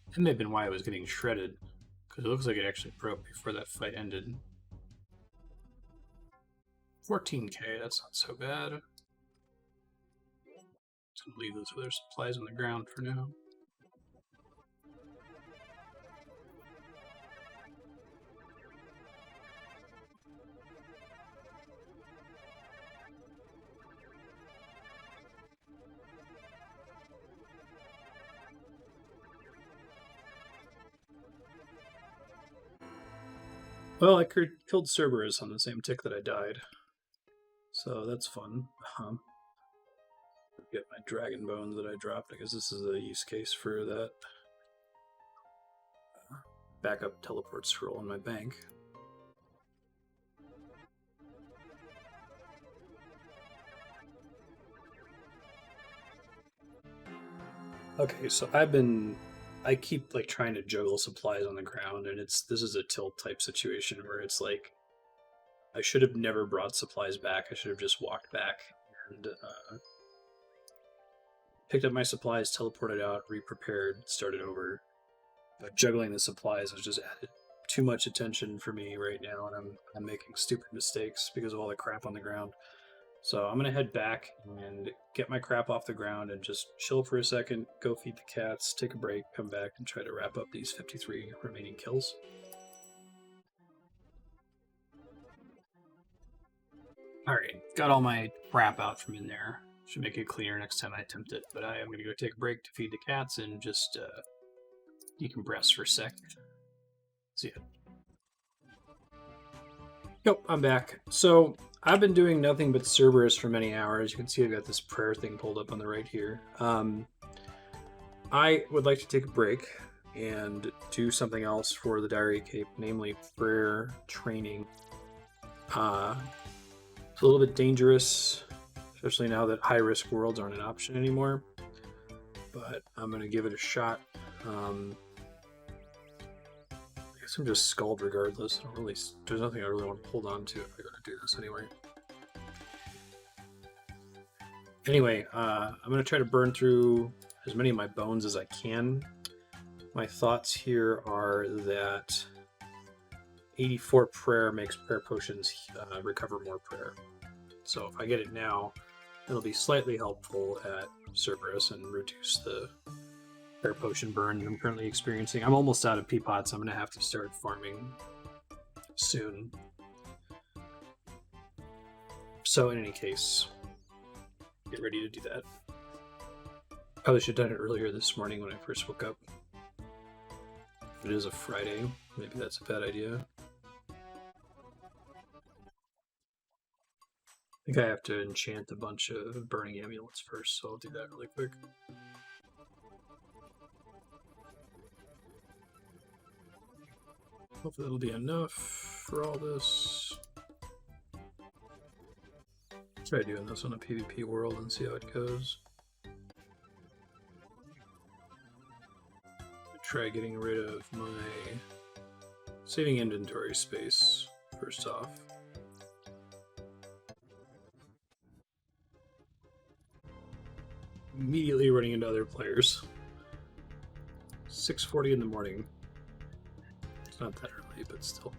That may have been why it was getting shredded, because it looks like it actually broke before that fight ended. 14k, that's not so bad. Just gonna leave those other supplies on the ground for now. Well, I killed Cerberus on the same tick that I died. So that's fun. Get my dragon bones that I dropped. I guess this is a use case for that backup teleport scroll in my bank. Okay, so I keep like trying to juggle supplies on the ground, and this is a tilt type situation where it's like I should have never brought supplies back. I should have just walked back and picked up my supplies, teleported out, re-prepared, started over. But juggling the supplies has just added too much attention for me right now, and I'm making stupid mistakes because of all the crap on the ground. So I'm gonna head back and get my crap off the ground and just chill for a second, go feed the cats, take a break, come back and try to wrap up these 53 remaining kills. Alright, got all my crap out from in there. Should make it cleaner next time I attempt it, but I am gonna go take a break to feed the cats and just decompress for a sec. See ya. Yep, I'm back. So I've been doing nothing but Cerberus for many hours. You can see I've got this prayer thing pulled up on the right here. I would like to take a break and do something else for the Diary Cape, namely prayer training. It's a little bit dangerous, especially now that high-risk worlds aren't an option anymore. But I'm going to give it a shot. I guess I'm just skulled regardless. There's nothing I really want to hold on to if I gotta do this anyway. Anyway, I'm going to try to burn through as many of my bones as I can. My thoughts here are that 84 prayer makes prayer potions recover more prayer. So if I get it now, it'll be slightly helpful at Cerberus and reduce the prayer potion burn I'm currently experiencing. I'm almost out of peapots. So I'm going to have to start farming soon. So in any case, get ready to do that. Probably should have done it earlier this morning when I first woke up. It is a Friday. Maybe that's a bad idea. I think I have to enchant a bunch of burning amulets first, so I'll do that really quick. Hopefully that'll be enough for all this. Try doing this on a PvP world and see how it goes. Try getting rid of my saving inventory space first off. Immediately running into other players. 6:40 in the morning. It's not that early, but still.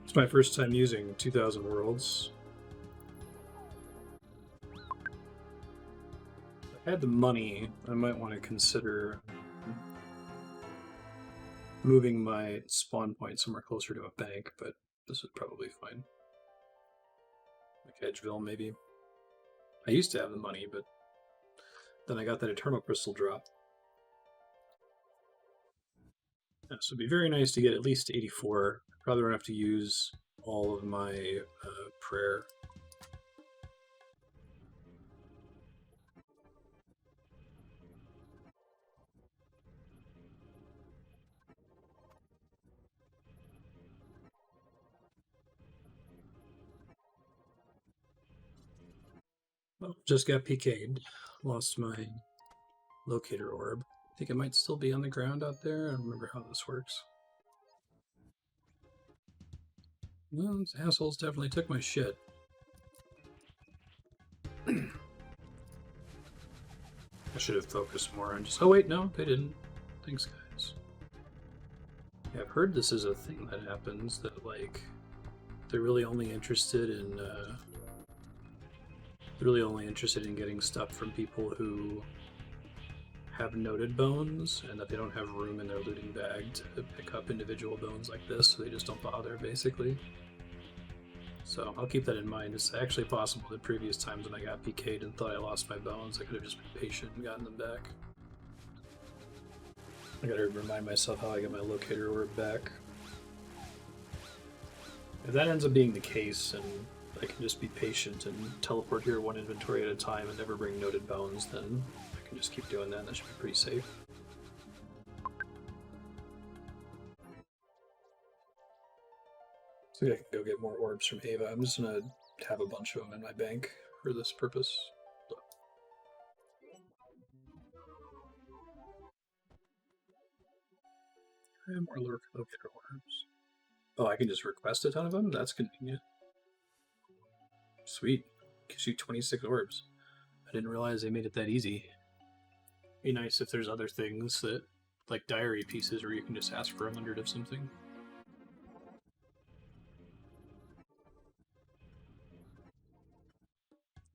It's my first time using 2000 worlds. If I had the money, I might want to consider moving my spawn point somewhere closer to a bank, but this is probably fine. Like Edgeville, maybe. I used to have the money, but then I got that Eternal Crystal drop. Yeah, so it'd be very nice to get at least 84. Probably won't have to use all of my prayer. Well, just got PK'd. Lost my locator orb. I think it might still be on the ground out there. I don't remember how this works. Well, these assholes definitely took my shit. I should have focused more on just... Oh wait, no, they didn't. Thanks, guys. Yeah, I've heard this is a thing that happens, that, like, they're really only interested in... getting stuff from people who have noted bones, and that they don't have room in their looting bag to pick up individual bones like this, so they just don't bother, basically. So I'll keep that in mind. It's actually possible that previous times when I got PK'd and thought I lost my bones, I could have just been patient and gotten them back. I gotta remind myself how I get my locator orb back. If that ends up being the case, and I can just be patient and teleport here one inventory at a time and never bring noted bones, then I can just keep doing that, and that should be pretty safe. So I can go get more orbs from Ava. I'm just gonna have a bunch of them in my bank for this purpose. And more locator orbs. Oh, I can just request a ton of them? That's convenient. Sweet. Gives you 26 orbs. I didn't realize they made it that easy. Be nice if there's other things that, like diary pieces, where you can just ask for 100 of something.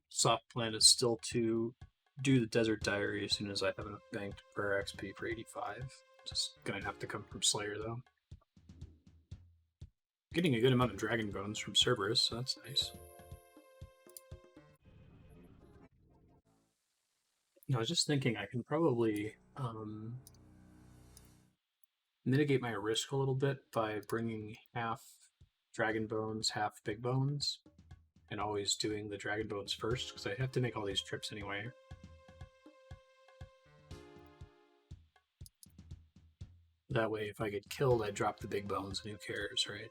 Soft plan is still to do the desert diary as soon as I have enough banked prayer XP for 85. Just gonna have to come from Slayer though. Getting a good amount of dragon bones from Cerberus, so that's nice. I was just thinking I can probably mitigate my risk a little bit by bringing half dragon bones, half big bones, and always doing the dragon bones first, because I have to make all these trips anyway. That way, if I get killed, I drop the big bones, and who cares, right?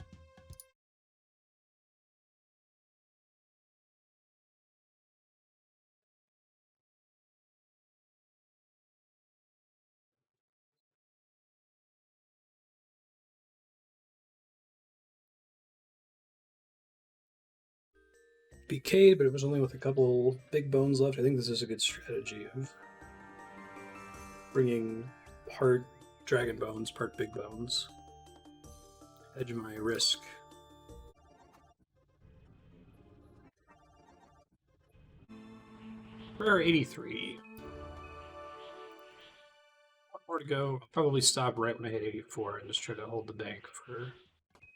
BK'd, but it was only with a couple big bones left. I think this is a good strategy of bringing part dragon bones, part big bones. Hedge my risk. We're 83. One more to go. I'll probably stop right when I hit 84 and just try to hold the bank for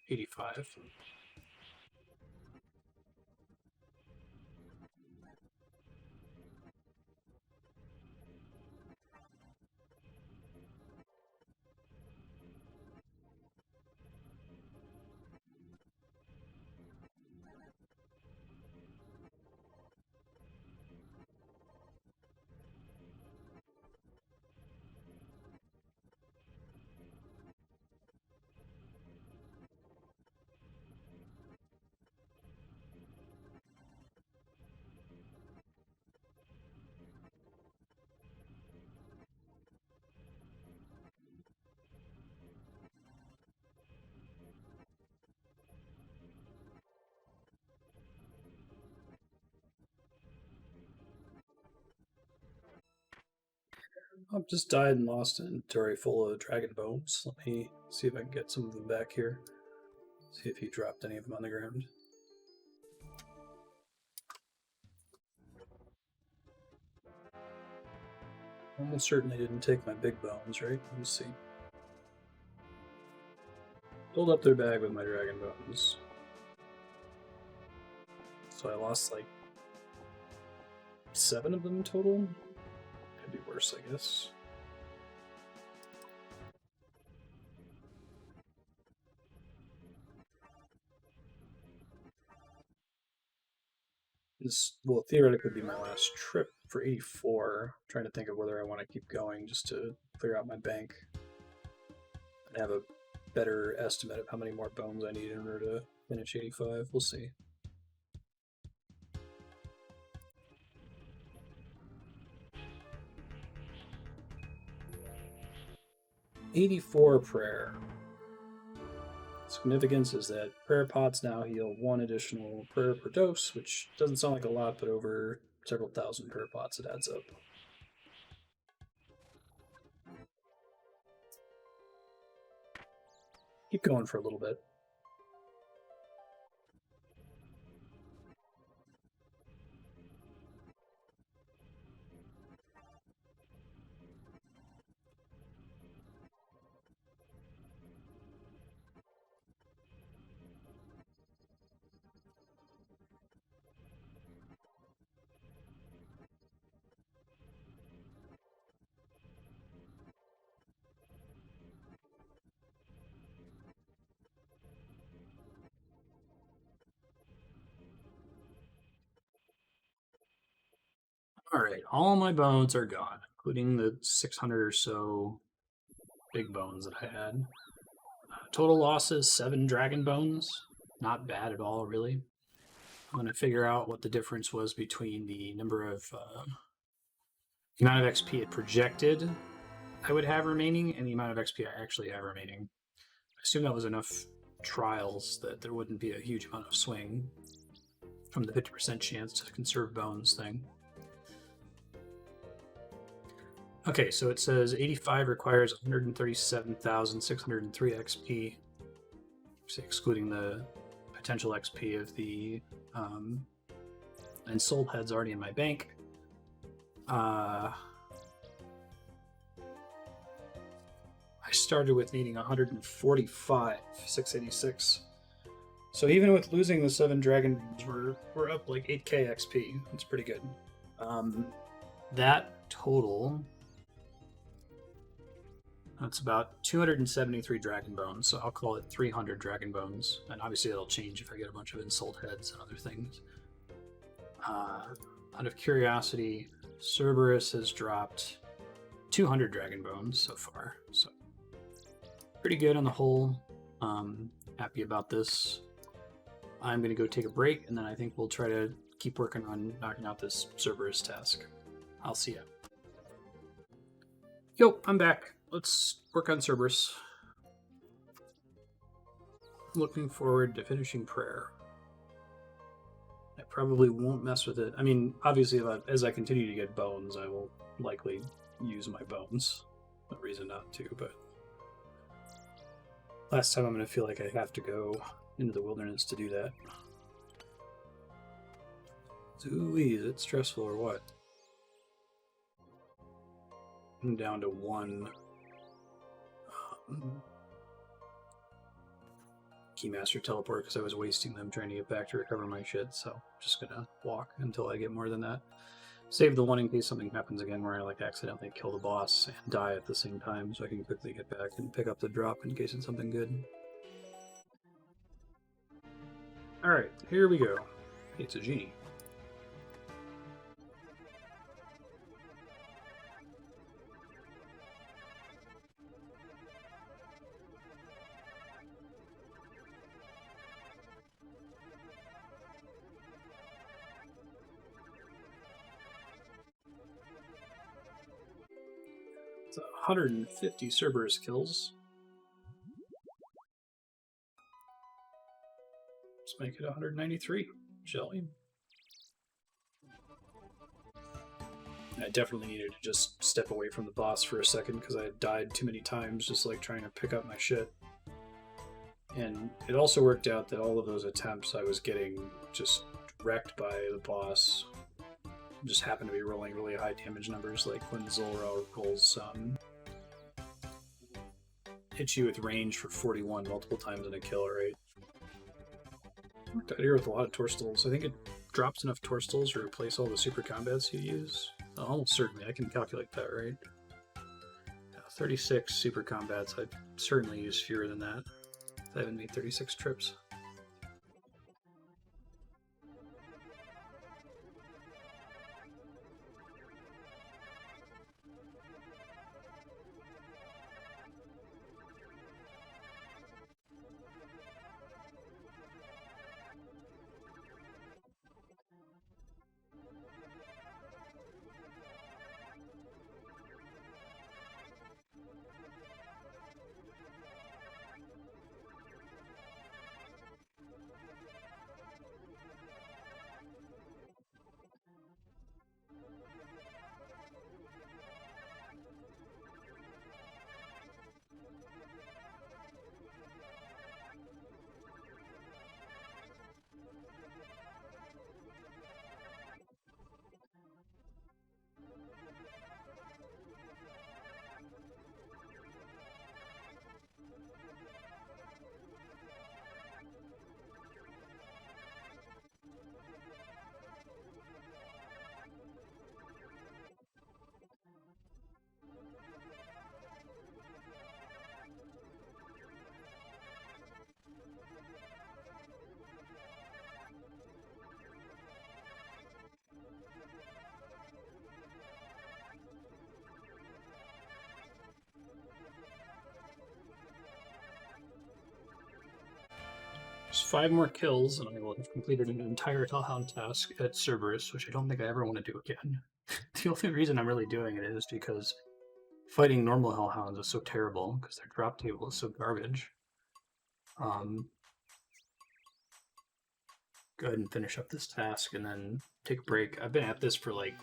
85. I've just died and lost an inventory full of dragon bones. Let me see if I can get some of them back here. See if he dropped any of them on the ground. Almost certainly didn't take my big bones, right? Let me see. Filled up their bag with my dragon bones. So I lost like 7 of them in total. Could be worse, I guess. This will theoretically be my last trip for 84. I'm trying to think of whether I want to keep going just to clear out my bank and have a better estimate of how many more bones I need in order to finish 85. We'll see. '84 prayer. Significance is that prayer pots now heal 1 additional prayer per dose, which doesn't sound like a lot, but over several thousand prayer pots it adds up. Keep going for a little bit. Alright, all my bones are gone, including the 600 or so big bones that I had. Total losses, 7 dragon bones. Not bad at all, really. I'm going to figure out what the difference was between the number of the amount of XP it projected I would have remaining and the amount of XP I actually have remaining. I assume that was enough trials that there wouldn't be a huge amount of swing from the 50% chance to conserve bones thing. Okay, so it says 85 requires 137,603 XP, excluding the potential XP of the and soul heads already in my bank. I started with needing 145, 686. So even with losing the 7 dragon bones, we're up like 8k XP. That's pretty good. That total That's about 273 dragon bones, so I'll call it 300 dragon bones. And obviously that'll change if I get a bunch of insult heads and other things. Out of curiosity, Cerberus has dropped 200 dragon bones so far, so pretty good on the whole. Happy about this. I'm going to go take a break, and then I think we'll try to keep working on knocking out this Cerberus task. I'll see ya. Yo, I'm back. Let's work on Cerberus. Looking forward to finishing prayer. I probably won't mess with it. I mean, obviously, as I continue to get bones, I will likely use my bones. No reason not to, but last time I'm going to feel like I have to go into the wilderness to do that. Ooh-wee, is it stressful or what? I'm down to one Keymaster teleport because I was wasting them trying to get back to recover my shit, so I'm just gonna walk until I get more than that. Save the one in case something happens again where I like accidentally kill the boss and die at the same time, so I can quickly get back and pick up the drop in case it's something good. Alright, here we go. It's a genie. It's 150 Cerberus kills. Let's make it 193, shall we? I definitely needed to just step away from the boss for a second because I had died too many times just like trying to pick up my shit. And it also worked out that all of those attempts I was getting just wrecked by the boss. Just happened to be rolling really high damage numbers, like when Zulrah rolls hits you with range for 41 multiple times in a kill, right? Worked out here with a lot of Torstals. I think it drops enough Torstals to replace all the super combats you use. Almost certainly, I can calculate that, right? Yeah, 36 super combats. I've certainly used fewer than that. I haven't made 36 trips. Just 5 more kills, and I will have completed an entire Hellhound task at Cerberus, which I don't think I ever want to do again. The only reason I'm really doing it is because fighting normal Hellhounds is so terrible, because their drop table is so garbage. Go ahead and finish up this task, and then take a break. I've been at this for like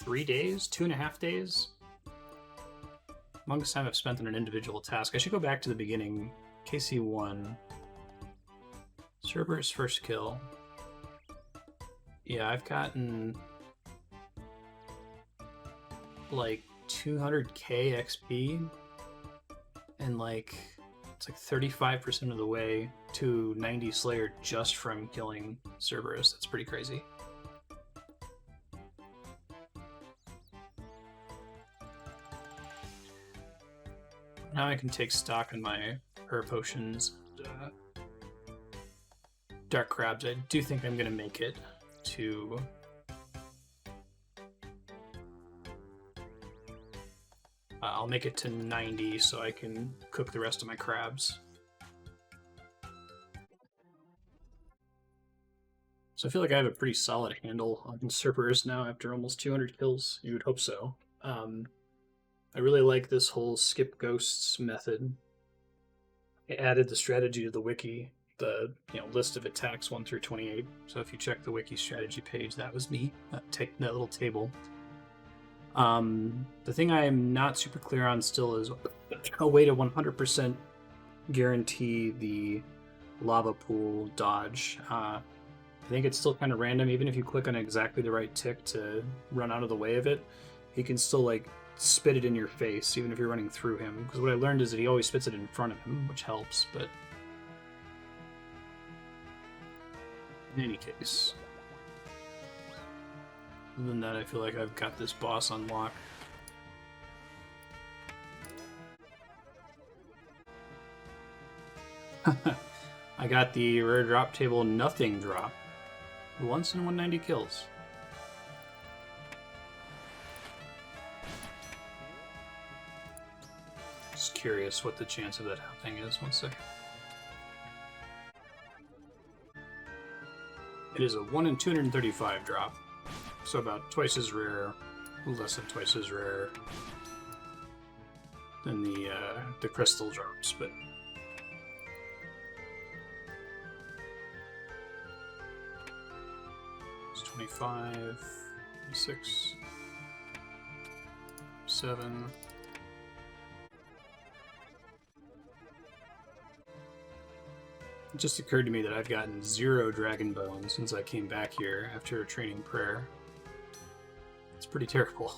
3 days, 2.5 days. Longest time I've spent on an individual task. I should go back to the beginning. KC1. Cerberus first kill. Yeah, I've gotten like 200k XP and like it's like 35% of the way to 90 Slayer just from killing Cerberus. That's pretty crazy. Now I can take stock in my herb potions. Dark crabs. I do think I'm gonna make it to. I'll make it to 90 so I can cook the rest of my crabs. So I feel like I have a pretty solid handle on Cerberus now after almost 200 kills. You would hope so. I really like this whole skip ghosts method. I added the strategy to the wiki, the list of attacks 1 through 28. So if you check the wiki strategy page, that was me. That little table. The thing I am not super clear on still is a way to 100% guarantee the lava pool dodge. I think it's still kind of random. Even if you click on exactly the right tick to run out of the way of it, he can still like spit it in your face, even if you're running through him. Because what I learned is that he always spits it in front of him, which helps. But in any case, other than that, I feel like I've got this boss unlocked. I got the rare drop table nothing drop. Once in 190 kills. Just curious what the chance of that happening is. 1 second. It is a 1 in 235 drop. So about twice as rare, less than twice as rare than the crystal drops, but 25, 6, 7. It just occurred to me that I've gotten 0 dragon bones since I came back here after training prayer. It's pretty terrible.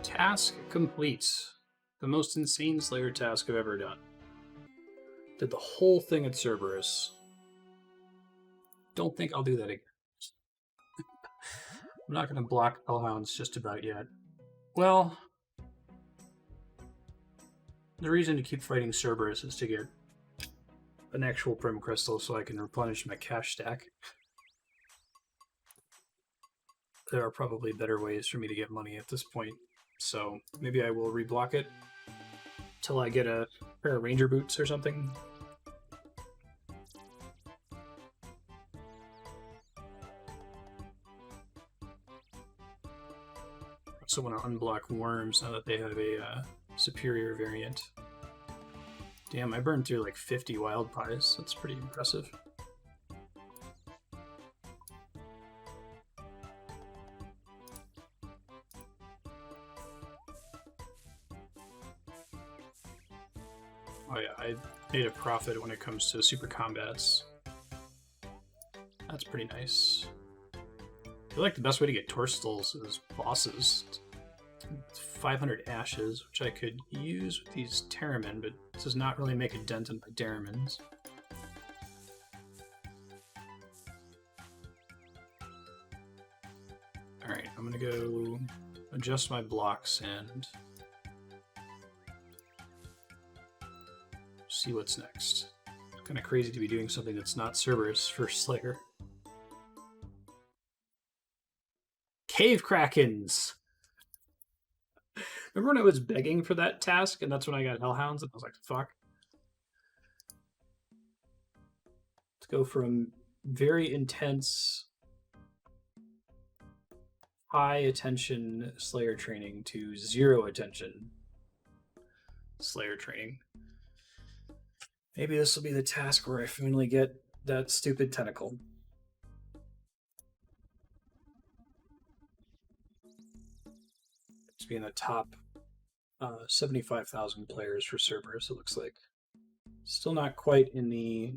Task complete. The most insane Slayer task I've ever done. Did the whole thing at Cerberus. Don't think I'll do that again. I'm not going to block Hellhounds just about yet. Well, the reason to keep fighting Cerberus is to get an actual Prim Crystal so I can replenish my cash stack. There are probably better ways for me to get money at this point, so maybe I will reblock it till I get a pair of Ranger boots or something. I also want to unblock worms now that they have a superior variant. Damn, I burned through like 50 wild pies. That's pretty impressive. Oh yeah, I made a profit when it comes to super combats. That's pretty nice. I feel like the best way to get Torstals is bosses. 500 ashes, which I could use with these Terramin, but this does not really make a dent in my Terramins. Alright, I'm gonna go adjust my blocks and see what's next. It's kind of crazy to be doing something that's not Cerberus for Slayer. Cave Krakens! Remember when I was begging for that task, and that's when I got Hellhounds, and I was like, fuck. Let's go from very intense, high attention Slayer training to 0 attention Slayer training. Maybe this will be the task where I finally get that stupid tentacle. To be in the top 75,000 players for Cerberus, it looks like. Still not quite in the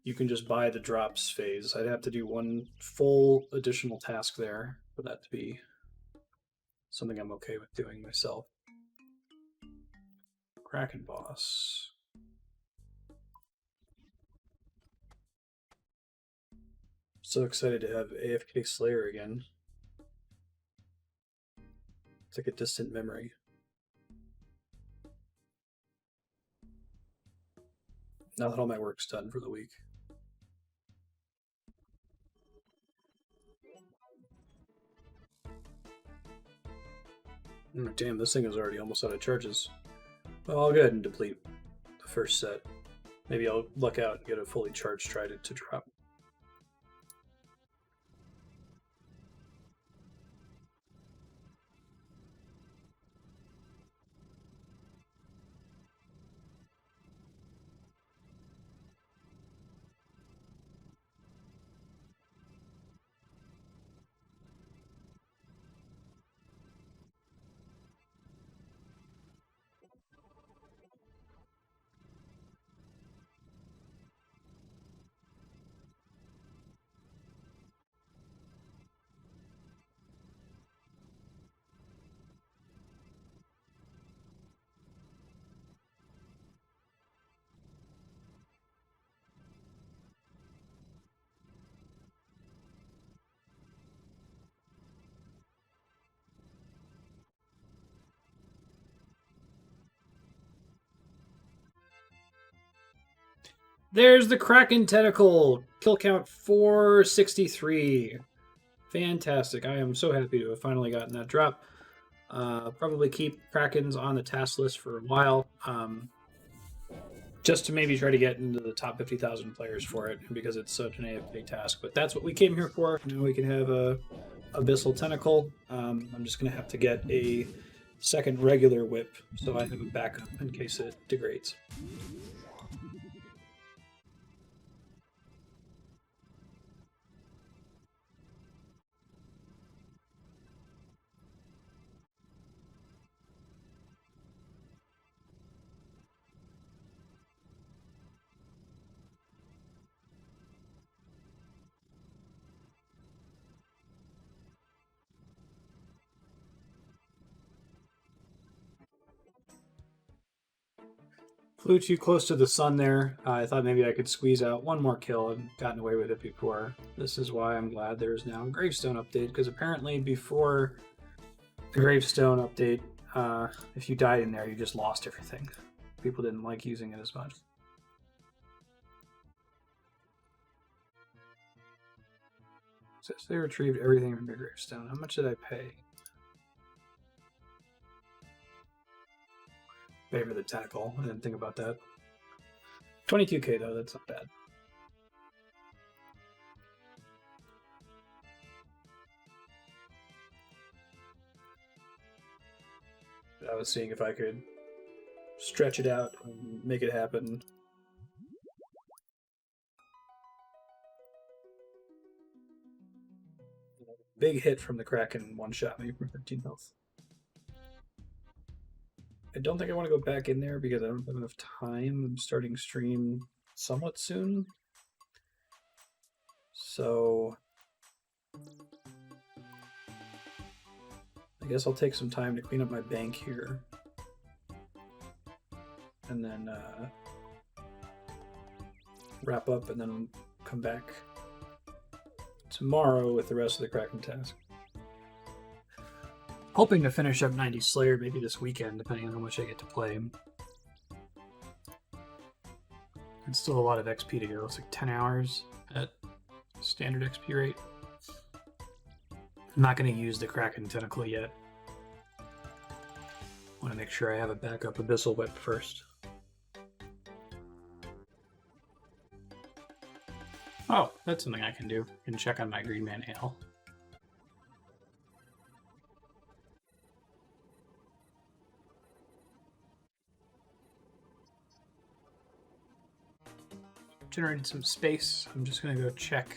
you can just buy the drops phase. I'd have to do one full additional task there for that to be something I'm okay with doing myself. Kraken boss. So excited to have AFK Slayer again. It's like a distant memory. Now that all my work's done for the week. Oh, damn, this thing is already almost out of charges. Well, I'll go ahead and deplete the first set. Maybe I'll luck out and get a fully charged trident to drop. There's the Kraken Tentacle! Kill count 463. Fantastic. I am so happy to have finally gotten that drop. Probably keep Krakens on the task list for a while. Just to maybe try to get into the top 50,000 players for it, because it's such an AFK task. But that's what we came here for. Now we can have a abyssal tentacle. I'm just going to have to get a second regular whip, so I have a backup in case it degrades. Flew too close to the sun there. I thought maybe I could squeeze out one more kill and gotten away with it before. This is why I'm glad there's now a gravestone update, because apparently before the gravestone update, if you died in there, you just lost everything. People didn't like using it as much. So they retrieved everything from your gravestone. How much did I pay? Pay for the tentacle. I didn't think about that. 22k though, that's not bad. I was seeing if I could stretch it out and make it happen. Big hit from the Kraken one-shot me for 13 health. I don't think I want to go back in there because I don't have enough time. I'm starting stream somewhat soon. So I guess I'll take some time to clean up my bank here. And then wrap up and then come back tomorrow with the rest of the Kraken task. Hoping to finish up 90 Slayer maybe this weekend, depending on how much I get to play. It's still a lot of XP to go. It's like 10 hours at standard XP rate. I'm not going to use the Kraken Tentacle yet. I want to make sure I have a backup Abyssal Whip first. Oh, that's something I can do. I can check on my Green Man Ale. Generated some space. I'm just going to go check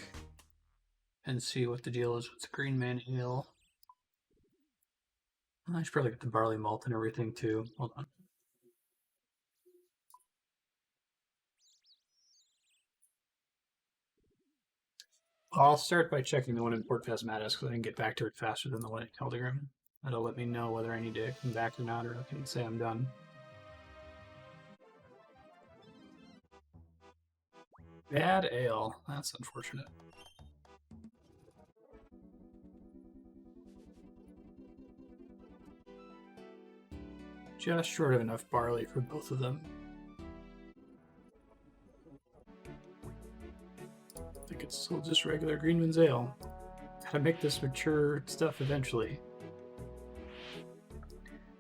and see what the deal is with the Green Man Ale. I should probably get the barley malt and everything too. Hold on. I'll start by checking the one in Port Phasmatis because I can get back to it faster than the one in Caldigrim. That'll let me know whether I need to come back or not, or I can say I'm done. Bad ale. That's unfortunate. just short of enough barley for both of them. I think it's still just regular Greenman's Ale. Gotta make this mature stuff eventually.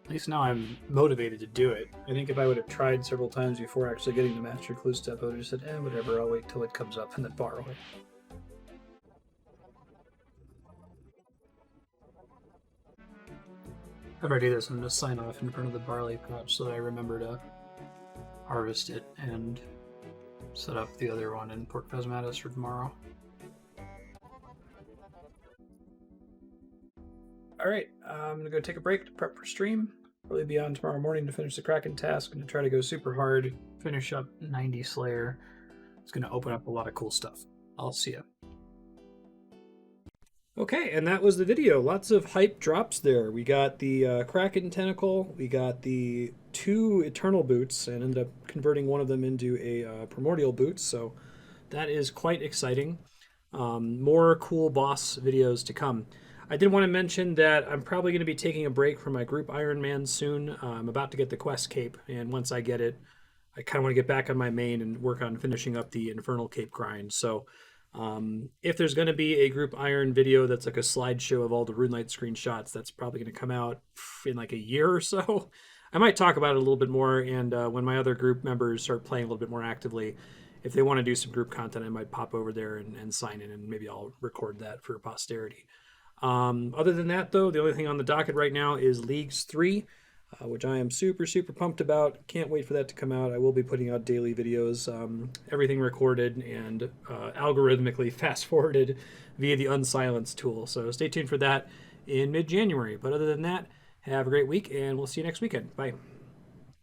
At least now I'm motivated to do it. I think if I would have tried several times before actually getting the Master Clue step, I would have just said, whatever, I'll wait till it comes up and then borrow it. If I do this, I'm going to sign off in front of the barley patch so that I remember to harvest it and set up the other one in Port Cosmatos for tomorrow. Alright, I'm going to go take a break to prep for stream. Probably be on tomorrow morning to finish the Kraken task. I'm going to try to go super hard, finish up 90 Slayer. It's going to open up a lot of cool stuff. I'll see ya. Okay, and that was the video. Lots of hype drops there. We got the Kraken Tentacle, we got the 2 Eternal Boots, and ended up converting one of them into a Primordial Boot, so that is quite exciting. More cool boss videos to come. I did want to mention that I'm probably going to be taking a break from my group Iron Man soon. I'm about to get the Quest Cape, and once I get it, I kind of want to get back on my main and work on finishing up the Infernal Cape grind, so... if there's going to be a group Iron video that's like a slideshow of all the RuneLite screenshots, that's probably going to come out in like a year or so. I might talk about it a little bit more, and when my other group members start playing a little bit more actively, if they want to do some group content, I might pop over there and sign in, and maybe I'll record that for posterity. Other than that, though, the only thing on the docket right now is Leagues 3, which I am super, super pumped about. Can't wait for that to come out. I will be putting out daily videos, everything recorded and algorithmically fast-forwarded via the Unsilence tool. So stay tuned for that in mid-January. But other than that, have a great week, and we'll see you next weekend. Bye.